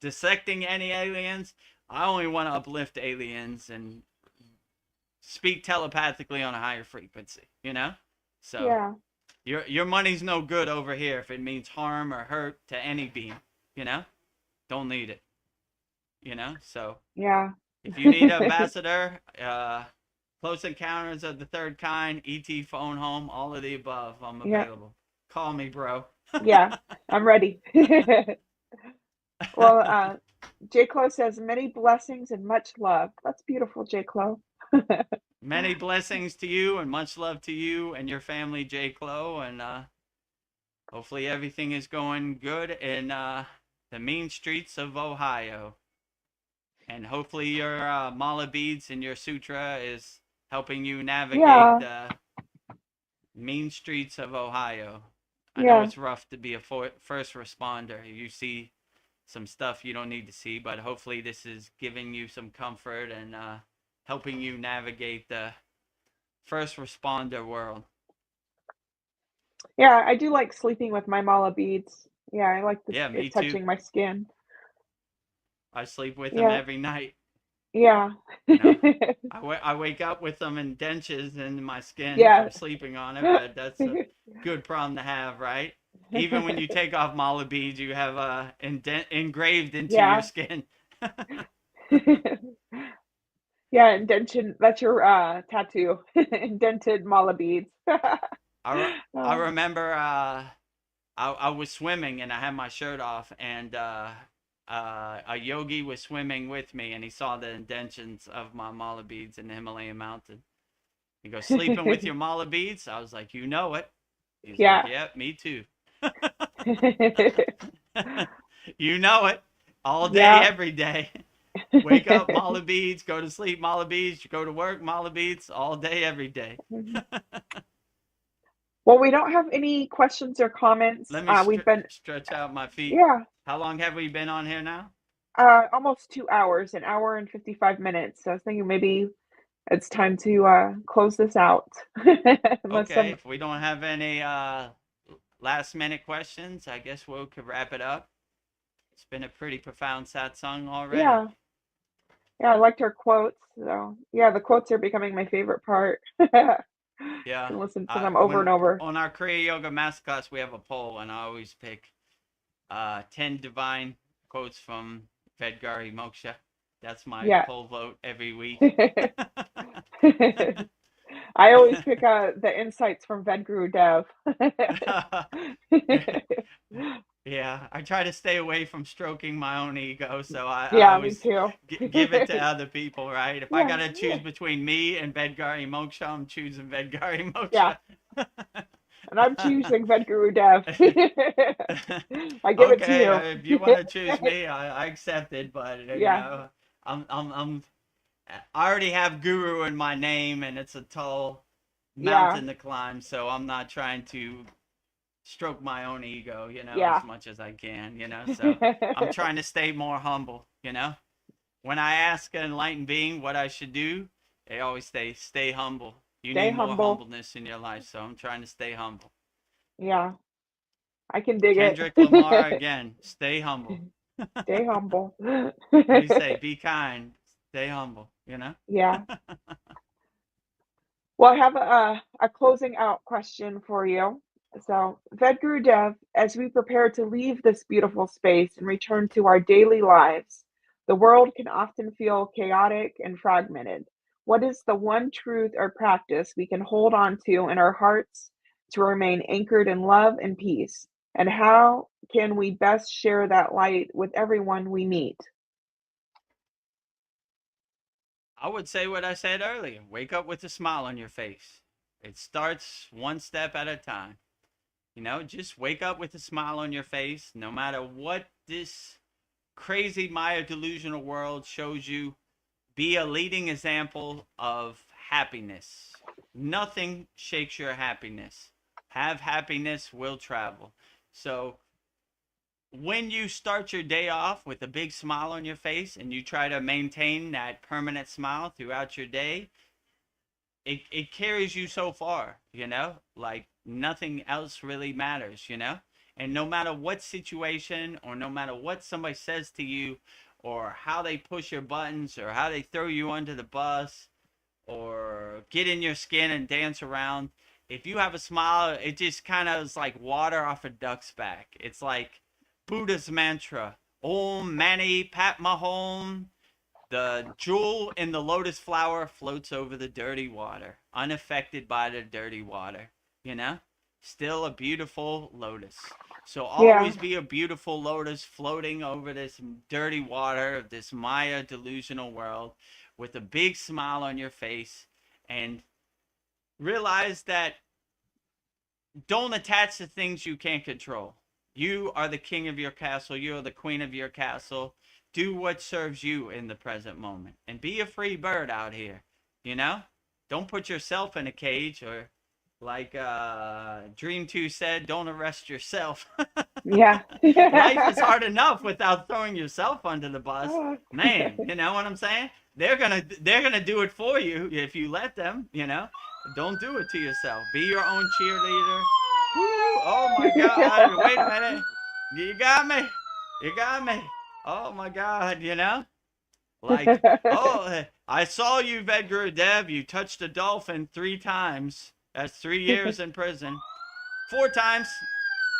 dissecting any aliens. I only want to uplift aliens and speak telepathically on a higher frequency, So yeah. Your money's no good over here if it means harm or hurt to any being, Don't need it, So yeah. if you need an ambassador, Close Encounters of the Third Kind, ET phone home, all of the above, I'm available. Call me, bro. Yeah, I'm ready. Well, J. Clo says, many blessings and much love. That's beautiful, J. Clo. Many blessings to you and much love to you and your family, J. Clo. And hopefully everything is going good in the mean streets of Ohio. And hopefully your mala beads and your sutra is helping you navigate Yeah. the mean streets of Ohio. I know Yeah. it's rough to be a first responder. You see some stuff you don't need to see, but hopefully this is giving you some comfort and helping you navigate the first responder world. Yeah, I do like sleeping with my mala beads. Yeah, I like Yeah, me it too. touching my skin. I sleep with them Yeah. every night. Yeah. You know, I wake up with them in dentures in my skin Yeah. from sleeping on it, but that's a good problem to have, right? Even when you take off mala beads, you have engraved into your Yeah. skin. Yeah, indention. That's your tattoo. Indented mala beads. I Oh, remember I was swimming and I had my shirt off, and a yogi was swimming with me, and he saw the indentions of my mala beads in the Himalayan mountain. He goes, "Sleeping with your mala beads?" I was like, "You know it." He's like, yeah. "Yeah, me too." You know it. All day, Yeah. every day. Wake up, mala beads. Go to sleep, mala beads. Go to work, mala beads. All day, every day. Well, we don't have any questions or comments. Let me We've been, stretch out my feet. yeah, How long have we been on here now? almost 2 hours, an hour and 55 minutes. So I was thinking maybe it's time to close this out. Unless Okay, some, if we don't have any last minute questions, I guess we could wrap it up. It's been a pretty profound satsang already. yeah, yeah, I liked her quotes. So yeah, the quotes are becoming my favorite part. Yeah. Can listen to them over When and over. on our Kriya Yoga Masterclass, we have a poll, and I always pick 10 divine quotes from Vedgari Moksha. That's my Yeah. poll vote every week. I always pick the insights from Vedagurudev. Yeah, I try to stay away from stroking my own ego, so I Yeah, me always too. give it to other people, right? If I Yeah, gotta choose between me and Vedgari Moksha, I'm choosing Vedgari yeah. Moksha. And I'm choosing Vedagurudev. I give it to Okay, you. if you want to choose me, I accept it. But Yeah, I'm I already have Guru in my name, and it's a tall yeah, mountain to climb. So I'm not trying to stroke my own ego, yeah. as much as I can, So I'm trying to stay more humble, When I ask an enlightened being what I should do, they always say, "Stay humble. You Stay need more humble. humbleness in your life." So I'm trying to stay humble. Yeah, I can dig Kendrick Lamar it. again. Stay humble. Stay humble. What do you say? Be kind. Stay humble. Yeah. Well, I have a closing out question for you. So, Vedgurudev, as we prepare to leave this beautiful space and return to our daily lives, the world can often feel chaotic and fragmented. What is the one truth or practice we can hold on to in our hearts to remain anchored in love and peace? And how can we best share that light with everyone we meet? I would say what I said earlier. Wake up with a smile on your face. It starts one step at a time. Just wake up with a smile on your face, no matter what this crazy Maya delusional world shows you. Be a leading example of happiness. Nothing shakes your happiness. Have happiness, will travel. So when you start your day off with a big smile on your face and you try to maintain that permanent smile throughout your day, it carries you so far, like nothing else really matters. And no matter what situation or no matter what somebody says to you or how they push your buttons or how they throw you under the bus or get in your skin and dance around, if you have a smile, it just kind of is like water off a duck's back. It's like Buddha's mantra, Om Mani Padma Hum. The jewel in the lotus flower floats over the dirty water, unaffected by the dirty water, you know? Still a beautiful lotus. So Yeah. always be a beautiful lotus floating over this dirty water of this Maya delusional world with a big smile on your face, and realize that don't attach to things you can't control. You are the king of your castle. You are the queen of your castle. Do what serves you in the present moment and be a free bird out here. You know, don't put yourself in a cage, or like Dream 2 said, don't arrest yourself. Yeah. Life is hard enough without throwing yourself under the bus. Man, you know what I'm saying? They're gonna do it for you if you let them, you know. Don't do it to yourself. Be your own cheerleader. Woo! Oh my God! Wait a minute. You got me. You got me. Oh my God! You know, like, oh, I saw you, Vedagurudev. You touched a dolphin 3 times. That's 3 years in prison. 4 times.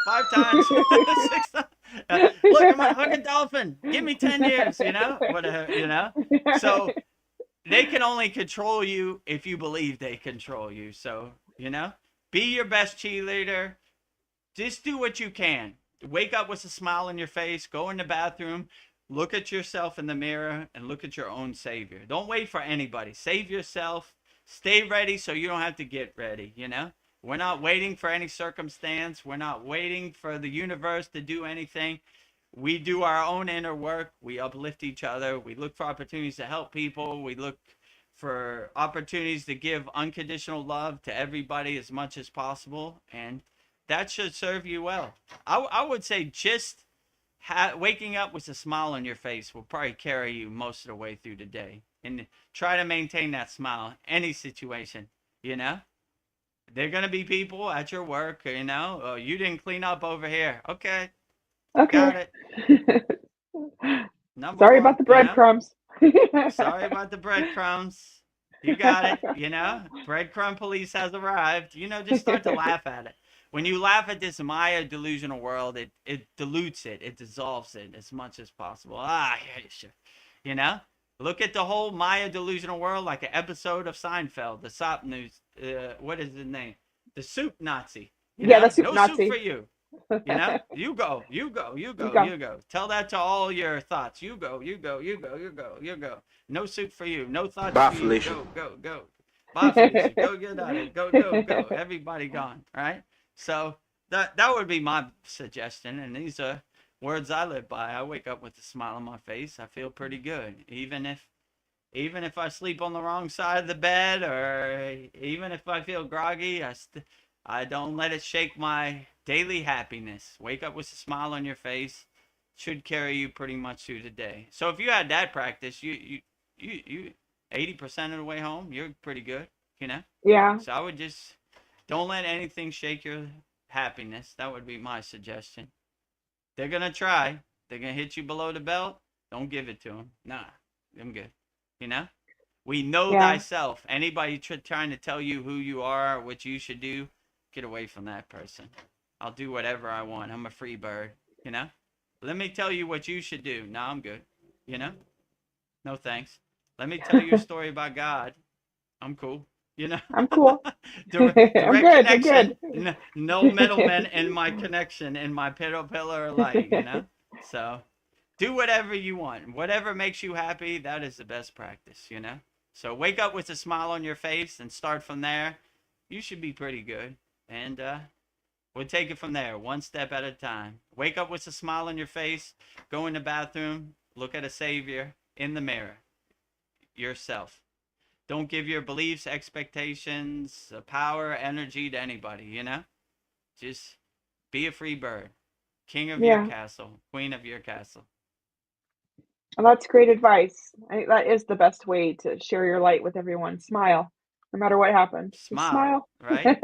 5 times. 6 times. Look, I'm a hug a dolphin. Give me 10 years. You know, whatever. You know. So they can only control you if you believe they control you. So, you know, be your best cheerleader. Just do what you can. Wake up with a smile on your face. Go in the bathroom. Look at yourself in the mirror and look at your own savior. Don't wait for anybody. Save yourself. Stay ready so you don't have to get ready, you know? We're not waiting for any circumstance. We're not waiting for the universe to do anything. We do our own inner work. We uplift each other. We look for opportunities to help people. We look for opportunities to give unconditional love to everybody as much as possible. And that should serve you well. I would say just waking up with a smile on your face will probably carry you most of the way through the day. And try to maintain that smile, any situation, you know? There are going to be people at your work, you know, oh, you didn't clean up over here. Okay, got Okay. it. Number Sorry one, about the you know? breadcrumbs. Sorry about the breadcrumbs. You got it, you know? Breadcrumb police has arrived. You know, just start to laugh at it. When you laugh at this Maya delusional world, it dilutes it. It dissolves it as much as possible. Ah, yeah, sure. You know? Look at the whole Maya delusional world like an episode of Seinfeld, the Sop News. What is his name? The Soup Nazi. You Yeah, know? the Soup No Nazi. soup for you. You know? You go, you go, you go, You go. you go. Tell that to all your thoughts. You go, you go, you go, you go, you go. No soup for you. No thoughts Bye, for you. Felicia. Go, go, go. Bye, Felicia. Go get out of it. Go, go, go. Everybody gone. Right? So that would be my suggestion. And these are words I live by. I wake up with a smile on my face. I feel pretty good. Even if I sleep on the wrong side of the bed, or even if I feel groggy, I don't let it shake my daily happiness. Wake up with a smile on your face. Should carry you pretty much through the day. So if you had that practice, you 80% of the way home, you're pretty good, you know? Yeah. So I would just, don't let anything shake your happiness. That would be my suggestion. They're going to try. They're going to hit you below the belt. Don't give it to them. Nah, I'm good. You know? We know thyself. Anybody trying to tell you who you are, or what you should do, get away from that person. I'll do whatever I want. I'm a free bird, you know? Let me tell you what you should do. No, I'm good. You know? No thanks. Let me tell you a story about God. I'm cool. You know? I'm cool. Direct I'm good. connection. I'm good. No middlemen in my connection, in my pillar of light, you know? So do whatever you want. Whatever makes you happy, that is the best practice, you know? So wake up with a smile on your face and start from there. You should be pretty good. And we'll take it from there, one step at a time. Wake up with a smile on your face. Go in the bathroom. Look at a savior in the mirror. Yourself. Don't give your beliefs, expectations, power, energy to anybody, you know? Just be a free bird. King of your castle. Queen of your castle. Well, that's great advice. I think that is the best way to share your light with everyone. Smile, no matter what happens. Just Smile, right?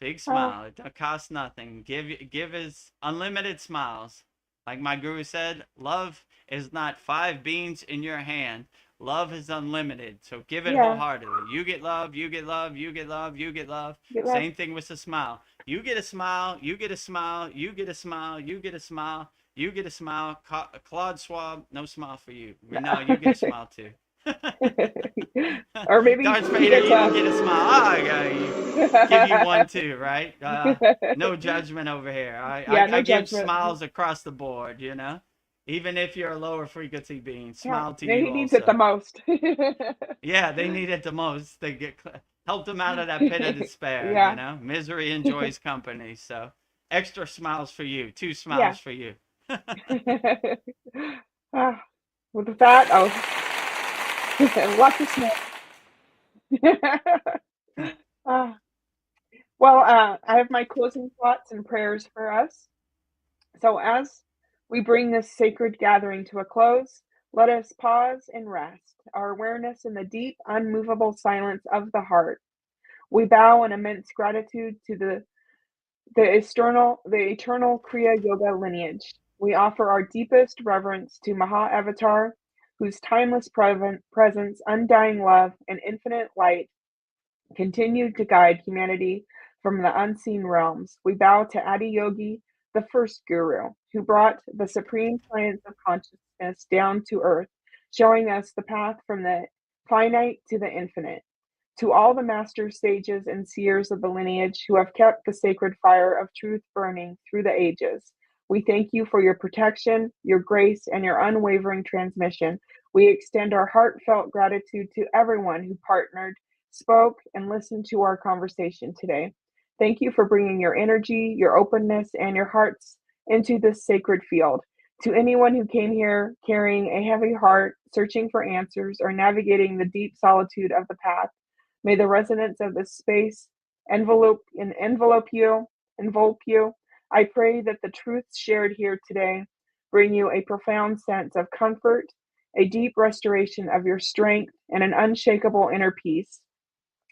Big Oh, smile. It don't cost nothing. Give us unlimited smiles. Like my guru said, love is not 5 beans in your hand. Love is unlimited. So give it wholeheartedly. You get love, you get love, you get love, you get love. get love. Same thing with a smile. You get a smile, you get a smile, you get a smile, you get a smile, you get a smile. Claude Schwab, no smile for you. No, you get a smile too. Or maybe Darth you Vader, you get can get a smile. I gotta give you one too, right? No judgment over here. Yeah, no I give judgment. smiles across the board, you know? Even if you're a lower frequency being, smile to Maybe you he needs also. it the most. Yeah, they need it the most. They help them out of that pit of despair, Yeah. you know? Misery enjoys company. So extra smiles for you. 2 smiles for you. With that, lots of smiles. Uh, well, I have my closing thoughts and prayers for us. So, as we bring this sacred gathering to a close, let us pause and rest our awareness in the deep, unmovable silence of the heart. We bow in immense gratitude to the eternal Kriya Yoga lineage. We offer our deepest reverence to Maha Avatar, whose timeless presence, undying love, and infinite light continue to guide humanity from the unseen realms. We bow to Adi Yogi, the first guru, who brought the supreme science of consciousness down to earth, showing us the path from the finite to the infinite. To all the masters, sages, and seers of the lineage who have kept the sacred fire of truth burning through the ages, we thank you for your protection, your grace, and your unwavering transmission. We extend our heartfelt gratitude to everyone who partnered, spoke, and listened to our conversation today. Thank you for bringing your energy, your openness, and your hearts into this sacred field. To anyone who came here carrying a heavy heart, searching for answers, or navigating the deep solitude of the path, may the resonance of this space envelop you. I pray that the truths shared here today bring you a profound sense of comfort, a deep restoration of your strength, and an unshakable inner peace.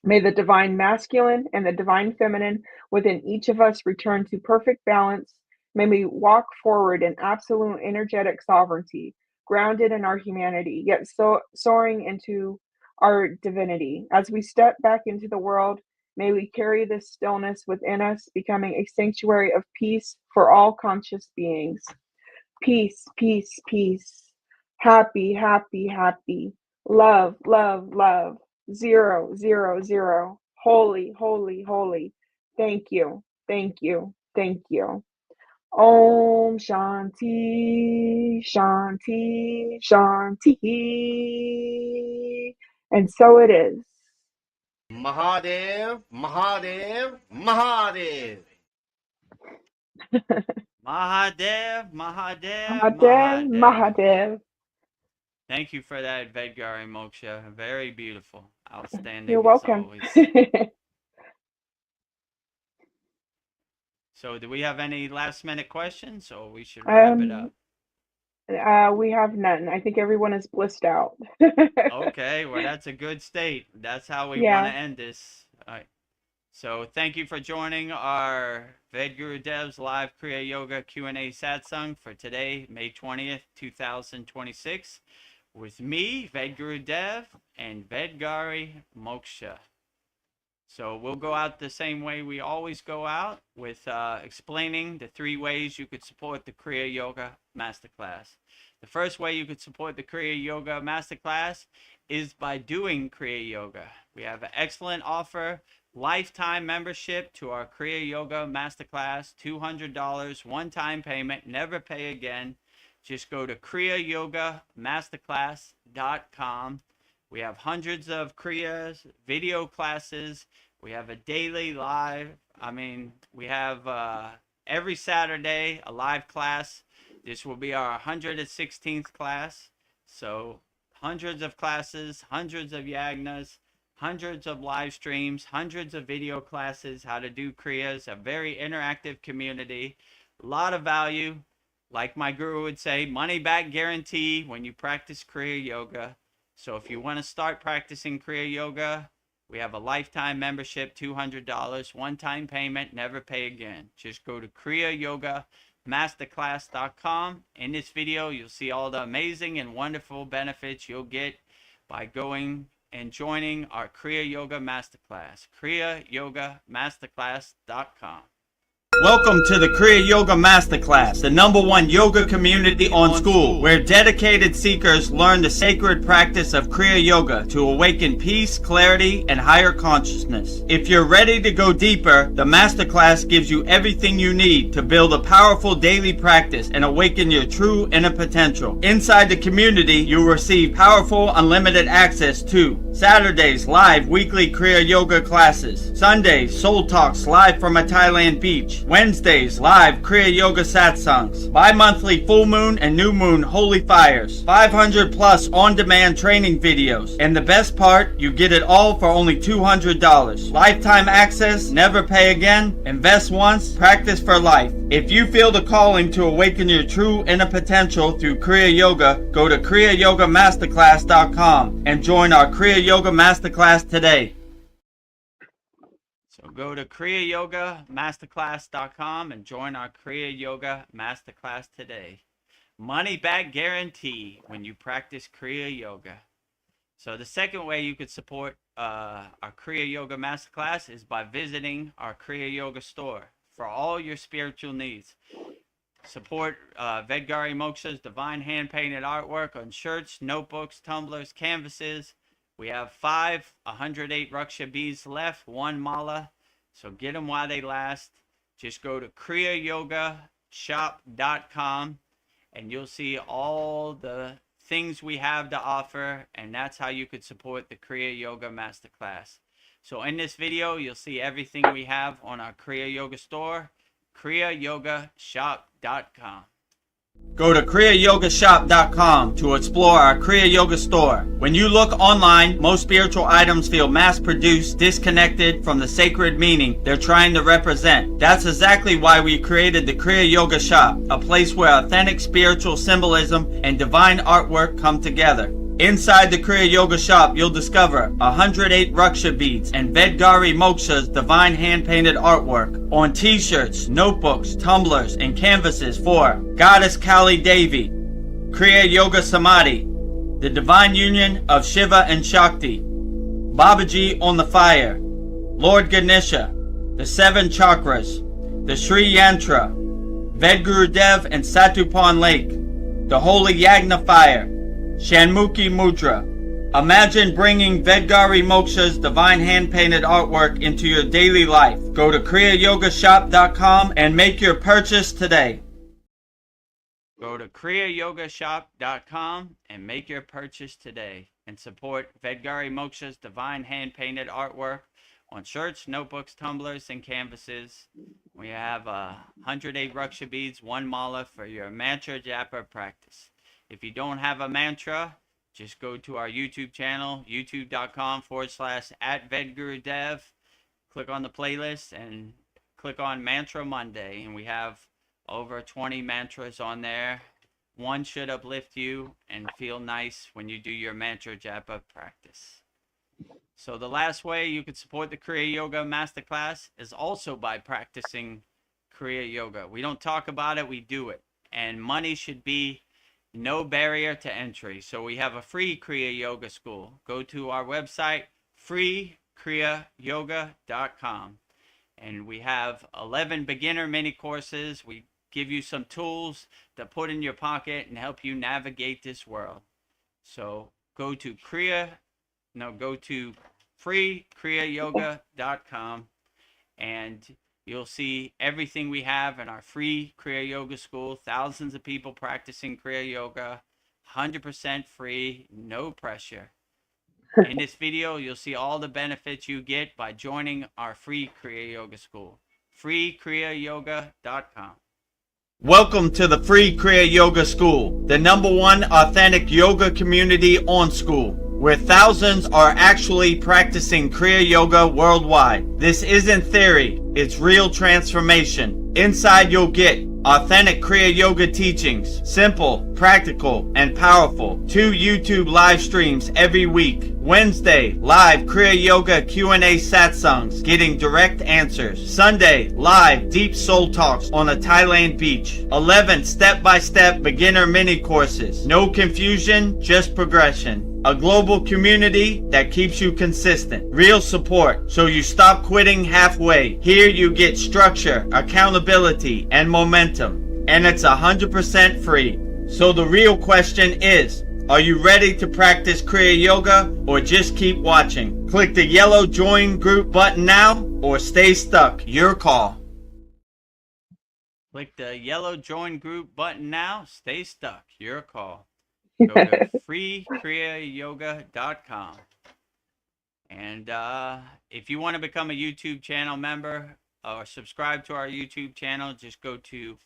May the divine masculine and the divine feminine within each of us return to perfect balance. May we walk forward in absolute energetic sovereignty, grounded in our humanity, yet soaring into our divinity. As we step back into the world, may we carry this stillness within us, becoming a sanctuary of peace for all conscious beings. Peace, peace, peace. Happy, happy, happy. Love, love, love. 0, 0, 0. Holy, holy, holy. Thank you, thank you, thank you. Om Shanti, Shanti, Shanti. And so it is. Mahadev, Mahadev, Mahadev. Mahadev, Mahadev, Mahadev, Mahadev. Thank you for that, Vedgari Moksha. Very beautiful. Outstanding. You're welcome. So do we have any last minute questions, or we should wrap it up? We have none. I think everyone is blissed out. Okay, well, that's a good state. That's how we Yeah. want to end this. All right. So thank you for joining our Vedgurudev's live Kriya Yoga Q&A Satsang for today, May 20th, 2026, with me, Vedagurudev, and Vedgari Moksha. So we'll go out the same way we always go out, with explaining the 3 ways you could support the Kriya Yoga Masterclass. The first way you could support the Kriya Yoga Masterclass is by doing Kriya Yoga. We have an excellent offer, lifetime membership to our Kriya Yoga Masterclass, $200, one-time payment, never pay again. Just go to kriyayogamasterclass.com. We have hundreds of Kriyas, video classes. We have a daily live. We have every Saturday a live class. This will be our 116th class. So hundreds of classes, hundreds of yagnas, hundreds of live streams, hundreds of video classes, how to do Kriyas, a very interactive community, a lot of value. Like my guru would say, money back guarantee when you practice Kriya Yoga. So if you want to start practicing Kriya Yoga, we have a lifetime membership, $200, one-time payment, never pay again. Just go to kriyayogamasterclass.com. In this video, you'll see all the amazing and wonderful benefits you'll get by going and joining our Kriya Yoga Masterclass, kriyayogamasterclass.com. Welcome to the Kriya Yoga Masterclass, the #1 yoga community on SKOOL, where dedicated seekers learn the sacred practice of Kriya Yoga to awaken peace, clarity, and higher consciousness. If you're ready to go deeper, the Masterclass gives you everything you need to build a powerful daily practice and awaken your true inner potential. Inside the community, you'll receive powerful, unlimited access to Saturdays, live weekly Kriya Yoga classes. Sundays, Soul Talks live from a Thailand beach. Wednesdays, live Kriya Yoga Satsangs. Bi-monthly full moon and new moon holy fires. 500 plus on-demand training videos. And the best part, you get it all for only $200. Lifetime access, never pay again, invest once, practice for life. If you feel the calling to awaken your true inner potential through Kriya Yoga, go to kriyayogamasterclass.com and join our Kriya Yoga Masterclass today. So go to kriyayogamasterclass.com and join our Kriya Yoga Masterclass today. Money back guarantee when you practice Kriya Yoga. So the second way you could support our Kriya Yoga Masterclass is by visiting our Kriya Yoga store for all your spiritual needs. Support Vedagurudev Moksha's divine hand-painted artwork on shirts, notebooks, tumblers, canvases. We have 108 Raksha beads left, 1 mala. So get them while they last. Just go to kriyayogashop.com and you'll see all the things we have to offer. And that's how you could support the Kriya Yoga Masterclass. So in this video, you'll see everything we have on our Kriya Yoga store, kriyayogashop.com. Go to kriyayogashop.com to explore our Kriya Yoga store. When you look online, most spiritual items feel mass-produced, disconnected from the sacred meaning they're trying to represent. That's exactly why we created the Kriya Yoga Shop, a place where authentic spiritual symbolism and divine artwork come together. Inside the Kriya Yoga Shop, you'll discover 108 Raksha beads and Vedagurudev Moksha's divine hand-painted artwork on t-shirts, notebooks, tumblers, and canvases for Goddess Kali Devi, Kriya Yoga Samadhi, the divine union of Shiva and Shakti, Babaji on the fire, Lord Ganesha, the 7 chakras, the Sri Yantra, Vedagurudev and Satupan Lake, the Holy Yagna fire, Shanmukhi Mudra. Imagine bringing Vedagurudev Moksha's divine hand-painted artwork into your daily life. Go to kriyayogashop.com and make your purchase today. Go to kriyayogashop.com and make your purchase today and support Vedagurudev Moksha's divine hand-painted artwork on shirts, notebooks, tumblers, and canvases. We have 108 Raksha beads, 1 mala for your mantra japa practice. If you don't have a mantra, just go to our YouTube channel, youtube.com/@Vedagurudev. Click on the playlist and click on Mantra Monday. And we have over 20 mantras on there. One should uplift you and feel nice when you do your mantra japa practice. So the last way you could support the Kriya Yoga Masterclass is also by practicing Kriya Yoga. We don't talk about it, we do it. And money should be no barrier to entry. So we have a free Kriya Yoga school. Go to our website, freekriyayoga.com. And we have 11 beginner mini courses. We give you some tools to put in your pocket and help you navigate this world. So go to freekriyayoga.com and you'll see everything we have in our free Kriya Yoga school. Thousands of people practicing Kriya Yoga, 100% free, no pressure. In this video, you'll see all the benefits you get by joining our free Kriya Yoga school. freekriyayoga.com. Welcome to the free Kriya Yoga School, the #1 authentic yoga community on School, where thousands are actually practicing Kriya Yoga worldwide. This isn't theory, it's real transformation. Inside you'll get authentic Kriya Yoga teachings, simple, practical, and powerful. 2 YouTube live streams every week. Wednesday, live Kriya Yoga Q&A satsangs, getting direct answers. Sunday, live deep soul talks on a Thailand beach. 11 step-by-step beginner mini courses. No confusion, just progression. A global community that keeps you consistent. Real support, so you stop quitting halfway. Here you get structure, accountability, and momentum. And it's 100% free. So the real question is, are you ready to practice Kriya Yoga or just keep watching? Click the yellow join group button now or stay stuck. Your call. Click the yellow join group button now. Stay stuck. Your call. Go to freekriyayoga.com. And if you want to become a YouTube channel member, or subscribe to our YouTube channel, just go to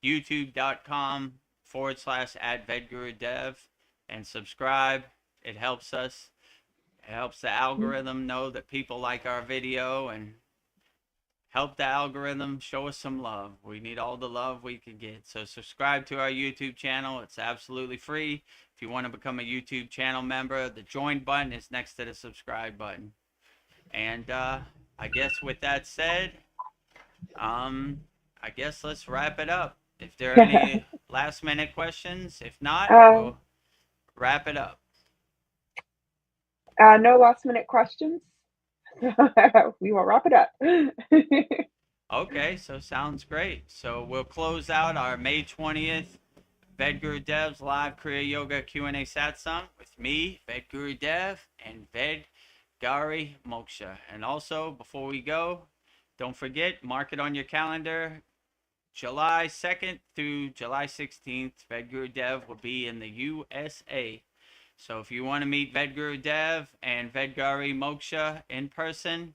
youtube.com/@Vedagurudev and subscribe. It helps us. It helps the algorithm know that people like our video and help the algorithm show us some love. We need all the love we can get. So subscribe to our YouTube channel. It's absolutely free. If you want to become a YouTube channel member, the join button is next to the subscribe button. And I guess with that said, I guess let's wrap it up. If there are any last minute questions, if not, we'll wrap it up. No last minute questions. We will wrap it up. Okay, so sounds great. So we'll close out our May 20th Vedgurudev's live Kriya Yoga Q&A Satsang with me, Vedagurudev, and Vedgari Moksha. And also, before we go, don't forget, mark it on your calendar. July 2nd through July 16th, Vedagurudev will be in the USA. So if you want to meet Vedagurudev and Vedgari Moksha in person,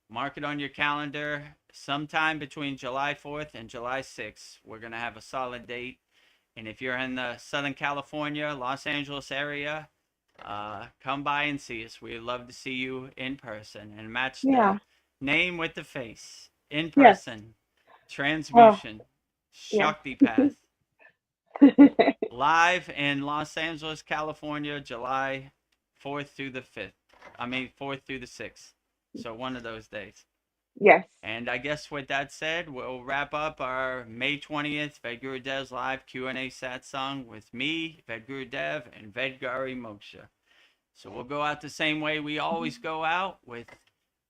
mark it on your calendar. Sometime between July 4th and July 6th, we're going to have a solid date. And if you're in the Southern California, Los Angeles area, come by and see us. We'd love to see you in person and match the name with the face. In person. Transmutation. Shakti Path. Live in Los Angeles, California, July 4th through the 5th. 4th through the 6th. So one of those days. Yes. And I guess with that said, we'll wrap up our May 20th Vedgurudev's live Q&A Satsang with me, Vedagurudev, and Vedgari Moksha. So we'll go out the same way we always go out, with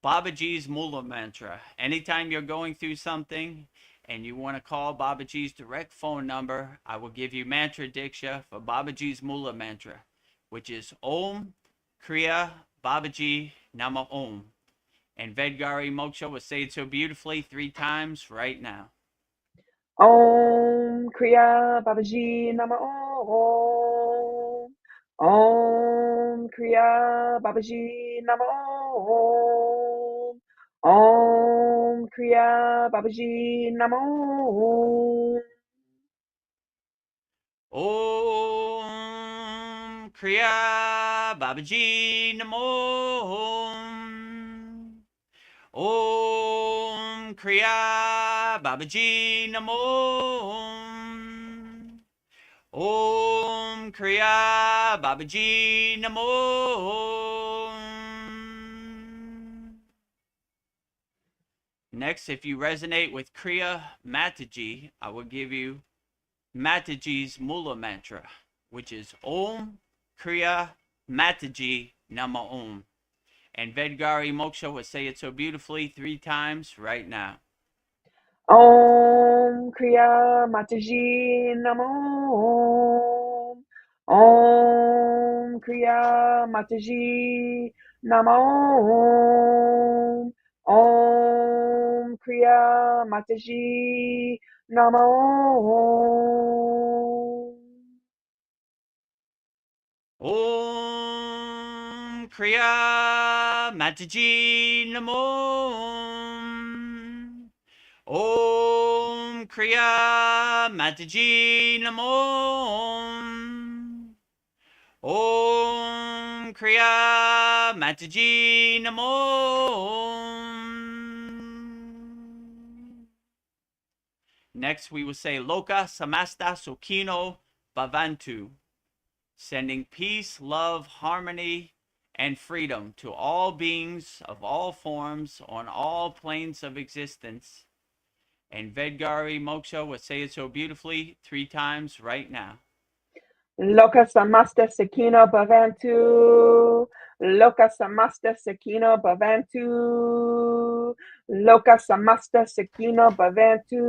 Babaji's Mula Mantra. Anytime you're going through something and you want to call Babaji's direct phone number, I will give you mantra diksha for Babaji's Mula Mantra, which is Om Kriya Babaji Nama Om. And Vedgari Moksha will say it so beautifully 3 times right now. Om Kriya Babaji Nama Om. Om Kriya Babaji Nama Om. Om Kriya Babaji Nama Om. Om Kriya Babaji Namo. Om Kriya Babaji Namo. Om Kriya Babaji Namo. Next, if you resonate with Kriya Mataji, I will give you Mataji's Mula Mantra, which is Om Kriya Mataji Nama Om. And Vedgari Moksha will say it so beautifully 3 times right now. Om Kriya Mataji Namo. Om Kriya Mataji Namo. Om Kriya Mataji Namo. Om Kriya Mataji Namo. Om Kriya Mataji Namo. Om Kriya Mataji Namo. Next, we will say Loka Samasta Sukhino Bhavantu, sending peace, love, harmony, and freedom to all beings of all forms on all planes of existence. And Vedgari Moksha will say it so beautifully 3 times right now. Loka Samasta Sakino Bhavantu. Loka Samasta Sakino Bhavantu. Loka Samasta Sakino Bhavantu.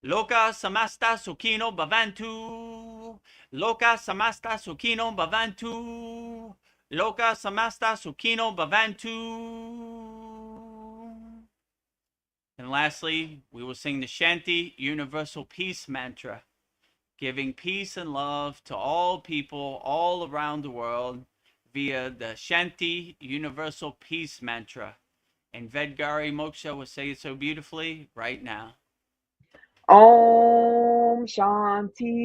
Loka Samasta Sukhino Bhavantu. Loka Samasta Sukhino Bhavantu. Loka Samasta Sukhino Bhavantu. And lastly, we will sing the Shanti Universal Peace Mantra, giving peace and love to all people all around the world via the Shanti Universal Peace Mantra, And Vedgari Moksha will say it so beautifully right now. Om Shanti,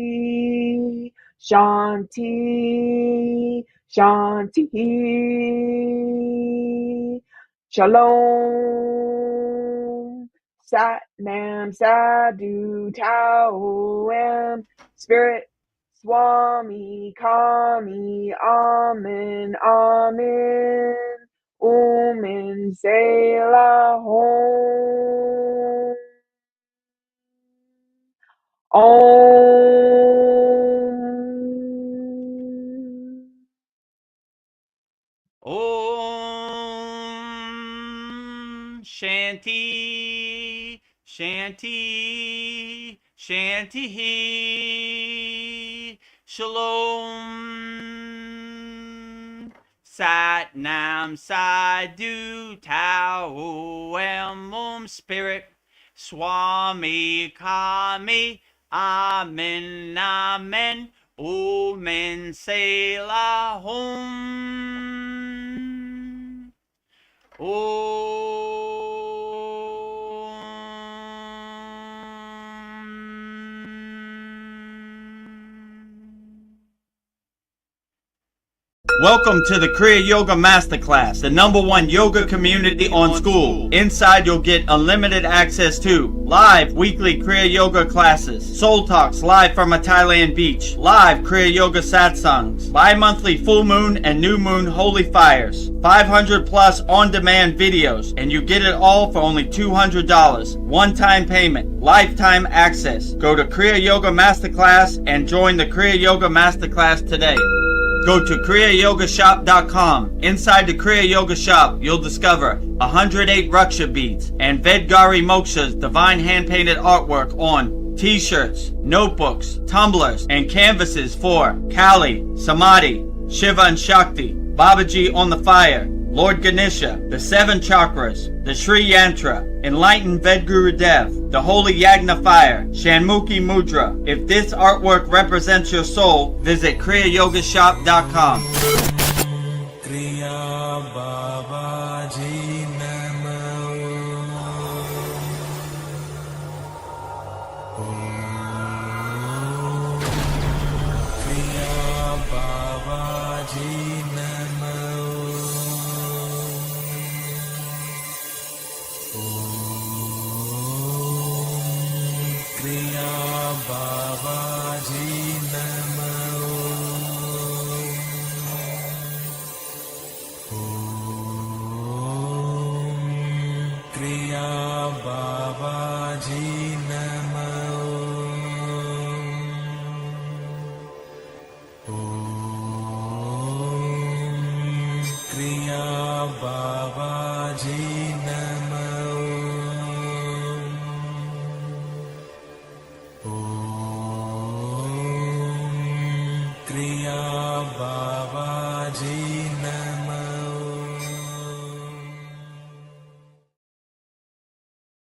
Shanti, Shanti. Shalom. Sat Nam Sadhu Tao Am Spirit Swami Kami Amen Amen Umin Selah Hom Om. Om Shanti, Shanti, Shanti. Shalom. Sat Nam Sadhu Tao Am Spirit Swami Kami Amen Amen Omen Selah Hom Welcome to the Kriya Yoga Masterclass, the #1 yoga community on SKOOL. Inside you'll get unlimited access to live weekly Kriya Yoga classes, soul talks live from a Thailand beach, live Kriya Yoga Satsangs, bi-monthly full moon and new moon holy fires, 500 plus on-demand videos, and you get it all for only $200. One-time payment, lifetime access. Go to Kriya Yoga Masterclass and join the Kriya Yoga Masterclass today. Go to kriyayogamasterclass.com. Inside the Kriya Yoga shop, you'll discover 108 Raksha beads and Vedgari Moksha's divine hand-painted artwork on t-shirts, notebooks, tumblers, and canvases for Kali, Samadhi, Shiva and Shakti, Babaji on the fire, Lord Ganesha, the 7 chakras, the Sri Yantra, Enlightened Vedagurudev, the Holy Yagna Fire, Shanmukhi Mudra. If this artwork represents your soul, visit kriyayogashop.com. Kriya Babaji Namo. Kriya Babaji Namo. Kriya Babaji Namo. Kriya Babaji Namo. Kriya Babaji Namo. Kriya Babaji